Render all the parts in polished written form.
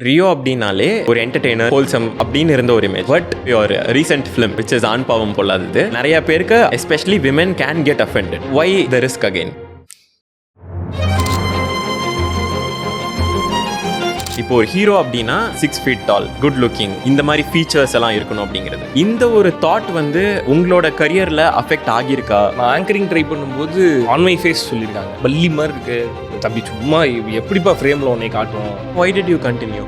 Rio அப்படின்னாலே ஒரு entertainer, wholesome அப்படின்னு இருந்த ஒரு image. But your recent film which is Aan Paavam Pollathathu நிறைய பேருக்கு especially women can get offended. Why the risk again? இப்போ ஒரு ஹீரோ அப்படின்னா 6 feet tall, குட் லுக்கிங், இந்த மாதிரி ஃபீச்சர்ஸ் எல்லாம் இருக்கணும் அப்படிங்கிறது. இந்த ஒரு தாட் வந்து உங்களோட கரியர்ல அஃபெக்ட் ஆகியிருக்கா? நான் ஆங்கரிங் ட்ரை பண்ணும்போது ஆன் மை ஃபேஸ் சொல்லியிருக்காங்க, பல்லி மாதிரி இருக்கு தம்பி, சும்மா எப்படிப்பா ஃப்ரேமில் உன்னை காட்டுவோம். Why did you continue?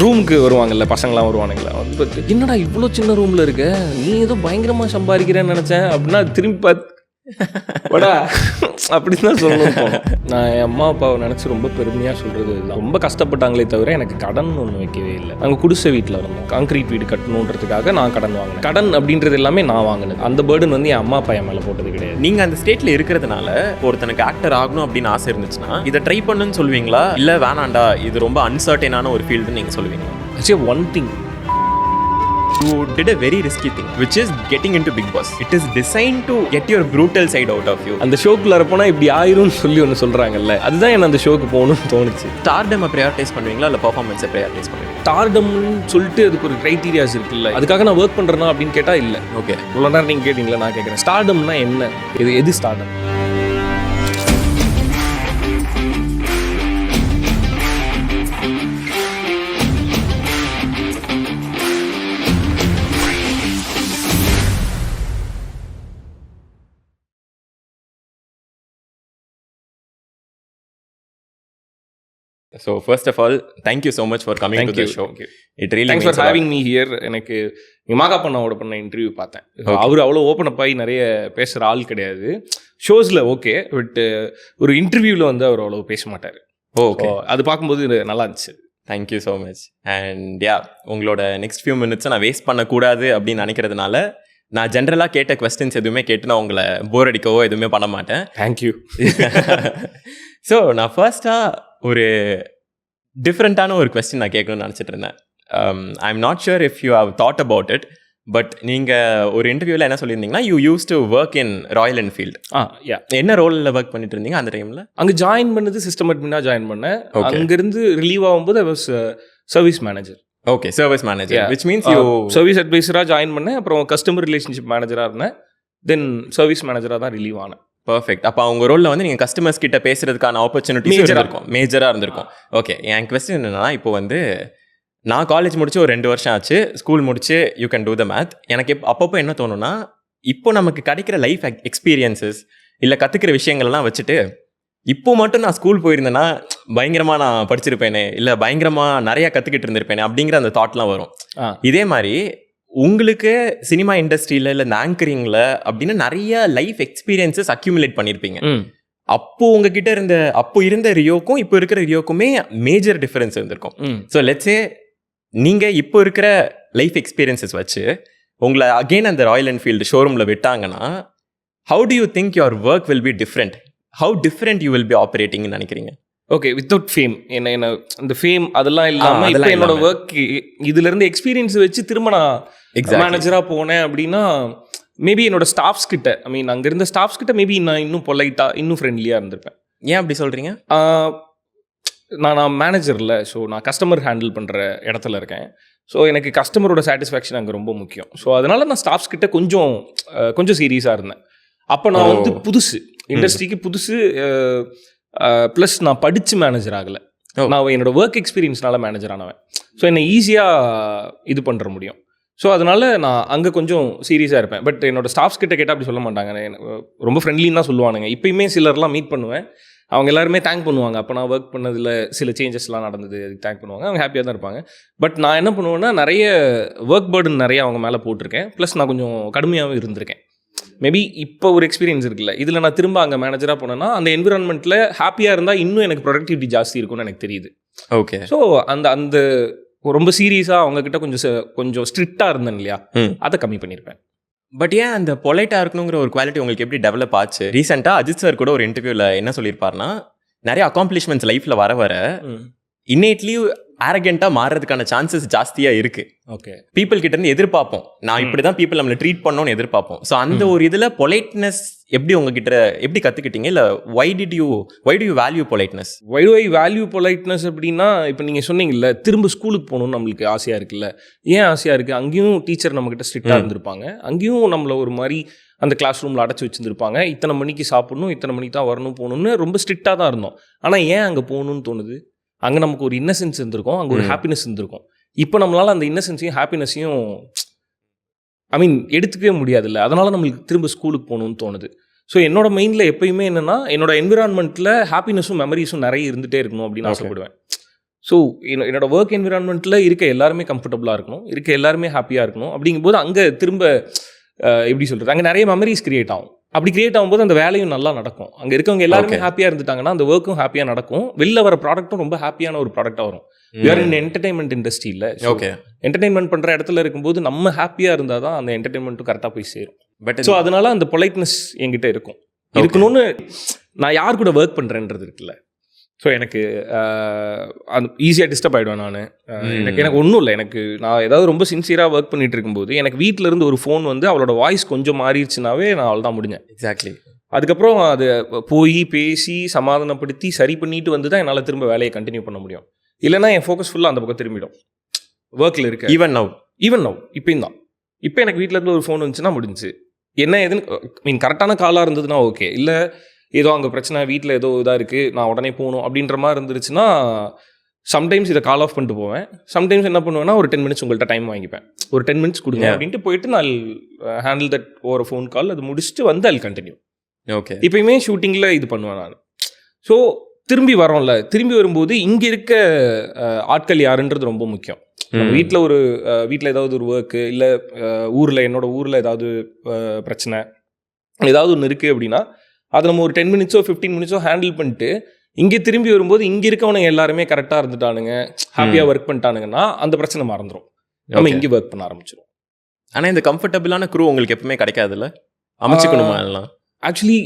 ரூமுக்கு வருவாங்கல்ல பசங்களாம் வருவானுங்களா, வந்து என்னடா இவ்வளோ சின்ன ரூமில் இருக்க, நீ ஏதோ பயங்கரமாக சம்பாதிக்கிறேன்னு நினச்சேன் அப்படின்னா திரும்பி பார்த்து படா அப்படின்னு தான் சொல்லணும். நான் என் அம்மா அப்பாவை நினச்சி ரொம்ப பெருமையாக சொல்கிறது, ரொம்ப கஷ்டப்பட்டாங்களே தவிர எனக்கு கடன் ஒன்று வைக்கவே இல்லை. நாங்கள் குடிசை வீட்டில் இருந்தோம், கான்கிரீட் வீடு கட்டணுன்றதுக்காக நான் கடன் வாங்கினேன். கடன் அப்படின்றது எல்லாமே நான் வாங்கினேன். அந்த பேர்டன் வந்து என் அம்மா அப்பா என் மேலே போட்டது கிடையாது. நீங்கள் அந்த ஸ்டேட்டில் இருக்கிறதுனால ஒருத்தனுக்கு ஆக்டர் ஆகணும் அப்படின்னு ஆசை இருந்துச்சுன்னா இதை ட்ரை பண்ணுன்னு சொல்லுவீங்களா, இல்லை வேணாண்டா இது ரொம்ப அன்சர்டனான ஒரு ஃபீல்டுன்னு நீங்கள் சொல்லுவீங்களா? Actually one thing, you did a very risky thing which is getting into Bigg Boss. It is designed to get your brutal side out of you. அந்த ஷோக்குள்ள போனால் இப்படி ஆயிரும்னு சொல்லி ஒன்று சொல்கிறாங்கல்ல, அதுதான் என்ன அந்த ஷோக்கு போகணும்னு தோணுச்சு. ஸ்டார்டமை ப்ரையாரிட்டைஸ் பண்ணுவீங்களா இல்லை பர்ஃபார்மன்ஸை ப்ரையாரிட்டைஸ் பண்ணுவீங்களா? ஸ்டார்டம்னு சொல்லிட்டு அதுக்கு ஒரு க்ரைட்டீரியாஸ் இருக்குல்ல, அதுக்காக நான் ஒர்க் பண்ணுறேன்னா அப்படின்னு கேட்டால் இல்லை. ஓகே, இவ்வளோ நேரம் நீங்கள் கேட்டிங்களா, நான் கேட்குறேன் ஸ்டார்டம்னா என்ன, எது stardom? So first of all, thank you so much for coming to the show. It really thanks for having me here. எனக்கு மாகா பண்ணாவோட பண்ண இன்டர்வியூ பார்த்தேன். அவர் அவ்வளோ ஓப்பன் அப் ஆகி நிறைய பேசுகிற ஆள் கிடையாது. ஷோஸில் ஓகே, பட் ஒரு இன்டர்வியூவில் வந்து அவர் அவ்வளோ பேச மாட்டார். ஓகே, அது பார்க்கும்போது நல்லா இருந்துச்சு. Thank you so much. அண்ட் உங்களோட நெக்ஸ்ட் ஃபியூ மினிட்ஸை நான் வேஸ்ட் பண்ணக்கூடாது அப்படின்னு நினைக்கிறதுனால நான் ஜென்ரலாக கேட்ட கொஸ்டின்ஸ் எதுவுமே கேட்டு நான் உங்களை போர் அடிக்கவோ எதுவுமே பண்ண மாட்டேன். தேங்க்யூ. ஸோ நான் ஃபர்ஸ்ட்டாக ஒரு டிஃப்ரெண்ட்டான ஒரு கொஸ்டின் நான் கேட்கணும்னு நினச்சிட்டு இருந்தேன். I am not sure if you have thought about it, but நீங்கள் ஒரு இன்டர்வியூவில் என்ன சொல்லியிருந்தீங்கன்னா, you use to work in Royal Enfield. என்ன ரோலில் ஒர்க் பண்ணிட்டு இருந்தீங்க அந்த டைமில்? அங்கே ஜாயின் பண்ணது சிஸ்டம் அட்மினாக ஜாயின் பண்ணேன். அங்கேருந்து ரிலீவ் ஆகும்போது I was service manager. Okay, service manager, which means you service அட்வைசராக ஜாயின் பண்ணேன். அப்புறம் கஸ்டமர் ரிலேஷன்ஷிப் மேனேஜராக இருந்தேன். தென் சர்வீஸ் மேனேஜராக தான் ரிலீவ் ஆனேன். பர்ஃபெக்ட். அப்போ அவங்க ரோலில் வந்து நீங்கள் கஸ்டமர்ஸ் கிட்ட பேசுறதுக்கான ஆப்பர்ச்சுனிட்டிஸ் மேஜராக இருந்திருக்கும். ஓகே, என் கொஸ்டின் என்னன்னா, இப்போ வந்து நான் காலேஜ் முடிச்சு ஒரு 2 வருஷம் ஆச்சு, ஸ்கூல் முடிச்சு, you can do the math. எனக்கு அப்பப்போ என்ன தோணுன்னா, இப்போ நமக்கு கிடைக்கிற லைஃப் எக்ஸ்பீரியன்ஸஸ் இல்லை கற்றுக்கிற விஷயங்கள்லாம் வச்சுட்டு இப்போ மட்டும் நான் ஸ்கூல் போயிருந்தேன்னா பயங்கரமாக நான் படிச்சிருப்பேனே, இல்லை பயங்கரமாக நிறையா கற்றுக்கிட்டு இருந்திருப்பேனே அப்படிங்கிற அந்த தாட்லாம் வரும். இதே மாதிரி உங்களுக்கு சினிமா இண்டஸ்ட்ரியில் இல்லை இந்த ஆங்கரிங்கில் அப்படின்னு நிறைய லைஃப் எக்ஸ்பீரியன்ஸஸ் அக்யூமுலேட் பண்ணியிருப்பீங்க. அப்போ உங்ககிட்ட அப்போ இருந்த ரியோக்கும் இப்போ இருக்கிற ரியோக்குமே மேஜர் டிஃபரன்ஸ் இருந்திருக்கும். ஸோ லெட்ஸே நீங்கள் இப்போ இருக்கிற லைஃப் எக்ஸ்பீரியன்ஸஸ் வச்சு உங்களை அகெயின் அந்த ராயல் என்ஃபீல்டு ஷோரூமில் விட்டாங்கன்னா, how do you think your work will be different? How different you will be ஆப்ரேட்டிங்னு நினைக்கிறீங்க? ஓகே, வித்தவுட் ஃபேம், என்ன இந்த ஃபேம் அதெல்லாம் இல்லாமல் இப்போ என்னோட ஒர்க் இதுலேருந்து எக்ஸ்பீரியன்ஸ் வச்சு திரும்ப நான் மேனேஜராக போனேன் அப்படின்னா, மேபி என்னோட ஸ்டாஃப்ஸ் கிட்ட, ஐ மீன் அங்கே இருந்த ஸ்டாஃப்ஸ் கிட்ட மேபி நான் இன்னும் பொலைட்டாக இன்னும் ஃப்ரெண்ட்லியாக இருந்திருப்பேன். ஏன் அப்படி சொல்கிறீங்க? நான் மேனேஜரில், ஸோ நான் கஸ்டமர் ஹேண்டில் பண்ணுற இடத்துல இருக்கேன். ஸோ எனக்கு கஸ்டமரோட சாட்டிஸ்ஃபேக்ஷன் அங்கே ரொம்ப முக்கியம். ஸோ அதனால் நான் ஸ்டாஃப்ஸ் கிட்ட கொஞ்சம் சீரியஸாக இருந்தேன். அப்போ நான் வந்து புதுசு, இண்டஸ்ட்ரிக்கு புதுசு, ப்ளஸ் நான் படித்து மேனேஜர் ஆகலை. நான் என்னோட ஒர்க் எக்ஸ்பீரியன்ஸ்னால மேனேஜர் ஆனவன். ஸோ என்னை ஈஸியாக இது பண்ணுற முடியும். ஸோ அதனால் நான் அங்கே கொஞ்சம் சீரியஸாக இருப்பேன். பட் என்னோட ஸ்டாஃப்ஸ் கிட்ட கேட்டால் அப்படி சொல்ல மாட்டாங்க, ரொம்ப ஃப்ரெண்ட்லின்னு தான் சொல்லுவானுங்க. இப்போயுமே சிலர்லாம் மீட் பண்ணுவேன், அவங்க எல்லாருமே தேங்க் பண்ணுவாங்க. அப்போ நான் ஒர்க் பண்ணதில் சில சேஞ்சஸ்லாம் நடந்தது, அதுக்கு தேங்க் பண்ணுவாங்க. அவங்க ஹாப்பியாக தான் இருப்பாங்க. பட் நான் என்ன பண்ணுவேன்னா, நிறைய ஒர்க் பர்டன் நிறைய அவங்க மேலே போட்டிருக்கேன். ப்ளஸ் நான் கொஞ்சம் கடுமையாகவும் இருந்திருக்கேன். மேபி இப்போ ஒரு எக்ஸ்பீரியன்ஸ் இருக்குல்ல, இதில் நான் திரும்ப அங்கே மேனேஜராக போனேன்னா அந்த என்விரான்மெண்ட்டில் ஹாப்பியாக இருந்தால் இன்னும் எனக்கு ப்ரொடக்டிவிட்டி ஜாஸ்தி இருக்கும்னு எனக்கு தெரியுது. ஓகே, ஸோ அந்த ரொம்ப சீரியஸாக அவங்கக்கிட்ட கொஞ்சம் ஸ்ட்ரிக்டாக இருந்தேன் இல்லையா, அதை கம்மி பண்ணியிருப்பேன். பட் ஏன் அந்த பொலைட்டாக இருக்கணுங்கிற ஒரு குவாலிட்டி உங்களுக்கு எப்படி டெவலப் ஆச்சு? ரீசெண்டாக அஜித் சார் கூட ஒரு இன்டர்வியூவில் என்ன சொல்லியிருப்பாருன்னா, நிறைய அக்காம்ப்ளிஷ்மெண்ட்ஸ் லைஃப்பில் வர இன்னேட்லி ஆரகெண்டா மாறுறதுக்கான சான்சஸ் ஜாஸ்தியா இருக்கு. ஓகே. பீப்புள் கிட்ட இருந்து எதிர்பார்ப்போம், நான் இப்படிதான் பீப்புள் நம்மளை ட்ரீட் பண்ணணும்னு எதிர்பார்ப்போம். ஸோ அந்த ஒரு இதுல பொலைட்னஸ் எப்படி உங்ககிட்ட எப்படி கத்துக்கிட்டீங்க, இல்ல why do you value politeness? Why do I value politeness அப்படின்னா, இப்போ நீங்கள் சொன்னீங்கல்ல திரும்ப ஸ்கூலுக்கு போகணும்னு நம்மளுக்கு ஆசையாக இருக்குல்ல. ஏன் ஆசையாக இருக்குது? அங்கேயும் டீச்சர் நம்மக்கிட்ட ஸ்ட்ரிக்டாக இருந்திருப்பாங்க, அங்கேயும் நம்மளை ஒரு மாதிரி அந்த கிளாஸ் ரூமில் அடைச்சி வச்சுருந்துருப்பாங்க. இத்தனை மணிக்கு சாப்பிடணும், இத்தனை மணிக்கு தான் வரணும் போகணும்னு ரொம்ப ஸ்ட்ரிக்டாக தான் இருந்தோம். ஆனால் ஏன் அங்கே போகணும்னு தோணுது? அங்கே நமக்கு ஒரு இன்னசென்ஸ் இருந்திருக்கும், அங்கே ஒரு ஹாப்பினஸ் இருந்திருக்கும். இப்போ நம்மளால் அந்த இன்னசென்ஸையும் ஹாப்பினஸையும் எடுத்துக்கவே முடியாதுல்ல. அதனால நம்மளுக்கு திரும்ப ஸ்கூலுக்கு போகணும்னு தோணுது. ஸோ என்னோட மைண்டில் எப்பயுமே என்னென்னா, என்னோட என்விரான்மெண்ட்டில் ஹாப்பினஸும் மெமரிஸும் நிறைய இருந்துகிட்டே இருக்கணும் அப்படின்னு ஆசைப்படுவேன். ஸோ என்னோட ஒர்க் என்விரான்மெண்ட்டில் இருக்க எல்லாருமே கம்ஃபர்டபுளாக இருக்கணும், இருக்க எல்லாருமே ஹாப்பியாக இருக்கணும். அப்படிங்கும்போது அங்கே திரும்ப எப்படி சொல்கிறது, அங்கே நிறைய மெமரிஸ் கிரியேட் ஆகும். அப்படி கிரியேட் ஆகும்போது அந்த வேலையும் நல்லா நடக்கும். அங்கே இருக்கவங்க எல்லாருமே ஹாப்பியாக இருந்துட்டாங்கன்னா அந்த ஒர்க்கும் ஹாப்பியாக நடக்கும். வெளில வர ப்ராடக்ட்டும் ரொம்ப ஹாப்பியான ஒரு ப்ராடக்டாக வரும். வேறு இந்த என்டர்டைன்மெண்ட் இண்டஸ்ட்ரி இல்லை. ஓகே, என்டர்டைன்மெண்ட் பண்ணுற இடத்துல இருக்கும்போது நம்ம ஹாப்பியாக இருந்தால் தான் அந்த என்டர்டைன்மெண்ட்டும் கரெக்டாக போய் சேரும். பட் ஸோ அதனால அந்த பொலைட்னஸ் என்கிட்ட இருக்கணும்னு நான் யார் கூட ஒர்க் பண்ணுறேன்றது இருக்குல்ல. ஸோ எனக்கு அந்த ஈஸியாக டிஸ்டர்ப் ஆகிடுவேன் நான். எனக்கு ஒன்றும் இல்லை, நான் ஏதாவது ரொம்ப சின்சியராக ஒர்க் பண்ணிட்டு இருக்கும்போது எனக்கு வீட்டில் இருந்து ஒரு ஃபோன் வந்து அவளோட வாய்ஸ் கொஞ்சம் மாறிடுச்சுனாவே நான் அவள் தான் முடிஞ்சேன். எக்ஸாக்ட்லி. அதுக்கப்புறம் அது போய் பேசி சமாதானப்படுத்தி சரி பண்ணிட்டு வந்து தான் என்னால் திரும்ப வேலையை கண்டினியூ பண்ண முடியும். இல்லைனா என் ஃபோக்கஸ் ஃபுல்லாக அந்த பக்கம் திரும்பிடும், ஒர்க்கில் இருக்கு. ஈவன் நவ் இப்போயும் தான். இப்போ எனக்கு வீட்டில் இருந்து ஒரு ஃபோன் வந்துச்சுன்னா முடிஞ்சு. என்ன எதுன்னு கரெக்டான காலாக இருந்ததுன்னா ஓகே, இல்லை ஏதோ அங்கே பிரச்சனை, வீட்டில் ஏதோ இதாக இருக்குது, நான் உடனே போகணும் அப்படின்ற மாதிரி இருந்துருச்சுன்னா சம்டைம்ஸ் இதை கால் ஆஃப் பண்ணிட்டு போவேன். சம்டைம்ஸ் என்ன பண்ணுவேன்னா ஒரு 10 மினிட்ஸ் உங்கள்கிட்ட டைம் வாங்கிப்பேன், ஒரு 10 மினிட்ஸ் கொடுங்க அப்படின்ட்டு போயிட்டு நான் ஹேண்டில் தட் ஒரு ஃபோன் கால், அது முடிச்சுட்டு வந்து அது கண்டினியூ. ஓகே. இப்போயுமே ஷூட்டிங்கில் இது பண்ணுவேன் நான். ஸோ திரும்பி வரோம்ல, திரும்பி வரும்போது இங்கே இருக்க ஆட்கள் யாருன்றது ரொம்ப முக்கியம். வீட்டில் ஏதாவது ஒரு ஒர்க்கு, இல்லை என்னோட ஊரில் ஏதாவது பிரச்சனை ஏதாவது ஒன்று இருக்குது அப்படின்னா அதை நம்ம ஒரு 10 மினிட்ஸோ 15 மினிட்ஸோ ஹேண்டில் பண்ணிட்டு இங்கே திரும்பி வரும்போது இங்கே இருக்கவனுங்க எல்லாருமே கரெக்டாக இருந்துட்டானுங்க, ஹாப்பியாக ஒர்க் பண்ணிட்டானுங்கன்னா அந்த பிரச்சனை மறந்துடும், நம்ம இங்கே ஒர்க் பண்ண ஆரம்பிச்சிடும். ஆனால் இந்த கம்ஃபர்டபுளான க்ரூ உங்களுக்கு எப்பவுமே கிடைக்காதுல்ல, அமைச்சுக்கணுமா எல்லாம்? ஆக்சுவலி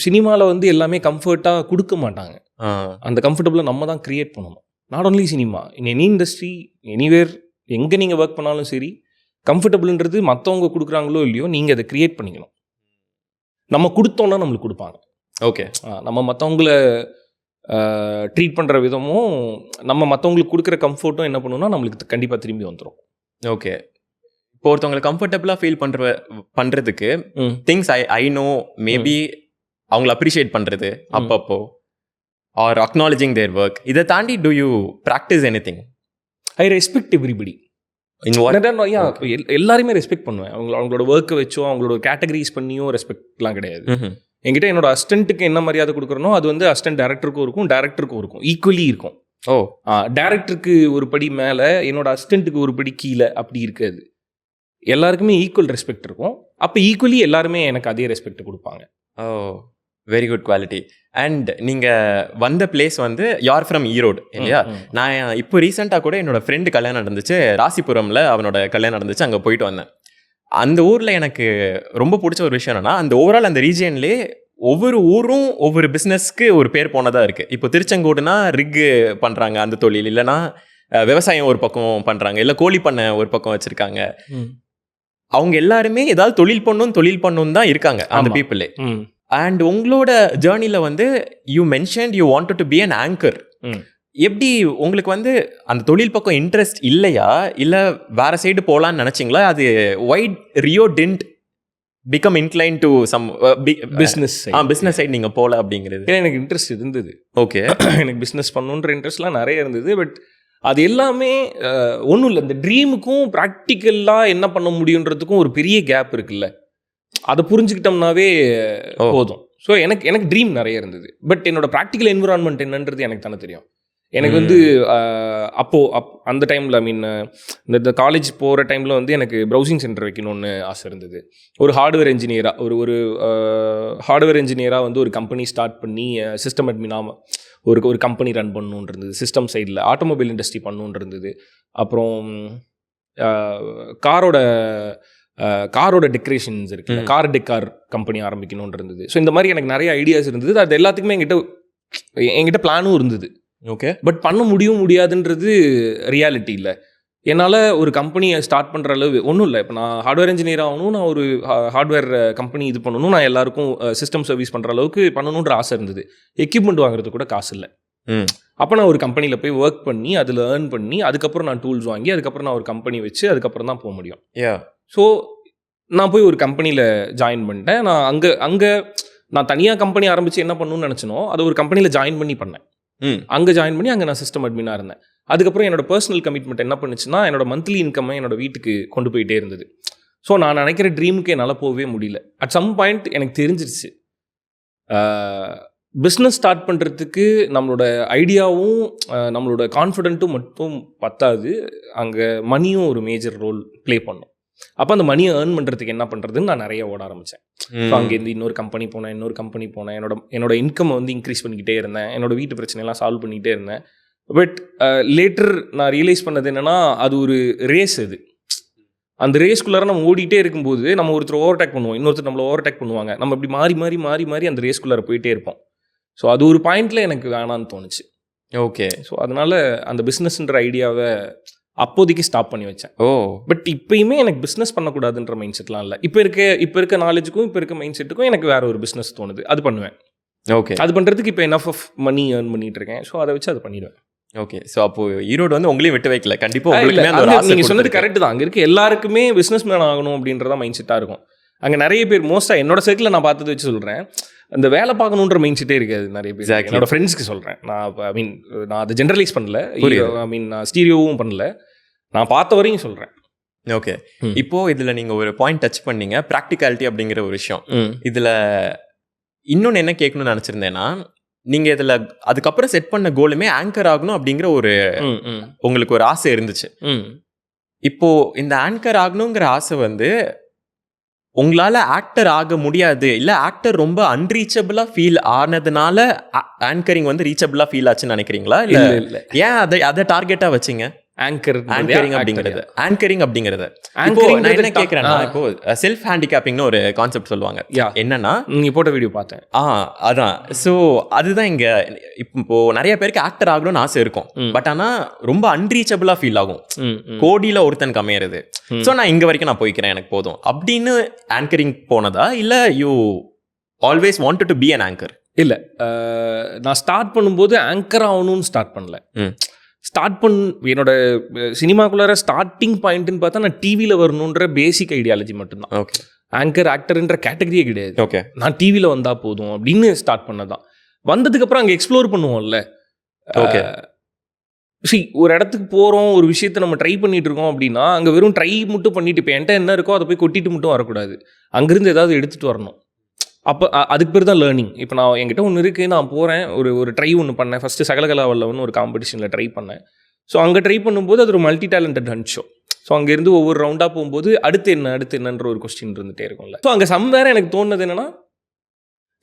சினிமாவில் வந்து எல்லாமே கம்ஃபர்ட்டாக கொடுக்க மாட்டாங்க. அந்த கம்ஃபர்டபுளை நம்ம தான் க்ரியேட் பண்ணணும். Not only cinema, in any industry, anywhere, எங்கே நீங்கள் ஒர்க் பண்ணாலும் சரி, கம்ஃபர்டபுள்ன்றது மற்றவங்க கொடுக்குறாங்களோ இல்லையோ நீங்கள் அதை க்ரியேட் பண்ணிக்கணும். நம்ம கொடுத்தோன்னா நம்மளுக்கு கொடுப்பாங்க. ஓகே, நம்ம மற்றவங்கள ட்ரீட் பண்ணுற விதமும் நம்ம மற்றவங்களுக்கு கொடுக்குற கம்ஃபர்ட்டும் என்ன பண்ணணும்னா நம்மளுக்கு கண்டிப்பாக திரும்பி வந்துடும். ஓகே, இப்போ ஒருத்தவங்களை கம்ஃபர்டபுளாக ஃபீல் பண்ணுறதுக்கு திங்ஸ் ஐ நோ மேபி அவங்கள அப்ரிஷியேட் பண்ணுறது அப்பப்போ, ஆர் அக்னாலஜிங் தேர் ஒர்க், இதை தாண்டி to you practice anything? I respect everybody. எல்லாருமே ரெஸ்பெக்ட் பண்ணுவேன். அவங்களோட ஒர்க்கை வச்சோ அவங்களோட கேட்டகரிஸ் பண்ணியோ ரெஸ்பெக்ட்லாம் கிடையாது. என்கிட்ட என்னோட அசிஸ்டண்ட்டுக்கு என்ன மரியாதை கொடுக்குறனோ அது வந்து அசிஸ்டன்ட் டைரக்டருக்கும் இருக்கும், டைரக்டருக்கும் இருக்கும், ஈக்குவலி இருக்கும். டைரக்டருக்கு ஒரு படி மேலே, என்னோட அசிஸ்டண்ட்டுக்கு ஒரு படி கீழே, அப்படி இருக்காது. எல்லாருக்குமே ஈக்குவல் ரெஸ்பெக்ட் இருக்கும். அப்போ ஈக்குவலி எல்லாருமே எனக்கு அதே ரெஸ்பெக்ட் கொடுப்பாங்க. Very good quality. அண்ட் நீங்கள் வந்த பிளேஸ் வந்து யார் ஃப்ரம் ஈரோடு இல்லையா? நான் இப்போ ரீசெண்டாக கூட என்னோட ஃப்ரெண்டு கல்யாணம் நடந்துச்சு ராசிபுரமில், அவனோட கல்யாணம் நடந்துச்சு, அங்கே போயிட்டு வந்தேன். அந்த ஊரில் எனக்கு ரொம்ப பிடிச்ச ஒரு விஷயம் என்னன்னா, அந்த ஓவரால் அந்த ரீஜியன்லேயே ஒவ்வொரு ஊரும் ஒவ்வொரு பிஸ்னஸ்க்கு ஒரு பேர் போனதாக இருக்குது. இப்போ திருச்செங்கோடுனா ரிக்கு பண்ணுறாங்க அந்த தொழில், இல்லைனா விவசாயம் ஒரு பக்கம் பண்ணுறாங்க, இல்லை கோழி பண்ணை ஒரு பக்கம் வச்சுருக்காங்க. அவங்க எல்லாருமே ஏதாவது தொழில் பண்ணணும் தான் இருக்காங்க அந்த பீப்புளே. அண்ட் உங்களோட ஜேர்னியில் வந்து you mentioned you wanted to be an anchor. எப்படி உங்களுக்கு வந்து அந்த தொழில் பக்கம் இன்ட்ரெஸ்ட் இல்லையா, இல்லை வேற சைடு போகலான்னு நினச்சிங்களா? அது why Rio didn't become incline to some business side நீங்கள் போகல அப்படிங்கிறது? எனக்கு இன்ட்ரெஸ்ட் இருந்தது. ஓகே, எனக்கு பிஸ்னஸ் பண்ணணுன்ற இன்ட்ரெஸ்ட்லாம் நிறைய இருந்தது. பட் அது எல்லாமே ஒன்றும் இல்லை, இந்த ட்ரீமுக்கும் ப்ராக்டிக்கலாக என்ன பண்ண முடியுன்றதுக்கும் ஒரு பெரிய கேப் இருக்குல்ல, அதை புரிஞ்சுக்கிட்டோம்னாவே போதும். ஸோ எனக்கு ட்ரீம் நிறைய இருந்தது. பட் என்னோட ப்ராக்டிக்கல் என்விரான்மெண்ட் என்னன்றது எனக்கு தானே தெரியும். எனக்கு வந்து அந்த டைமில் இந்த காலேஜ் போகிற டைமில் வந்து எனக்கு ப்ரௌசிங் சென்டர் வைக்கணும்னு ஆசை இருந்தது. ஒரு ஹார்ட்வேர் இன்ஜினியராக ஒரு ஹார்ட்வேர் இன்ஜினியராக வந்து ஒரு கம்பெனி ஸ்டார்ட் பண்ணி சிஸ்டம் அட்மினாக ஒரு கம்பெனி ரன் பண்ணணுன்னு இருந்தது. சிஸ்டம் சைடில் ஆட்டோமொபைல் இண்டஸ்ட்ரி பண்ணணுன்னு இருந்தது. அப்புறம் காரோட டெக்கரேஷன்ஸ் இருக்குது, கார் டெக்கார் கம்பெனி ஆரம்பிக்கணும்னு இருந்தது. ஸோ இந்த மாதிரி எனக்கு நிறைய ஐடியாஸ் இருந்தது. அது எல்லாத்துக்குமே என்கிட்ட பிளானும் இருந்தது. ஓகே. பட் பண்ண முடியாதுன்றது ரியாலிட்டி இல்லை. என்னால் ஒரு கம்பெனியை ஸ்டார்ட் பண்ணுற அளவு ஒன்றும் இல்லை. இப்போ நான் ஹார்ட்வேர் இன்ஜினியர் ஆகணும், நான் ஒரு ஹார்ட்வேர் கம்பெனி இது பண்ணணும், நான் எல்லாருக்கும் சிஸ்டம் சர்வீஸ் பண்ணுற அளவுக்கு பண்ணணுன்ற ஆசை இருந்தது. எக்யூப்மெண்ட் வாங்குறது கூட காசு இல்லை. அப்போ நான் ஒரு கம்பெனியில் போய் ஒர்க் பண்ணி அதில் ஏர்ன் பண்ணி அதுக்கப்புறம் நான் டூல்ஸ் வாங்கி அதுக்கப்புறம் நான் ஒரு கம்பெனி வச்சு அதுக்கப்புறம் தான் போக முடியும். ஸோ நான் போய் ஒரு கம்பெனியில் ஜாயின் பண்ணிட்டேன். நான் அங்கே நான் தனியாக கம்பெனி ஆரம்பித்து என்ன பண்ணணும்னு நினச்சினோ அதை ஒரு கம்பெனியில் ஜாயின் பண்ணேன். அங்கே ஜாயின் பண்ணி அங்கே நான் சிஸ்டம் அட்மினாக இருந்தேன். அதுக்கப்புறம் என்னோட பர்சனல் கமிட்மெண்ட் என்ன பண்ணுச்சுன்னா என்னோட மந்த்லி இன்கம்மை என்னோட வீட்டுக்கு கொண்டு போயிட்டே இருந்தது. ஸோ நான் நினைக்கிற ட்ரீமுக்கு என்னால் போகவே முடியல. அட் சம் பாயிண்ட் எனக்கு தெரிஞ்சிருச்சு பிஸ்னஸ் ஸ்டார்ட் பண்ணுறதுக்கு நம்மளோட ஐடியாவும் நம்மளோட கான்ஃபிடென்ட்டும் மட்டும் பத்தாது, அங்கே மணியும் ஒரு மேஜர் ரோல் ப்ளே பண்ணும். அப்போ அந்த மணியை ஏர்ன் பண்ணுறதுக்கு என்ன பண்ணுறதுன்னு நான் நிறைய ஓட ஆரம்பித்தேன். ஸோ அங்கேருந்து இன்னொரு கம்பெனி போனேன், என்னோட இன்கம் வந்து இன்க்ரீஸ் பண்ணிக்கிட்டே இருந்தேன், என்னோட வீட்டு பிரச்சனையெல்லாம் சால்வ் பண்ணிக்கிட்டே இருந்தேன். பட் லேட்டர் நான் ரியலைஸ் பண்ணது என்னென்னா அது ஒரு ரேஸ். அது அந்த ரேஸ்குள்ளார நம்ம ஓடிட்டே இருக்கும்போது நம்ம ஒருத்தர் ஓவர்டேக் பண்ணுவோம், இன்னொருத்தர் நம்மளை ஓவர்டேக் பண்ணுவாங்க, நம்ம இப்படி மாறி அந்த ரேஸ்குள்ளார போயிட்டே இருப்போம். ஸோ அது ஒரு பாயிண்டில் எனக்கு வேணான்னு தோணுச்சு. ஓகே. ஸோ அதனால் அந்த பிஸ்னஸ்ன்ற ஐடியாவை அப்போதைக்கு ஸ்டாப் பண்ணி வச்சேன். பட் இப்போயுமே எனக்கு பிஸ்னஸ் பண்ணக்கூடாதுன்ற மைண்ட் செட்லாம் இல்லை. இப்போ இருக்க நாலேஜுக்கும் இப்போ இருக்க மைண்ட் செட்டுக்கும் எனக்கு வேற ஒரு பிஸ்னஸ் தோணுது, அது பண்ணுவேன். ஓகே. அது பண்ணுறதுக்கு இப்போ எனஃப் ஆஃப் மணி ஏர்ன் பண்ணிட்டு இருக்கேன். ஸோ அதை வச்சு அதை பண்ணிடுவேன். ஓகே. ஸோ அப்போ ஈரோடு வந்து உங்களையும் விட்டு வைக்கல. கண்டிப்பாக நீங்கள் சொன்னது கரெக்டு தான். அங்கே இருக்க எல்லாருக்குமே பிஸ்னஸ் மேன் ஆகணும் அப்படின்றதான் மைண்ட் செட்டாக இருக்கும். அங்கே நிறைய பேர் மோஸ்ட்டாக என்னோட சர்க்கிளில் நான் பார்த்தது வச்சு சொல்கிறேன், அந்த வேலை பார்க்கணுன்ற மைண்ட் செட்டே இருக்காது நிறைய பேர். என்னோட ஃப்ரெண்ட்ஸ்க்கு சொல்கிறேன் நான். நான் அதை ஜென்ரலைஸ் பண்ணல, நான் ஸ்டீரியோவும் பண்ணல, நான் பார்த்த வரையும் சொல்கிறேன். ஓகே. இப்போ இதில் நீங்கள் ஒரு பாயிண்ட் டச் பண்ணீங்க, ப்ராக்டிகாலிட்டி அப்படிங்கிற ஒரு விஷயம். இதில் இன்னொன்று என்ன கேட்கணும்னு நினச்சிருந்தேன்னா, நீங்கள் இதில் அதுக்கப்புறம் செட் பண்ண கோலுமே ஆங்கர் ஆகணும் அப்படிங்கிற ஒரு உங்களுக்கு ஒரு ஆசை இருந்துச்சு. இப்போ இந்த ஆங்கர் ஆகணுங்கிற ஆசை வந்து உங்களால் ஆக்டர் ஆக முடியாது, இல்லை ஆக்டர் ரொம்ப அன்ரீச்சபிளாக ஃபீல் ஆனதுனால ஆங்கரிங் வந்து ரீச்சபிளாக ஃபீல் ஆச்சுன்னு நினைக்கிறீங்களா? இல்லை ஏன் அதை டார்கெட்டாக வச்சிங்க? ஆங்கரிங் அப்படிங்கிறது இப்போ நான் என்ன கேட்குறேன்னா, இப்போ செல்ஃப் ஹேண்டிகேப்பிங்னு ஒரு கான்செப்ட் சொல்லுவாங்க. என்னன்னா, நீங்க போட்ட வீடியோ பார்த்தேன். அதான். ஸோ அதுதான் இங்க இப்போ நிறைய பேருக்கு ஆக்டர் ஆகணும்னு ஆசை இருக்கும், பட் ஆனா ரொம்ப அன்ரீச்சபிளா ஃபீல் ஆகும். கோடியில ஒருத்தன் கம்மியறது. ஸோ நான் இங்க வரைக்கும் நான் போய்க்கிறேன், எனக்கு போதும் அப்படின்னு ஆங்கரிங் போனதா, இல்லை you always wanted to be an anchor? இல்லை, நான் ஸ்டார்ட் பண்ணும்போது ஆங்கர் ஆகணும்னு ஸ்டார்ட் பண்ணல. என்னோட சினிமாக்குள்ளார ஸ்டார்டிங் பாயிண்ட்னு பார்த்தா நான் டிவியில் வரணுன்ற பேசிக் ஐடியாலஜி மட்டும்தான். ஓகே. ஆங்கர் ஆக்டர்ன்ற கேட்டகரியே கிடையாது. ஓகே. நான் டிவியில் வந்தால் போதும் அப்படின்னு ஸ்டார்ட் பண்ணதான். வந்ததுக்கப்புறம் அங்கே எக்ஸ்ப்ளோர் பண்ணுவோம்ல. ஓகே. ஒரு இடத்துக்கு போகிறோம், ஒரு விஷயத்தை நம்ம ட்ரை பண்ணிட்டு இருக்கோம் அப்படின்னா அங்கே வெறும் ட்ரை மட்டும் பண்ணிட்டு இப்போ என்கிட்ட என்ன இருக்கோ அதை போய் கொட்டிட்டு மட்டும் வரக்கூடாது, அங்கேருந்து ஏதாவது எடுத்துகிட்டு வரணும். அப்போ அதுக்கு பேர் தான் லேர்னிங். இப்போ நான் என்கிட்ட ஒன்று இருக்குது, நான் போகிறேன், ஒரு ட்ரை ஒன்று பண்ணேன். ஃபஸ்ட்டு சகலகலாவல்லவன் ஒரு காம்படிஷனில் ட்ரை பண்ணேன். ஸோ அங்கே ட்ரை பண்ணும்போது அது ஒரு multi talented hunt show. So அங்கேருந்து ஒவ்வொரு ரவுண்டாக போகும்போது அடுத்து என்னன்ற ஒரு கொஸ்டின் இருந்துகிட்டே இருக்கும்ல. ஸோ அங்கே சம்வேர் எனக்கு தோணுது என்னென்னா,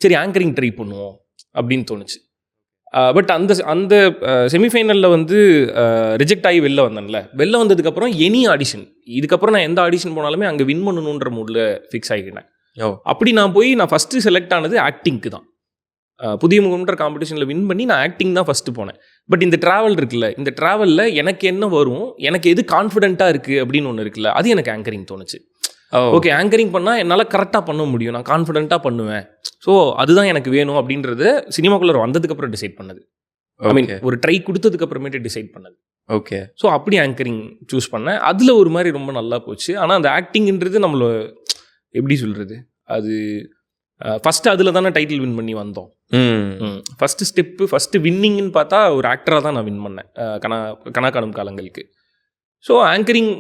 சரி ஆங்கரிங் ட்ரை பண்ணுவோம் அப்படின்னு தோணுச்சு. பட் அந்த செமிஃபைனலில் வந்து ரிஜெக்ட் ஆகி வெளில வந்ததுக்கப்புறம் எனி ஆடிஷன், இதுக்கப்புறம் நான் எந்த ஆடிஷன் போனாலுமே அங்கே வின் பண்ணணுன்ற மூடில் ஃபிக்ஸ் ஆகிக்கிட்டேன். அப்படி நான் ஃபஸ்ட்டு செலக்ட் ஆனது ஆக்டிங்க்கு தான். புதிய முகம்ன்ற காம்படிஷனில் வின் பண்ணி நான் ஆக்டிங் தான் ஃபஸ்ட்டு போனேன். பட் இந்த ட்ராவல் இருக்குல்ல, இந்த ட்ராவலில் எனக்கு என்ன வரும், எனக்கு எது கான்ஃபிடென்ட்டாக இருக்குது அப்படின்னு ஒன்று இருக்குல்ல, அது எனக்கு ஆங்கரிங் தோணுச்சு. ஓகே, ஆங்கரிங் பண்ணால் என்னால் கரெக்டாக பண்ண முடியும், நான் கான்ஃபிடென்ட்டாக பண்ணுவேன், ஸோ அதுதான் எனக்கு வேணும் அப்படின்றத சினிமாக்குள்ளே வந்ததுக்கப்புறம் டிசைட் பண்ணது. ஐ மீன் ஒரு ட்ரை கொடுத்ததுக்கப்புறமேட்டு டிசைட் பண்ணது. ஓகே. ஸோ அப்படி ஆங்கரிங் சூஸ் பண்ணேன். அதில் ஒரு மாதிரி ரொம்ப நல்லா போச்சு. ஆனால் அந்த ஆக்டிங்ன்றது நம்மளை எப்படி சொல்கிறது, அது ஃபஸ்ட்டு அதில் தானே டைட்டில் வின் பண்ணி வந்தோம். ஃபஸ்ட்டு ஸ்டெப்பு, ஃபஸ்ட்டு வின்னிங்னு பார்த்தா ஒரு ஆக்டராக தான் நான் வின் பண்ணேன் கனா காணும் காலங்களுக்கு. ஸோ ஆங்கரிங்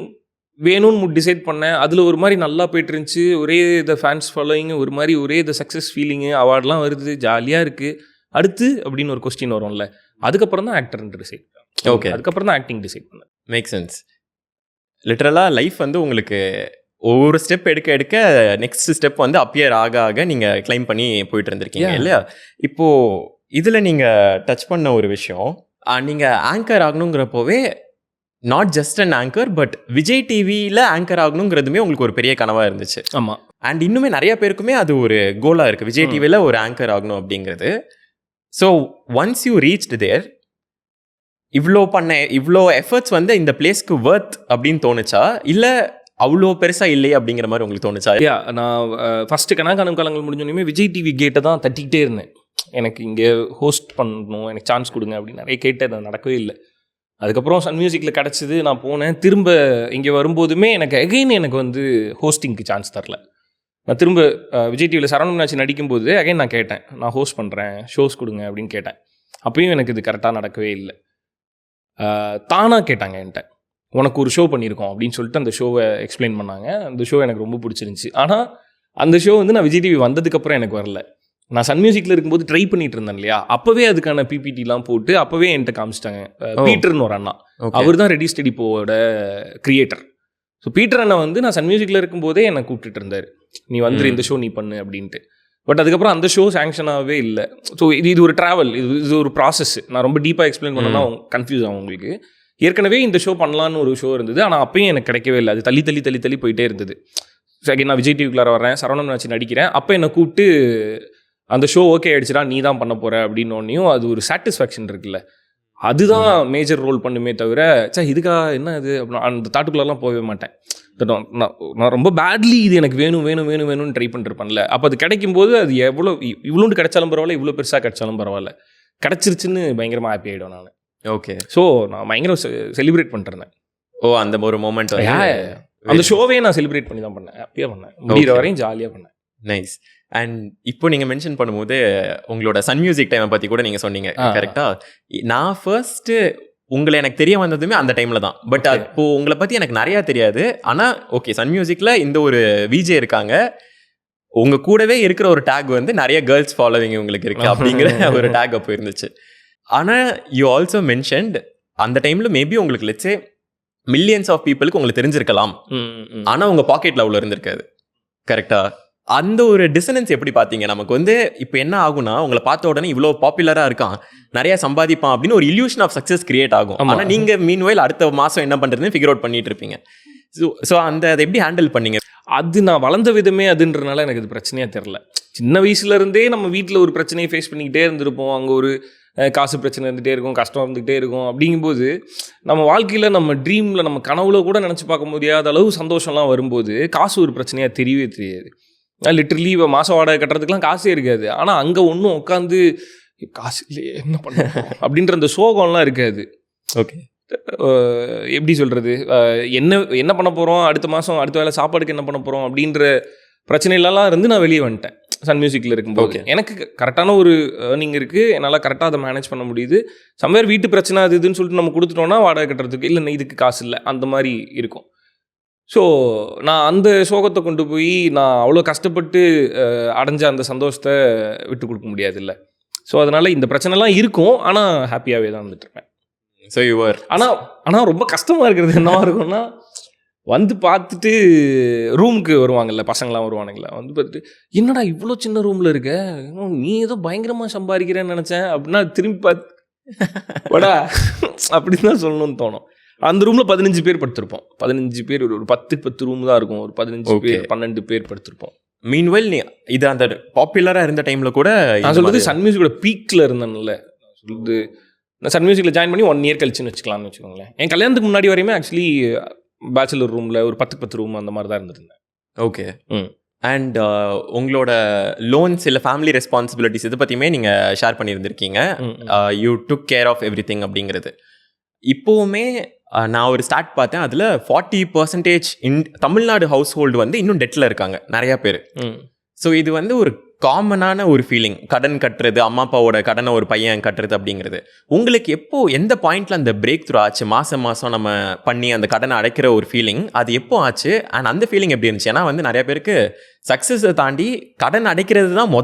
வேணும்னு டிசைட் பண்ணேன். அதில் ஒரு மாதிரி நல்லா போய்ட்டு இருந்துச்சு, ஒரே இதை ஃபேன்ஸ் ஃபாலோயிங்கு, ஒரு மாதிரி ஒரே இதை சக்ஸஸ் ஃபீலிங்கு, அவார்ட்லாம் வருது, ஜாலியாக இருக்குது. அடுத்து அப்படின்னு ஒரு கொஸ்டின் வரும்ல, அதுக்கப்புறம் தான் ஆக்டர்ன்னு டிசைட். ஓகே, அதுக்கப்புறம் தான் ஆக்டிங் டிசைட் பண்ணேன். Make sense. லிட்டரலாக லைஃப் வந்து உங்களுக்கு ஒவ்வொரு ஸ்டெப் எடுக்க நெக்ஸ்ட் ஸ்டெப் வந்து அப்பியர் ஆக நீங்கள் கிளைம் பண்ணி போயிட்டு இருந்திருக்கீங்க இல்லையா? இப்போது இதில் நீங்கள் டச் பண்ண ஒரு விஷயம், நீங்கள் ஆங்கர் ஆகணுங்கிறப்போவே not just an anchor, but Vijay டிவியில் ஆங்கர் ஆகணுங்கிறதுமே உங்களுக்கு ஒரு பெரிய கனவாக இருந்துச்சு. ஆமாம். அண்ட் இன்னுமே நிறைய பேருக்குமே அது ஒரு கோலாக இருக்குது, விஜய் டிவியில் ஒரு ஆங்கர் ஆகணும் அப்படிங்கிறது. ஸோ ஒன்ஸ் யூ ரீச்டு தேர், இவ்வளோ எஃபர்ட்ஸ் வந்து இந்த பிளேஸ்க்கு வர்த் அப்படின்னு தோணுச்சா இல்லை அவ்வளோ பெருசா இல்லையே அப்படிங்கிற மாதிரி உங்களுக்கு தோணுச்சா? நான் ஃபஸ்ட்டு கனகானம் காலங்கள் முடிஞ்சோடனே விஜய் டிவி கேட்டை தான் தட்டிக்கிட்டே இருந்தேன். எனக்கு இங்கே ஹோஸ்ட் பண்ணணும், எனக்கு சான்ஸ் கொடுங்க அப்படின்னு நிறைய கேட்டு அது நடக்கவே இல்லை. அதுக்கப்புறம் சன் மியூசிக்கில் கிடச்சிது, நான் போனேன். திரும்ப இங்கே வரும்போதுமே எனக்கு வந்து ஹோஸ்டிங்க்கு சான்ஸ் தரல. நான் திரும்ப விஜய் டிவியில் சரவணன் நடிக்கும்போது நான் கேட்டேன், நான் ஹோஸ்ட் பண்ணுறேன், ஷோஸ் கொடுங்க அப்படின்னு கேட்டேன். அப்பயும் எனக்கு இது கரெக்டாக நடக்கவே இல்லை. தானாக கேட்டாங்க என்கிட்ட, உனக்கு ஒரு ஷோ பண்ணியிருக்கோம் அப்படின்னு சொல்லிட்டு அந்த ஷோவை எக்ஸ்பிளைன் பண்ணாங்க. அந்த ஷோ எனக்கு ரொம்ப பிடிச்சிருந்துச்சி. ஆனால் அந்த ஷோ வந்து நான் விஜய் டிவி வந்ததுக்கப்புறம் எனக்கு வரல. நான் சன் மியூசிக்கில் இருக்கும்போது ட்ரை பண்ணிட்டு இருந்தேன் இல்லையா, அப்போவே அதுக்கான பிபிடிலாம் போட்டு அப்போவே என்கிட்ட காமிச்சிட்டாங்க. பீட்டர்னு ஒரு அண்ணா, அவர் தான் ரெடி ஸ்டடி போவோட கிரியேட்டர். ஸோ பீட்டர் அண்ணா வந்து நான் சன் மியூசிக்கில் இருக்கும்போதே என்னை கூப்பிட்டுட்டு இருந்தார், நீ வந்துரு இந்த ஷோ நீ பண்ணு அப்படின்ட்டு. பட் அதுக்கப்புறம் அந்த ஷோ சாங்ஷனாகவே இல்லை. ஸோ இது ஒரு ட்ராவல், இது ஒரு ப்ராசஸ். நான் ரொம்ப டீப்பாக எக்ஸ்பிளைன் பண்ணனா கன்ஃபியூஸ் ஆகும் உங்களுக்கு. ஏற்கனவே இந்த ஷோ பண்ணலான்னு ஒரு ஷோ இருந்தது, ஆனால் அப்பயும் எனக்கு கிடைக்கவே இல்லை. அது தள்ளி போயிட்டே இருந்தது. சரி, நான் விஜய் டிவிக்குள்ளார வரேன், சரவணன் நடிக்கிறேன். அப்போ என்னை கூப்பிட்டு அந்த ஷோ ஓகே ஆகிடுச்சுடா, நீ தான் பண்ண போகிற அப்படின்னோடனையும் அது ஒரு சாட்டிஸ்ஃபேக்ஷன் இருக்குல்ல, அதுதான் மேஜர் ரோல் பண்ணுமே தவிர இதுக்காக என்ன இது அப்படின்னு அந்த தாட்டுக்குள்ளெல்லாம் போகவே மாட்டேன். நான் ரொம்ப பேட்லி இது எனக்கு வேணும்னு ட்ரை பண்ணிருப்பேன்ல, அப்போ அது கிடைக்கும்போது அது இவ்வளோண்டு கிடைச்சாலும் பரவாயில்ல, இவ்வளோ பெருசாக கிடைச்சாலும் பரவாயில்ல, கிடச்சிருச்சுன்னு பயங்கரமாக ஹாப்பி ஆகிடும் நான். ஓகே, ஸோ நான் பயங்கர செலிப்ரேட் பண்ணிட்டுருந்தேன். அந்த ஒரு மொமெண்ட் அந்த ஷோவே நான் செலிப்ரேட் பண்ணி தான் பண்ணேன், ஹாப்பியாக பண்ணேன், முடிகிற வரையும் ஜாலியாக பண்ணேன். நைஸ். அண்ட் இப்போ நீங்கள் மென்ஷன் பண்ணும்போது உங்களோட சன் மியூசிக் டைமை பற்றி கூட நீங்கள் சொன்னீங்க, கரெக்டாக? நான் ஃபர்ஸ்ட்டு உங்களை எனக்கு தெரிய வந்ததுமே அந்த டைமில் தான். பட் அப்போது உங்களை பற்றி எனக்கு நிறையா தெரியாது. ஆனால் ஓகே, சன் மியூசிக்கில் இந்த ஒரு விஜே இருக்காங்க, உங்கள் கூடவே இருக்கிற ஒரு டேக் வந்து நிறைய கேர்ள்ஸ் ஃபாலோவிங் உங்களுக்கு இருக்குது அப்படிங்கிற ஒரு டேக் அப்போ இருந்துச்சு. ஆனால் யூ ஆல்சோ மென்ஷன்ட் அந்த டைமில் மேபி உங்களுக்கு லெட்ஸே மில்லியன்ஸ் ஆஃப் பீப்புளுக்கு உங்களுக்கு தெரிஞ்சிருக்கலாம், ஆனால் உங்கள் பாக்கெட்டில் அவ்வளோ இருந்திருக்காது, கரெக்டாக? அந்த ஒரு டிசனன்ஸ் எப்படி பார்த்தீங்க? நமக்கு வந்து இப்போ என்ன ஆகும்னா, உங்களை பார்த்த உடனே இவ்வளோ பாப்புலராக இருக்கான், நிறைய சம்பாதிப்பான் அப்படின்னு ஒரு இல்யூஷன் ஆஃப் சக்ஸஸ் கிரியேட் ஆகும். ஆனால் நீங்கள் மீன்வைல் அடுத்த மாதம் என்ன பண்ணுறதுன்னு ஃபிகர் அவுட் பண்ணிட்டு இருப்பீங்க. ஸோ அதை எப்படி ஹேண்டில் பண்ணீங்க? அது நான் வளர்ந்த விதமே அதுன்றனால எனக்கு இது பிரச்சனையாக தெரில. சின்ன வயசுலேருந்தே நம்ம வீட்டில் ஒரு பிரச்சனையை ஃபேஸ் பண்ணிக்கிட்டே இருந்திருப்போம். அங்கே ஒரு காசு பிரச்சனை இருந்துகிட்டே இருக்கும், கஷ்டம் இருந்துகிட்டே இருக்கும். அப்படிங்கும்போது நம்ம வாழ்க்கையில் நம்ம ட்ரீமில் நம்ம கனவுல கூட நினச்சி பார்க்க முடியாத அளவு சந்தோஷம்லாம் வரும்போது காசு ஒரு பிரச்சனையாக தெரியவே தெரியாது. லிட்டரலி இப்போ மாதம் வாடகை கட்டுறதுக்குலாம் காசே இருக்காது. ஆனால் அங்கே ஒன்றும் உட்காந்து காசு இல்லையே என்ன பண்ண அப்படின்ற அந்த சோகம்லாம் இருக்காது. ஓகே, எப்படி சொல்கிறது, என்ன பண்ண போகிறோம், அடுத்த மாதம் அடுத்த வேலை சாப்பாடுக்கு என்ன பண்ண போகிறோம் அப்படின்ற பிரச்சனையிலலாம் இருந்து நான் வெளியே வந்துட்டேன். சன் மியூசிக்கில் இருக்கும்போது எனக்கு கரெக்டான ஒரு ஏர்னிங் இருக்குது, என்னால் கரெக்டாக அதை மேனேஜ் பண்ண முடியுது. சம்வேர் வீட்டு பிரச்சனை அது இதுன்னு சொல்லிட்டு நம்ம கொடுத்துட்டோன்னா வாடகை கட்டுறதுக்கு இல்லை இதுக்கு காசு இல்லை அந்த மாதிரி இருக்கும். ஸோ நான் அந்த சோகத்தை கொண்டு போய் நான் அவ்வளோ கஷ்டப்பட்டு அடைஞ்ச அந்த சந்தோஷத்தை விட்டு கொடுக்க முடியாது இல்லை. ஸோ அதனால் இந்த பிரச்சனைலாம் இருக்கும், ஆனால் ஹாப்பியாகவே தான் வந்துட்டுருப்பேன். ஸோ யுவர் ஆனால் ரொம்ப கஷ்டமாக இருக்கிறது என்ன இருக்கும்னா, வந்து பார்த்துட்டு ரூமுக்கு வருவாங்கல்ல, பசங்களாம் வருவானுங்களா, வந்து பார்த்துட்டு என்னடா இவ்வளோ சின்ன ரூமில் இருக்க, நீ ஏதோ பயங்கரமாக சம்பாதிக்கிறேன்னு நினச்சேன் அப்படின்னா திரும்பி பார்த்து வடா அப்படின்னு தான் சொல்லணும்னு தோணும். அந்த ரூமில் 15 பேர் படுத்திருப்போம். 15 பேர், ஒரு 10 ரூம் தான் இருக்கும், ஒரு 15 பேர் 12 பேர் படுத்திருப்போம். மீன்வெல் நீ இது அந்த பாப்புலராக இருந்த டைமில் கூட நான் சொல்கிறது சன் மியூசிக்கோட பீக்கில் இருந்தேன்ல, சொல்லுது நான் சன் மியூசிக்கில் ஜாயின் பண்ணி 1 இயர் கழிச்சுன்னு வச்சுக்கலாம்னு வச்சுக்கோங்களேன். என் கல்யாணத்துக்கு முன்னாடி வரையுமே ஆக்சுவலி பேச்சுலர் ரூமில் ஒரு 10 ரூம் அந்த மாதிரி தான் இருந்திருந்தேன். ஓகே. அண்ட் உங்களோட லோன்ஸ் இல்லை ஃபேமிலி ரெஸ்பான்சிபிலிட்டிஸ் இதை பற்றியுமே நீங்கள் ஷேர் பண்ணியிருந்திருக்கீங்க. You took care of everything அப்படிங்கிறது. இப்போவுமே நான் ஒரு ஸ்டார்ட் பார்த்தேன், அதில் 40% தமிழ்நாடு ஹவுஸ் ஹோல்டு வந்து இன்னும் டெட்டில் இருக்காங்க நிறையா பேர். ஸோ இது வந்து ஒரு காமனான ஒரு ஃபீலிங், கடன் கட்டுறது, அம்மா அப்பாவோட கடனை ஒரு பையன் கட்டுறது அப்படிங்கிறது. உங்களுக்கு எந்த பாயிண்ட்ல அந்த பிரேக் த்ரூ ஆச்சு? மாதம் நம்ம பண்ணி அந்த கடனை அடைக்கிற ஒரு ஃபீலிங் அது எப்போ ஆச்சு? அண்ட் அந்த ஃபீலிங் எப்படி இருந்துச்சு? ஏன்னா வந்து நிறைய பேருக்கு சக்ஸஸை தாண்டி கடன் அடைக்கிறது தான்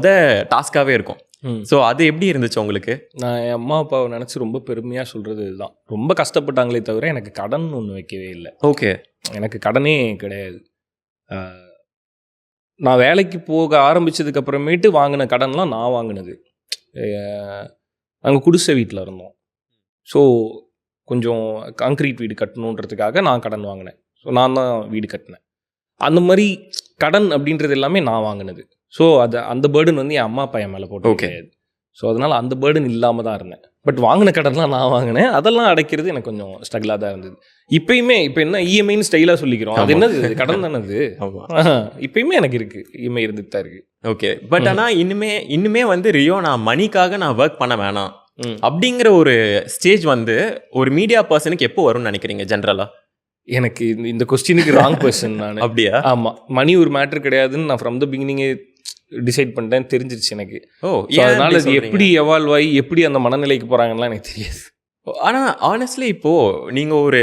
டாஸ்காகவே இருக்கும். ஸோ அது எப்படி இருந்துச்சு உங்களுக்கு? நான் என் அம்மா அப்பாவை நினச்சி ரொம்ப பெருமையாக சொல்கிறது இதுதான், ரொம்ப கஷ்டப்பட்டாங்களே தவிர எனக்கு கடன் ஒன்று வைக்கவே இல்லை. ஓகே, எனக்கு கடனே கிடையாது. நான் வேலைக்கு போக ஆரம்பித்ததுக்கு அப்புறமேட்டு வாங்கின கடன்லாம் நான் வாங்கினது. நாங்கள் குடிசை வீட்டில் இருந்தோம். ஸோ கொஞ்சம் கான்க்ரீட் வீடு கட்டணுன்றதுக்காக நான் கடன் வாங்கினேன். ஸோ நான் தான் வீடு கட்டினேன். அந்த மாதிரி கடன் அப்படின்றது எல்லாமே நான் வாங்கினது. ஸோ அந்த பேர்டன் வந்து என் அம்மா அப்பா என் மேலே போட்டு கிடையாது. ஸோ அதனால் அந்த பேர்டன் இல்லாமல் தான் இருந்தேன். பட் வாங்கின கடன்லாம் நான் வாங்கினேன், அதெல்லாம் அடைக்கிறது எனக்கு கொஞ்சம் ஸ்ட்ரகிளாக தான் இருந்தது. இப்போயுமே இப்போ என்ன இஎம்ஐன்னு ஸ்டைலாக சொல்லிக்கிறோம், அது என்னது கடன் தானே அது. இப்போயுமே எனக்கு இருக்குது, இஎம்ஐ இருந்துட்டு தான் இருக்குது. ஓகே, பட் ஆனால் இன்னுமே வந்து ரியோ நான் மணிக்காக நான் ஒர்க் பண்ண வேணாம் அப்படிங்கிற ஒரு ஸ்டேஜ் வந்து ஒரு மீடியா பர்சனுக்கு எப்போ வரும்னு நினைக்கிறீங்க ஜென்ரலாக? எனக்கு இந்த கொஸ்டினுக்கு ராங் பர்சன் நான். அப்படியா? ஆமாம், மணி ஒரு மேட்ரு கிடையாதுன்னு நான் ஃப்ரம் த பிகினிங்கே டிசைட் பண்ணிட்டேன், தெரிஞ்சிருச்சு எனக்கு. அதனால அது எப்படி எவால்வ் ஆகி எப்படி அந்த மனநிலைக்கு போகிறாங்கலாம் எனக்கு தெரியாது. ஆனால் ஆனஸ்ட்லி இப்போது நீங்கள் ஒரு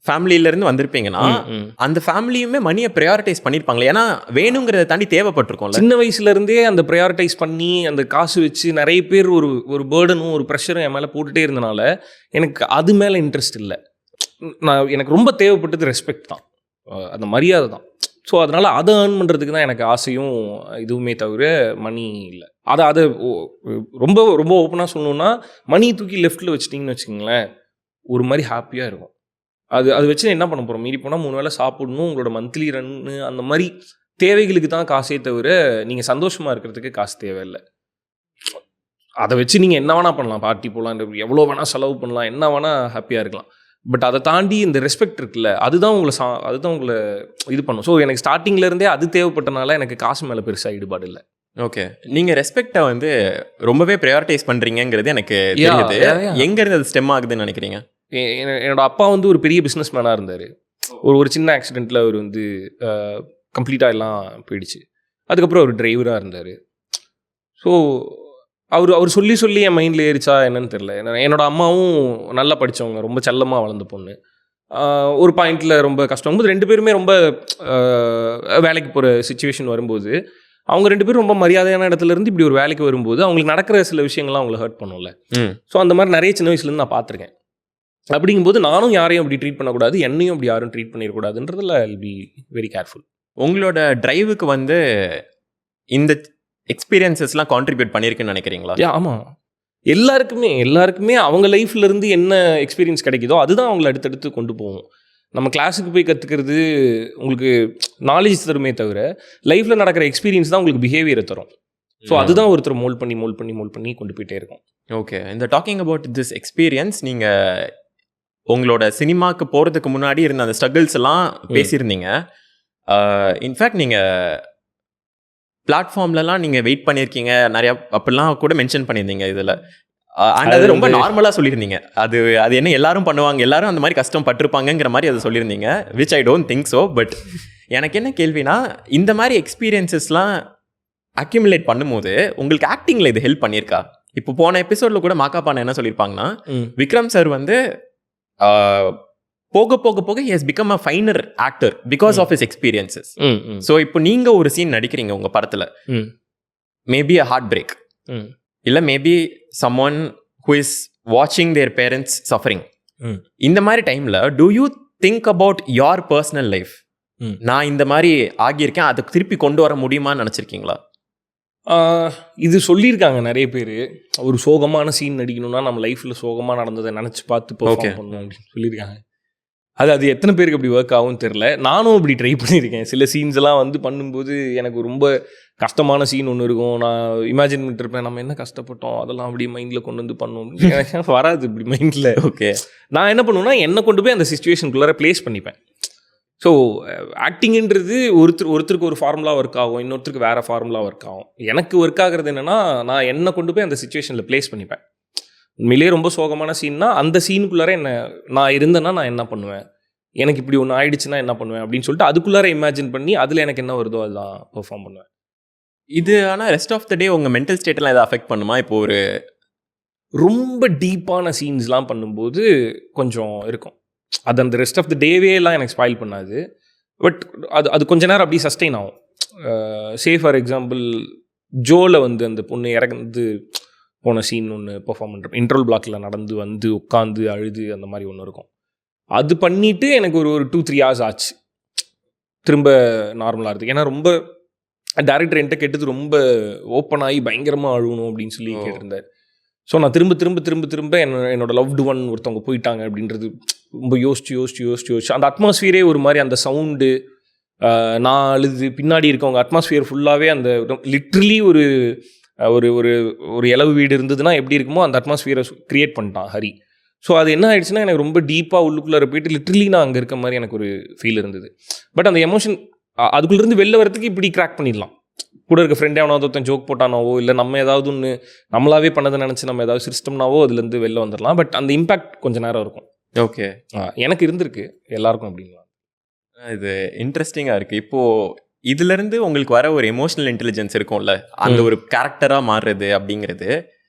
ஃபேமிலியிலேருந்து வந்திருப்பீங்கன்னா அந்த ஃபேமிலியுமே மணியை ப்ரையாரிட்டைஸ் பண்ணியிருப்பாங்களே, ஏன்னா வேணுங்கிறத தாண்டி தேவைப்பட்டிருக்கோம்ல. சின்ன வயசுலேருந்தே அந்த ப்ரையாரிட்டைஸ் பண்ணி அந்த காசு வச்சு நிறைய பேர் ஒரு பேர்டனும் ஒரு ப்ரெஷரும் என் மேலே போட்டுகிட்டே இருந்தனால எனக்கு அது மேலே இன்ட்ரெஸ்ட் இல்லை. எனக்கு ரொம்ப தேவைப்பட்டது ரெஸ்பெக்ட் தான், அந்த மரியாதை தான். ஸோ அதனால் அதை ஏர்ன் பண்ணுறதுக்கு தான் எனக்கு ஆசையும் இதுவுமே தவிர மணி இல்லை. அதை ரொம்ப ரொம்ப ஓப்பனாக சொல்லணுன்னா, மணி தூக்கி லெஃப்ட்டில் வச்சிட்டிங்கன்னு வச்சுக்கோங்களேன், ஒரு மாதிரி ஹாப்பியாக இருக்கும். அது வச்சு என்ன பண்ண போகிறோம்? மீறி போனால் 3 வேளை சாப்பிடணும், உங்களோட மந்த்லி ரன்னு அந்த மாதிரி தேவைகளுக்கு தான் காசே தவிர நீங்கள் சந்தோஷமாக இருக்கிறதுக்கு காசு தேவையில்லை. அதை வச்சு நீங்கள் என்ன வேணால் பண்ணலாம், பார்ட்டி போகலாம், எவ்வளோ வேணால் செலவு பண்ணலாம், என்ன வேணால் ஹாப்பியாக இருக்கலாம். பட் அதை தாண்டி இந்த ரெஸ்பெக்ட் இருக்குல்ல, அதுதான் உங்களை இது பண்ணும். ஸோ எனக்கு ஸ்டார்டிங்லேருந்தே அது தேவைப்பட்டனால எனக்கு காசு மேலே பெருசாக ஈடுபாடு இல்லை. ஓகே, நீங்கள் ரெஸ்பெக்டை வந்து ரொம்பவே ப்ரையாரிட்டைஸ் பண்ணுறீங்கிறது எனக்கு தெரியுது. எங்கேருந்து அது ஸ்டெம் ஆகுதுன்னு நினைக்கிறீங்க? என்னோட அப்பா வந்து ஒரு பெரிய பிஸ்னஸ் மேனாக இருந்தார். ஒரு சின்ன ஆக்சிடெண்ட்டில் அவர் வந்து கம்ப்ளீட்டாக எல்லாம் போயிடுச்சு. அதுக்கப்புறம் அவர் டிரைவராக இருந்தார். ஸோ அவர் சொல்லி என் மைண்டில் ஏறிச்சா என்னன்னு தெரில. என்னோட அம்மாவும் நல்லா படித்தவங்க, ரொம்ப செல்லமாக வளர்ந்த பொண்ணு. ஒரு பாயிண்டில் ரொம்ப கஷ்டம் போது 2 பேருமே ரொம்ப வேலைக்கு போகிற சுச்சுவேஷன் வரும்போது, அவங்க 2 பேரும் ரொம்ப மரியாதையான இடத்துல இருந்து இப்படி ஒரு வேலைக்கு வரும்போது அவங்களுக்கு நடக்கிற சில விஷயங்கள்லாம் அவங்களை ஹர்ட் பண்ணும்ல. ஸோ அந்த மாதிரி நிறைய சின்ன வயசுலேருந்து நான் பார்த்துருக்கேன். அப்படிங்கும்போது நானும் யாரையும் அப்படி ட்ரீட் பண்ணக்கூடாது, என்னையும் அப்படி யாரும் ட்ரீட் பண்ணிடக்கூடாதுன்றதில் ஐல் பி வெரி கேர்ஃபுல். உங்களோட டிரைவுக்கு வந்து இந்த எக்ஸ்பீரியன்ஸஸ்லாம் கான்ட்ரிபியூட் பண்ணியிருக்குன்னு நினைக்கிறீங்களா? ஆமாம், எல்லாருக்குமே அவங்க லைஃப்லேருந்து என்ன எக்ஸ்பீரியன்ஸ் கிடைக்குதோ அதுதான் அவங்கள அடுத்தடுத்து கொண்டு போகும். நம்ம கிளாஸுக்கு போய் கற்றுக்கிறது உங்களுக்கு நாலேஜ் தருமே தவிர லைஃப்பில் நடக்கிற எக்ஸ்பீரியன்ஸ் தான் உங்களுக்கு பிஹேவியரை தரும். ஸோ அதுதான் ஒருத்தர் மோல்ட் பண்ணி கொண்டு போயிட்டே இருக்கும். ஓகே, இந்த டாக்கிங் அபவுட் திஸ் எக்ஸ்பீரியன்ஸ், நீங்கள் உங்களோட சினிமாவுக்கு போகிறதுக்கு முன்னாடி இருந்த அந்த ஸ்ட்ரகிள்ஸ் எல்லாம் பேசியிருந்தீங்க. இன்ஃபேக்ட் நீங்கள் பிளாட்ஃபார்ம்லலாம் நீங்கள் வெயிட் பண்ணியிருக்கீங்க நிறையா, அப்படிலாம் கூட மென்ஷன் பண்ணியிருந்தீங்க இதில். அண்ட் அது ரொம்ப நார்மலாக சொல்லியிருந்தீங்க. அது என்ன எல்லாரும் பண்ணுவாங்க, எல்லாரும் அந்த மாதிரி கஷ்டம் பட்டிருப்பாங்கங்கிற மாதிரி அதை சொல்லியிருந்தீங்க, which I don't think so. But எனக்கு என்ன கேள்வினா, இந்த மாதிரி எக்ஸ்பீரியன்ஸஸ்லாம் அக்யூமுலேட் பண்ணும்போது உங்களுக்கு ஆக்டிங்கில் இது ஹெல்ப் பண்ணியிருக்கா? இப்போ போன எபிசோடில் கூட மாக்காப்பான என்ன சொல்லியிருப்பாங்கன்னா, விக்ரம் சார் வந்து போக போக போக he has become a finer actor because of his experiences. So இப்போ நீங்க ஒரு சீன் நடிக்கிறீங்க உங்க படத்துல, மேபி a heartbreak, இல்ல maybe someone who is watching their parents suffering. இந்த மாதிரி டைம்ல do you think about your personal life? நான் இந்த மாதிரி ஆகியிருக்கேன், அதை திருப்பி கொண்டு வர முடியுமான்னு நினைச்சிருக்கீங்களா? இது சொல்லியிருக்காங்க நிறைய பேர், ஒரு சோகமான சீன் நடிக்கணும்னா நம்ம லைஃப்பில் சோகமாக நடந்ததை நினச்சி பார்த்து பெர்ஃபார்ம் பண்ணணும் அப்படின்னு சொல்லியிருக்காங்க. அது எத்தனை பேருக்கு அப்படி ஒர்க் ஆகும்னு தெரில. நானும் அப்படி ட்ரை பண்ணியிருக்கேன். சில சீன்ஸ் எல்லாம் வந்து பண்ணும்போது எனக்கு ரொம்ப கஷ்டமான சீன் ஒன்று இருக்கும், நான் இமேஜின் பண்ணிட்டுருப்பேன் நம்ம என்ன கஷ்டப்பட்டோம், அதெல்லாம் அப்படி மைண்டில் கொண்டு வந்து பண்ணணும், எனக்கு வராது இப்படி மைண்டில். ஓகே, நான் என்ன பண்ணுவேன்னா என்னை கொண்டு போய் அந்த சிச்சுவேஷனுக்குள்ளார ப்ளேஸ் பண்ணிப்பேன். ஸோ ஆக்டிங்கிறது ஒருத்தருக்கு ஒரு ஃபார்முலா ஒர்க் ஆகும், இன்னொருத்தருக்கு வேறு ஃபார்முலா ஒர்க் ஆகும். எனக்கு ஒர்க் ஆகிறது என்னென்னா, நான் என்னை கொண்டு போய் அந்த சிச்சுவேஷனில் ப்ளேஸ் பண்ணிப்பேன். உண்மையிலேயே ரொம்ப சோகமான சீன்னா அந்த சீனுக்குள்ளார நான் இருந்தேன்னா நான் என்ன பண்ணுவேன், எனக்கு இப்படி ஒன்று ஆயிடுச்சுன்னா என்ன பண்ணுவேன் அப்படின்னு சொல்லிட்டு அதுக்குள்ளார இமேஜின் பண்ணி அதில் எனக்கு என்ன வருதோ அதுதான் பெர்ஃபார்ம் பண்ணுவேன். இது ஆனால் ரெஸ்ட் ஆஃப் த டே உங்கள் மென்டல் ஸ்டேட்டெல்லாம் எதாவது அஃபெக்ட் பண்ணுமா? இப்போ ஒரு ரொம்ப டீப்பான சீன்ஸ்லாம் பண்ணும்போது கொஞ்சம் இருக்கும், அது அந்த ரெஸ்ட் ஆஃப் த டேவே எல்லாம் எனக்கு ஸ்பாயில் பண்ணாது. பட் அது கொஞ்ச நேரம் அப்படியே சஸ்டெயின் ஆகும். சே ஃபார் எக்ஸாம்பிள் ஜோவில் வந்து அந்த பொண்ணு இறந்து போன சீன் ஒன்று பெர்ஃபார்ம் பண்ணுறேன், இன்ட்ரோல் பிளாக்கில் நடந்து வந்து உட்காந்து அழுது அந்த மாதிரி ஒன்று இருக்கும். அது பண்ணிவிட்டு எனக்கு ஒரு 2-3 hours ஆச்சு திரும்ப நார்மலாக இருக்குது. ஏன்னா ரொம்ப டேரக்டர் என்கிட்ட கேட்டது ரொம்ப ஓப்பன் ஆகி பயங்கரமாக அழுகணும் அப்படின்னு சொல்லி கேட்டிருந்தார். ஸோ நான் திரும்ப என்னோட லவ்டு ஒன் ஒருத்தவங்க போயிட்டாங்க அப்படின்றது ரொம்ப யோசிச்சு அந்த அட்மாஸ்ஃபியரே ஒரு மாதிரி, அந்த சவுண்டு, நான் அழுது பின்னாடி இருக்கவங்க அட்மாஸ்ஃபியர் ஃபுல்லாகவே அந்த லிட்ரலி ஒரு ஒரு ஒரு ஒரு இலவு வீடு இருந்ததுன்னா எப்படி இருக்குமோ அந்த அட்மாஸ்ஃபியரை கிரியேட் பண்ணிட்டான் ஹரி. ஸோ அது என்ன ஆயிடுச்சுன்னா எனக்கு ரொம்ப டீப்பாக உள்ளுக்குள்ளே போயிட்டு லிட்ரலி நான் அங்கே இருக்க மாதிரி எனக்கு ஒரு ஃபீல் இருந்தது. பட் அந்த எமோஷன் அதுக்குள்ளேருந்து வெளில வரதுக்கு இப்படி கிராக் பண்ணிடலாம். கூட இருக்க ஃப்ரெண்டே அவனாவது ஒருத்தன் ஜோக் போட்டானாவோ இல்லை நம்ம ஏதாவது ஒன்று நம்மளாவே பண்ணதை நினச்சி நம்ம ஏதாவது சிஸ்டம்னாவோ அதுலேருந்து வெளில வந்துடலாம். பட் அந்த இம்பாக்ட் கொஞ்சம் நேரம் இருக்கும். ஓகே, எனக்கு இருந்திருக்கு, எல்லாருக்கும் அப்படிங்களா? இது இன்ட்ரெஸ்டிங்காக இருக்குது. இப்போது இதுலேருந்து உங்களுக்கு வர ஒரு எமோஷனல் இன்டெலிஜென்ஸ் இருக்கும்ல, அந்த ஒரு கேரக்டராக மாறுறது அப்படிங்கிறது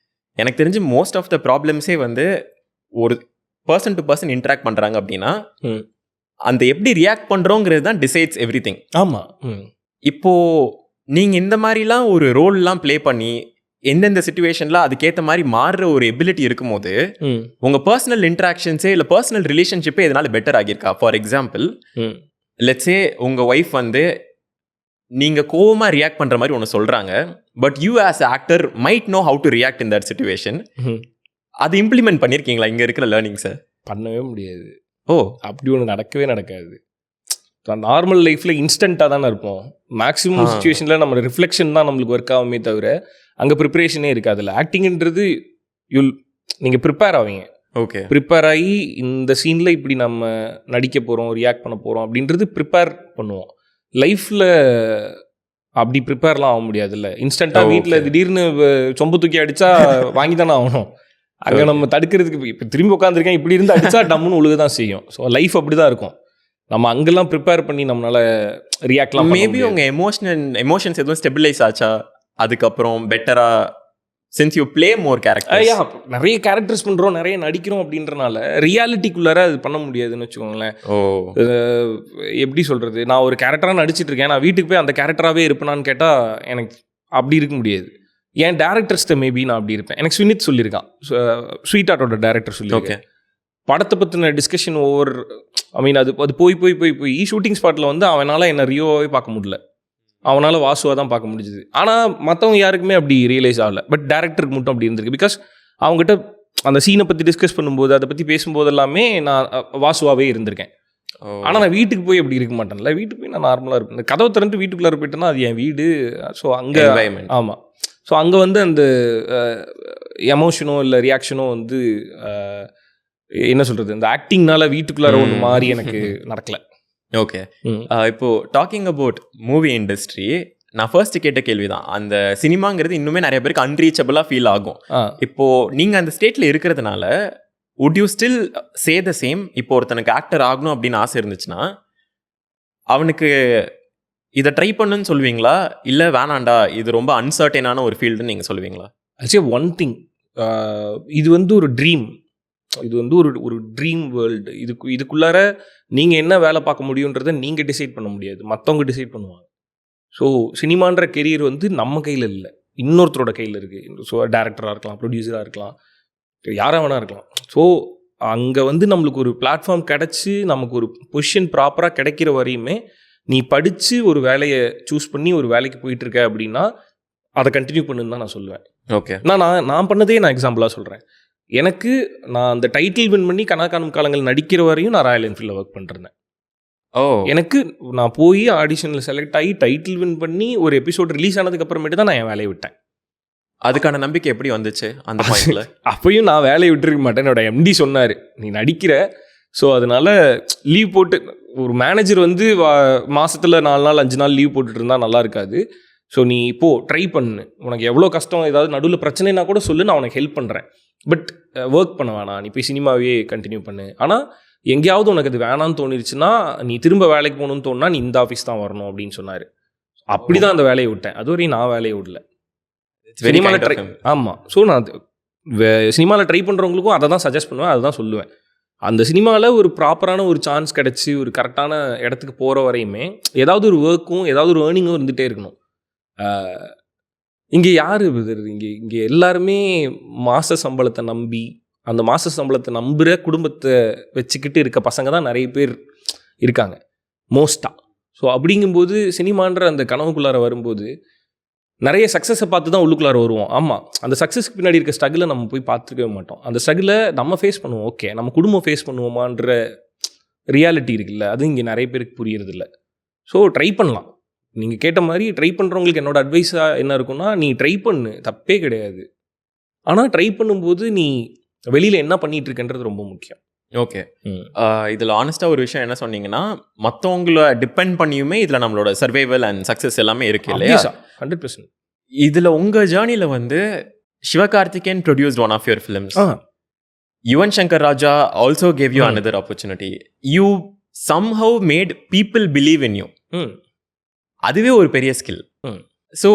எனக்கு தெரிஞ்சு மோஸ்ட் ஆஃப் த ப்ராப்ளம்ஸே வந்து ஒரு பர்சன் டு பர்சன் இன்ட்ராக்ட் பண்ணுறாங்க அப்படின்னா அந்த எப்படி ரியாக்ட் பண்ணுறோங்கிறது தான் டிசைட்ஸ் எவ்ரி திங். ஆமாம். இப்போது நீங்கள் இந்த மாதிரிலாம் ஒரு ரோல்லாம் ப்ளே பண்ணி எந்தெந்த சுச்சுவேஷனில் அதுக்கேற்ற மாதிரி மாறுற ஒரு எபிலிட்டி இருக்கும்போது உங்கள் பர்சனல் இன்ட்ராக்ஷன்ஸே இல்லை பர்சனல் ரிலேஷன்ஷிப்பே இதனால் பெட்டர் ஆகியிருக்கா? ஃபார் எக்ஸாம்பிள், லெட்ஸே உங்கள் ஒய்ஃப் வந்து நீங்கள் கோவமாக ரியாக்ட் பண்ணுற மாதிரி ஒன்று சொல்கிறாங்க, but you as actor might know how to react in that situation. அது இம்ப்ளிமெண்ட் பண்ணியிருக்கீங்களா இங்கே இருக்கிற லேர்னிங்ஸை? பண்ணவே முடியாது. அப்படி ஒன்று நடக்கவே நடக்காது. நார்மல் லைஃப்பில் இன்ஸ்டண்ட்டாக தானே இருப்போம். மேக்ஸிமம் சுச்சுவேஷனில் நம்ம ரிஃப்ளெக்ஷன் தான் நம்மளுக்கு ஒர்க் ஆகுமே தவிர அங்கே ப்ரிப்பரேஷனே இருக்காது. அதில் ஆக்டிங்கிறது நீங்கள் ப்ரிப்பேர் ஆவீங்க. ஓகே, ப்ரிப்பேர் ஆகி இந்த சீனில் இப்படி நம்ம நடிக்க போகிறோம், ரியாக்ட் பண்ண போகிறோம் அப்படின்றது ப்ரிப்பேர் பண்ணுவோம். லைஃப்பில் அப்படி ப்ரிப்பேர்லாம் ஆக முடியாதுல்ல. இன்ஸ்டண்ட்டாக வீட்டில் திடீர்னு சொம்பு தூக்கி அடித்தா வாங்கி தானே ஆகணும். அங்கே நம்ம தடுக்கிறதுக்கு இப்போ திரும்பி உட்காந்துருக்கேன் இப்படி இருந்து அடித்தா டம்முன்னு ஒழுக தான் செய்யும். ஸோ லைஃப் அப்படி தான் இருக்கும். நம்ம அங்கெல்லாம் ப்ரிப்பேர் பண்ணி நம்மளால ரியாக்ட்லாம் மேபி உங்கள் எமோஷன்ஸ் எதுவும் ஸ்டெபிலைஸ் ஆச்சா அதுக்கப்புறம் பெட்டராக since you play more character? நிறைய கேரக்டர்ஸ் பண்ணுறோம், நிறைய நடிக்கிறோம் அப்படின்றனால ரியாலிட்டிக்குள்ளார அது பண்ண முடியாதுன்னு வச்சுக்கோங்களேன். எப்படி சொல்கிறது, நான் ஒரு கேரக்டராக நடிச்சிட்டு இருக்கேன், நான் வீட்டுக்கு போய் அந்த கேரக்டராகவே இருப்பேனான்னு கேட்டால் எனக்கு அப்படி இருக்க முடியாது. என் டேரக்டர்ஸ்ட்ட மேபி நான் அப்படி இருப்பேன். எனக்கு ஸ்வினித் சொல்லியிருக்கான், ஸ்வீட் ஆர்ட்டோட டேரக்டர் சொல்லியிருக்கேன். படத்தை பற்றின டிஸ்கஷன் ஓவர் அது போய் ஷூட்டிங் ஸ்பாட்டில் வந்து அவனால் என்னை ரியோவாகவே பார்க்க முடியல, அவனால் வாசுவாக தான் பார்க்க முடிஞ்சுது. ஆனால் மற்றவங்க யாருக்குமே அப்படி ரியலைஸ் ஆகலை. பட் டேரக்டருக்கு மட்டும் அப்படி இருந்திருக்கு. பிகாஸ் அவங்ககிட்ட அந்த சீனை பற்றி டிஸ்கஸ் பண்ணும்போது அதை பற்றி பேசும்போது எல்லாமே நான் வாசுவாகவே இருந்திருக்கேன். ஆனால் நான் வீட்டுக்கு போய் அப்படி இருக்க மாட்டேன்ல. வீட்டுக்கு போய் நான் நார்மலாக இருப்பேன். கதவை திறந்து வீட்டுக்குள்ளே போயிட்டேன்னா அது என் வீடு. ஸோ அங்கே ஆமாம். ஸோ அங்கே வந்து அந்த எமோஷனோ இல்லை ரியாக்ஷனோ வந்து என்ன சொல்கிறது, இந்த ஆக்டிங்னால வீட்டுக்குள்ளார ஒன்று மாதிரி எனக்கு நடக்கலை. ஓகே, இப்போது டாக்கிங் அபவுட் மூவி இண்டஸ்ட்ரி, நான் ஃபர்ஸ்ட் கேட்ட கேள்வி தான். அந்த சினிமாங்கிறது இன்னுமே நிறைய பேருக்கு அன்ரீச்சபிளாக ஃபீல் ஆகும். இப்போது நீங்கள் அந்த ஸ்டேட்டில் இருக்கிறதுனால would you still say the same? இப்போ ஒருத்தனுக்கு ஆக்டர் ஆகணும் அப்படின்னு ஆசை இருந்துச்சுன்னா அவனுக்கு இதை ட்ரை பண்ணுன்னு சொல்லுவீங்களா, இல்லை வேணாண்டா இது ரொம்ப அன்சர்டனான ஒரு ஃபீல்டுன்னு நீங்கள் சொல்லுவீங்களா? ஆக்சுவலி ஒன் திங், இது வந்து ஒரு ட்ரீம், இது வந்து ஒரு ட்ரீம் வேர்ல்டு. இதுக்குள்ளார நீங்கள் என்ன வேலை பார்க்க முடியுன்றதை நீங்கள் டிசைட் பண்ண முடியாது, மற்றவங்க டிசைட் பண்ணுவாங்க. ஸோ சினிமான்ற கெரியர் வந்து நம்ம கையில் இல்லை, இன்னொருத்தரோட கையில் இருக்குது. ஸோ டேரக்டராக இருக்கலாம், ப்ரொடியூசராக இருக்கலாம், யாராக வேணா இருக்கலாம். ஸோ அங்கே வந்து நம்மளுக்கு ஒரு பிளாட்ஃபார்ம் கிடச்சி நமக்கு ஒரு பொசிஷன் ப்ராப்பராக கிடைக்கிற வரையுமே நீ படித்து ஒரு வேலையை சூஸ் பண்ணி ஒரு வேலைக்கு போயிட்டுருக்க அப்படின்னா அதை கண்டினியூ பண்ணுன்னு தான் நான் சொல்லுவேன். ஓகே, நான் பண்ணதே நான் எக்ஸாம்பிளாக சொல்கிறேன். எனக்கு நான் அந்த டைட்டில் வின் பண்ணி கனகாணும் காலங்கள் நடிக்கிற வரையும் நான் ராயல் என்ஃபீல்டில் ஒர்க் பண்ணுறேன். எனக்கு நான் போய் ஆடிஷனில் செலக்ட் ஆகி டைட்டில் வின் பண்ணி ஒரு எபிசோட் ரிலீஸ் ஆனதுக்கு அப்புறமேட்டு தான் நான் என் வேலையை விட்டேன். அதுக்கான நம்பிக்கை எப்படி வந்துச்சு அந்த பாயிண்ட்ல? அப்பயும் நான் வேலையை விட்டுருக்க மாட்டேன். என்னோட எம்டி சொன்னார், நீ நடிக்கிற, ஸோ அதனால லீவ் போட்டு ஒரு மேனேஜர் வந்து மாதத்தில் 4 நாள் 5 நாள் லீவ் போட்டுட்டு இருந்தால் நல்லா இருக்காது. ஸோ நீ இப்போது ட்ரை பண்ணு, உனக்கு எவ்வளோ கஷ்டம் ஏதாவது நடுவில் பிரச்சனைனா கூட சொல்லு, நான் உனக்கு ஹெல்ப் பண்ணுறேன். பட் ஒர்க் பண்ண வேணாம், நீ போய் சினிமாவே கண்டினியூ பண்ணு. ஆனால் எங்கேயாவது உனக்கு அது வேணான்னு தோணிருச்சுன்னா, நீ திரும்ப வேலைக்கு போகணுன்னு தோணுனா நீ இந்த ஆஃபீஸ் தான் வரணும் அப்படின்னு சொன்னார். அப்படி தான் அந்த வேலையை விட்டேன். அதுவரையும் நான் வேலையை விடல. சினிமாவில் ட்ரை ஆமாம். ஸோ நான் சினிமாவில் ட்ரை பண்ணுறவங்களுக்கும் அதை தான் சஜஸ்ட் பண்ணுவேன், அதை தான் சொல்லுவேன். அந்த சினிமாவில் ஒரு ப்ராப்பரான ஒரு சான்ஸ் கிடச்சி ஒரு கரெக்டான இடத்துக்கு போகிற வரையுமே ஏதாவது ஒரு ஒர்க்கும் ஏதாவது ஒரு ஏர்னிங்கும் இருந்துகிட்டே இருக்கணும். இங்கே யார் இங்கே எல்லாருமே மாத சம்பளத்தை நம்பி, அந்த மாத சம்பளத்தை நம்புகிற குடும்பத்தை வச்சுக்கிட்டு இருக்க பசங்க தான் நிறைய பேர் இருக்காங்க மோஸ்ட்டாக. ஸோ அப்படிங்கும்போது சினிமான்ற அந்த கனவுக்குள்ளார வரும்போது நிறைய சக்ஸஸை பார்த்து தான் உள்ளுக்குள்ளார வருவோம். ஆமாம், அந்த சக்ஸஸ்க்கு பின்னாடி இருக்க ஸ்ட்ரகிளை நம்ம போய் பார்த்துக்கவே மாட்டோம். அந்த ஸ்ட்ரகிளை நம்ம ஃபேஸ் பண்ணுவோம், ஓகே, நம்ம குடும்பம் ஃபேஸ் பண்ணுவோமான்ற ரியாலிட்டி இருக்குல்ல, அது இங்கே நிறைய பேருக்கு புரியறதில்ல. ஸோ ட்ரை பண்ணலாம், நீங்கள் கேட்ட மாதிரி ட்ரை பண்ணுறவங்களுக்கு என்னோட அட்வைஸாக என்ன இருக்குன்னா, நீ ட்ரை பண்ணு, தப்பே கிடையாது. ஆனால் ட்ரை பண்ணும்போது நீ வெளியில் என்ன பண்ணிட்டு இருக்கன்றது ரொம்ப முக்கியம். ஓகே. இதில் ஆனஸ்ட்டாக ஒரு விஷயம் என்ன சொன்னீங்கன்னா, மற்றவங்கள டிபெண்ட் பண்ணியுமே இதில் நம்மளோட சர்வைவல் அண்ட் சக்ஸஸ் எல்லாமே இருக்கு இல்லையா? 100%. இதில் உங்கள் ஜேர்னியில் வந்து Sivakarthikeyan produced one of your films. Yuvan Shankar Raja also gave you another opportunity. You somehow made people believe in you. அதுவே ஒரு பெரிய skill. So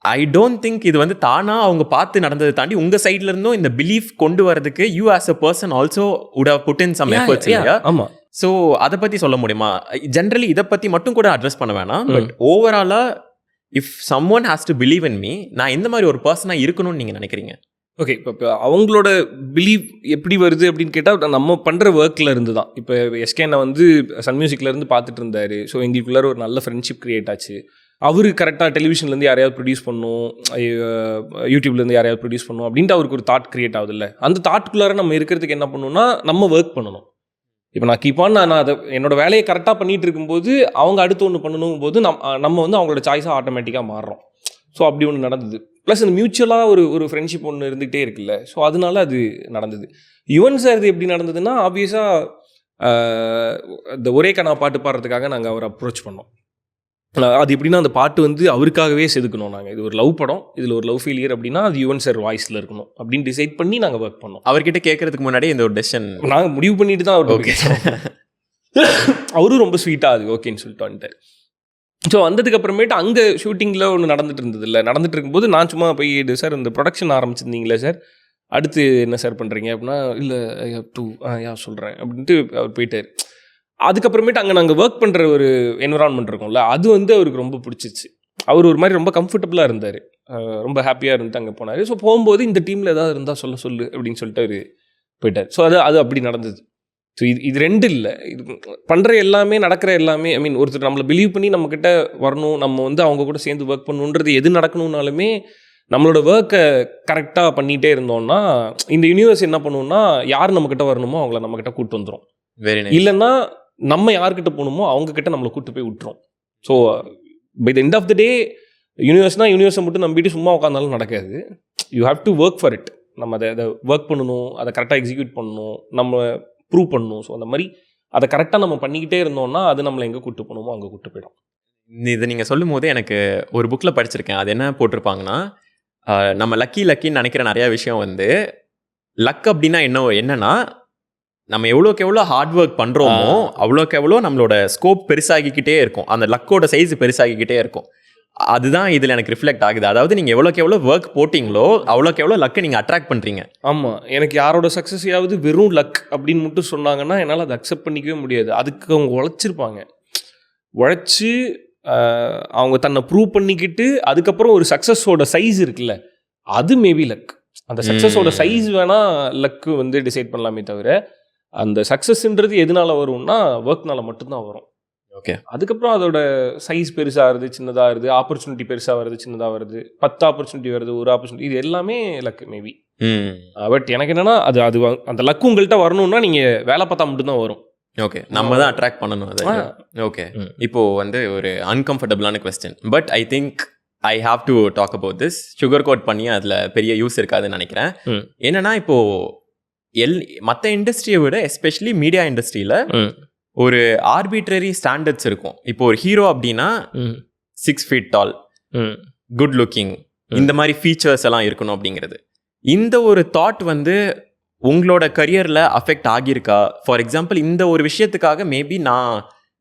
I don't think இது வந்து தானா அவங்க பார்த்து நடந்ததை தாண்டி உங்க சைட்ல இருந்தும் இந்த பிலீஃப் கொண்டு வரதுக்கு you as a person also would have put in some efforts இல்லையா? ஆமா. ஸோ அதை பத்தி சொல்ல முடியுமா? ஜென்ரலி இதை பத்தி மட்டும் கூட அட்ரஸ் பண்ண வேணாம், பட் ஓவராலா if someone has to believe in me, நான் எந்த மாதிரி ஒரு பர்சனா இருக்கணும்னு நீங்க நினைக்கிறீங்க? ஓகே, இப்போ அவங்களோட பிலீவ் எப்படி வருது அப்படின்னு கேட்டால் நம்ம பண்ணுற ஒர்க்கில் இருந்து தான். இப்போ எஸ்கேனை வந்து சன் மியூசிக்லேருந்து பார்த்துட்டு இருந்தார். ஸோ எங்களுக்குள்ளார ஒரு நல்ல ஃப்ரெண்ட்ஷிப் க்ரியேட் ஆச்சு. அவர் கரெக்டாக டெலிவிஷன்லேருந்து யாரையாவது ப்ரொடியூஸ் பண்ணணும், யூடியூப்லேருந்து யாரையாவது ப்ரொடியூஸ் பண்ணணும் அப்படின்ட்டு அவருக்கு ஒரு தாட் க்ரியேட் ஆகுது இல்லை? அந்த தாட்குள்ளார நம்ம இருக்கிறதுக்கு என்ன பண்ணணும்னா நம்ம ஒர்க் பண்ணணும். இப்போ நான் கீப்பான் நான் அதை என்னோட வேலையை கரெக்டாக பண்ணிகிட்டு இருக்கும்போது அவங்க அடுத்து ஒன்று பண்ணணும் போது நம்ம வந்து அவங்களோட சாய்ஸாக ஆட்டோமேட்டிக்காக மாறுறோம். ஸோ அப்படி ஒன்று நடந்தது. ப்ளஸ் இந்த மியூச்சுவலாக ஒரு ஃப்ரெண்ட்ஷிப் ஒன்று இருந்துகிட்டே இருக்குல்ல, ஸோ அதனால அது நடந்தது. யுவன் சார் இது எப்படி நடந்ததுன்னா, ஆப்வியஸாக இந்த ஒரே கண்ணா பாட்டு பாடுறதுக்காக நாங்கள் அவரை அப்ரோச் பண்ணோம். அது எப்படின்னா, அந்த பாட்டு வந்து அவருக்காகவே செதுக்கணும். நாங்கள் இது ஒரு லவ் படம், இதில் ஒரு லவ் ஃபெயிலியர் அப்படின்னா அது யுவன் சார் வாய்ஸில் இருக்கணும் அப்படின்னு டிசைட் பண்ணி நாங்கள் ஒர்க் பண்ணோம். அவர்கிட்ட கேட்கறதுக்கு முன்னாடி இந்த ஒரு டெசிஷன் நாங்கள் முடிவு பண்ணிட்டு தான் அவர் ஓகே. அவரும் ரொம்ப ஸ்வீட்டாக அது ஓகேன்னு சொல்லிட்டு வந்துட்டார். ஸோ வந்ததுக்கு அப்புறமேட்டு அங்கே ஷூட்டிங்கில் ஒன்று நடந்துட்டு இருந்தது இல்லை. நடந்துட்டு இருக்கும்போது நான் சும்மா போய் சார் இந்த ப்ரொடக்ஷன் ஆரம்பிச்சிருந்தீங்களே சார், அடுத்து என்ன சார் பண்ணுறீங்க அப்படின்னா, இல்லை ஐ ஹவ் டு சொல்கிறேன் அப்படின்ட்டு அவர் போயிட்டார். அதுக்கப்புறமேட்டு அங்கே நாங்கள் ஒர்க் பண்ணுற ஒரு என்விரான்மெண்ட் இருக்கும்ல, அது வந்து அவருக்கு ரொம்ப பிடிச்சிச்சு. அவர் ஒரு மாதிரி ரொம்ப கம்ஃபர்டபுளாக இருந்தார், ரொம்ப ஹாப்பியாக இருந்துட்டு அங்கே போனார். ஸோ போகும்போது இந்த டீமில் ஏதாவது இருந்தால் சொல்லு அப்படின்னு சொல்லிட்டு அவர் போயிட்டார். ஸோ அது அப்படி நடந்தது. ஸோ இது ரெண்டு இல்லை, இது பண்ணுற எல்லாமே நடக்கிற எல்லாமே ஐ மீன் ஒருத்தர் நம்மளை பிலீவ் பண்ணி நம்மக்கிட்ட வரணும், நம்ம வந்து அவங்க கூட சேர்ந்து ஒர்க் பண்ணணுன்றது எது நடக்கணுன்னாலுமே நம்மளோட ஒர்க்கை கரெக்டாக பண்ணிகிட்டே இருந்தோம்னா இந்த யூனிவர்ஸ் என்ன பண்ணுவோம்னா, யார் நம்மக்கிட்ட வரணுமோ அவங்கள நம்மக்கிட்ட கூப்பிட்டு வந்துடும். இல்லைன்னா நம்ம யார்கிட்ட போகணுமோ அவங்கக்கிட்ட நம்மளை கூப்பிட்டு போய் விட்டுரும். So by the end of the day யூனிவர்ஸை மட்டும் நம்பிட்டு சும்மா உட்காந்தாலும் நடக்காது. You have to work for it. நம்ம அதை ஒர்க் பண்ணணும், அதை கரெக்டாக எக்ஸிக்யூட் பண்ணணும், நம்ம ப்ரூவ் பண்ணணும். ஸோ அந்த மாதிரி அதை கரெக்டாக நம்ம பண்ணிக்கிட்டே இருந்தோம்னா அது நம்மளை எங்கே கூப்பிட்டு போகணுமோ அங்கே கூப்பிட்டு போயிடும். இதை நீங்கள் சொல்லும் போது எனக்கு ஒரு புக்கில் படிச்சிருக்கேன். அது என்ன போட்டிருப்பாங்கன்னா, நம்ம லக்கின்னு நினைக்கிற நிறையா விஷயம் வந்து லக் அப்படின்னா என்னன்னா நம்ம எவ்வளோக்கு எவ்வளோ ஹார்ட் ஒர்க் பண்ணுறோமோ அவ்வளோக்கு எவ்வளோ நம்மளோட ஸ்கோப் பெருசாகிக்கிட்டே இருக்கும், அந்த லக்கோட சைஸ் பெருசாகிக்கிட்டே இருக்கும். அதுதான் இதில் எனக்கு ரிஃப்ளெக்ட் ஆகுது. அதாவது நீங்கள் எவ்வளோக்கு எவ்வளோ ஒர்க் போட்டிங்களோ அவ்வளோக்கு எவ்வளோ லக்கை நீங்கள் அட்ராக்ட் பண்ணுறீங்க. ஆமாம், எனக்கு யாரோட சக்ஸஸையாவது வெறும் லக் அப்படின்னு மட்டும் சொன்னாங்கன்னா என்னால் அதை அக்செப்ட் பண்ணிக்கவே முடியாது. அதுக்கு அவங்க உழைச்சி அவங்க தன்னை ப்ரூவ் பண்ணிக்கிட்டு அதுக்கப்புறம் ஒரு சக்ஸஸோட சைஸ் இருக்குல்ல, அது மேபி லக். அந்த சக்ஸஸோட சைஸ் வேணால் லக்கு வந்து டிசைட் பண்ணலாமே தவிர அந்த சக்ஸஸ்ன்றது எதனால வரும்னா ஒர்க்னால மட்டும்தான் வரும். ஓகே, அதுக்கப்புறம் அதோட சைஸ் பெருசாகிறது சின்னதாகிறது, ஆப்பர்ச்சுனிட்டி பெருசாக வருது சின்னதாக வருது, 10 ஆப்பர்ச்சுனிட்டி வருது, ஒரு ஆப்பர்ச்சுனிட்டி, இது எல்லாமே லக்கு மேபி. பட் எனக்கு என்னன்னா அது அந்த லக்கு உங்கள்கிட்ட வரணும்னா நீங்கள் வேலை பார்த்தா மட்டும்தான் வரும். ஓகே, நம்ம தான் அட்ராக்ட் பண்ணணும் அதை. ஓகே, இப்போ வந்து ஒரு அன்கம்ஃபர்டபுளான question, but I think I have to talk about this. Sugar coat பண்ணி அதில் பெரிய யூஸ் இருக்காதுன்னு நினைக்கிறேன். என்னன்னா இப்போ மற்ற இண்டஸ்ட்ரியை விட எஸ்பெஷலி மீடியா இண்டஸ்ட்ரியில் ஒரு ஆர்பிட்ரரி ஸ்டாண்டர்ட்ஸ் இருக்கும். இப்போ ஒரு ஹீரோ அப்படின்னா 6 feet டால், குட் லுக்கிங், இந்த மாதிரி ஃபீச்சர்ஸ் எல்லாம் இருக்கணும் அப்படிங்கிறது. இந்த ஒரு தாட் வந்து உங்களோட கரியரில் அஃபெக்ட் ஆகியிருக்கா? ஃபார் எக்ஸாம்பிள் இந்த ஒரு விஷயத்துக்காக மேபி நான்